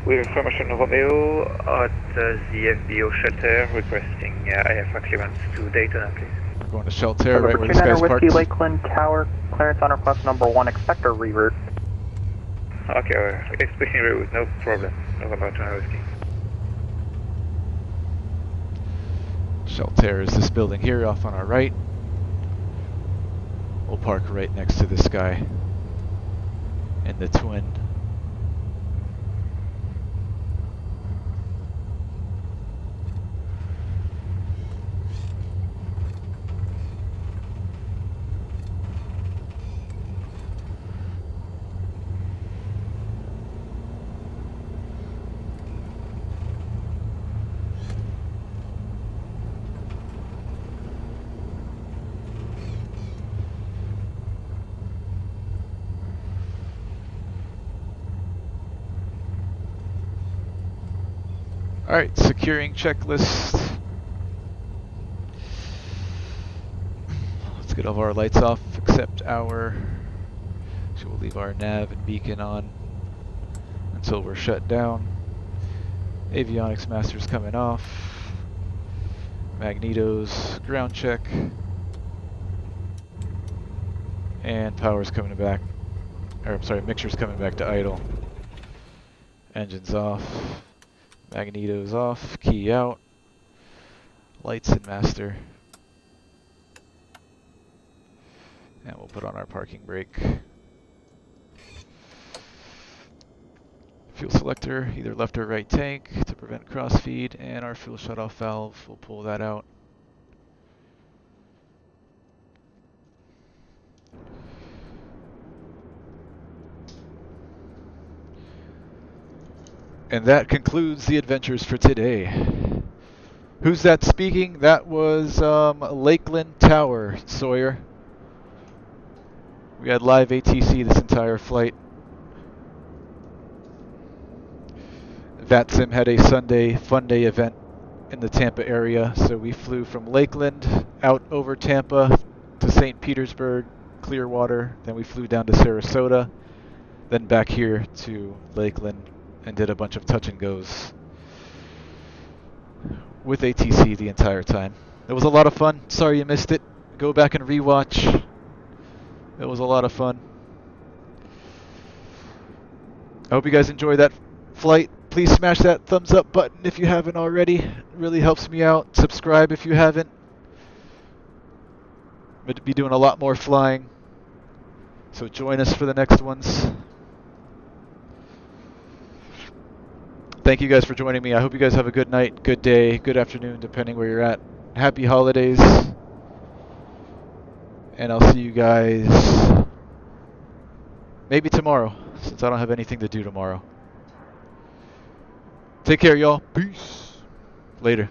With information Romeo at the FBO shelter requesting IFR clearance to Daytona, please. We're going to shelter right where this guy's parked. Whiskey Lakeland Tower, clearance on request number 1, expect a reroute. Okay, expecting reroute, no problem. November 2 Whiskey. Shelter is this building here off on our right. We'll park right next to this guy in the twin. Alright, securing checklist. Let's get all of our lights off except our... So we'll leave our nav and beacon on until we're shut down. Avionics master's coming off. Magnetos ground check. And power's coming back. Or I'm sorry, mixture's coming back to idle. Engines off. Magnetos off, key out, lights in master, and we'll put on our parking brake. Fuel selector, either left or right tank to prevent crossfeed, and our fuel shutoff valve, we'll pull that out. And that concludes the adventures for today. Who's that speaking? That was Lakeland Tower, Sawyer. We had live ATC this entire flight. VATSIM had a Sunday Funday event in the Tampa area, so we flew from Lakeland out over Tampa to St. Petersburg, Clearwater, then we flew down to Sarasota, then back here to Lakeland, and did a bunch of touch and goes with ATC the entire time. It was a lot of fun. Sorry you missed it. Go back and rewatch. It was a lot of fun. I hope you guys enjoyed that flight. Please smash that thumbs up button if you haven't already. It really helps me out. Subscribe if you haven't. I'm going to be doing a lot more flying, so join us for the next ones. Thank you guys for joining me. I hope you guys have a good night, good day, good afternoon, depending where you're at. Happy holidays. And I'll see you guys maybe tomorrow, since I don't have anything to do tomorrow. Take care, y'all. Peace. Later.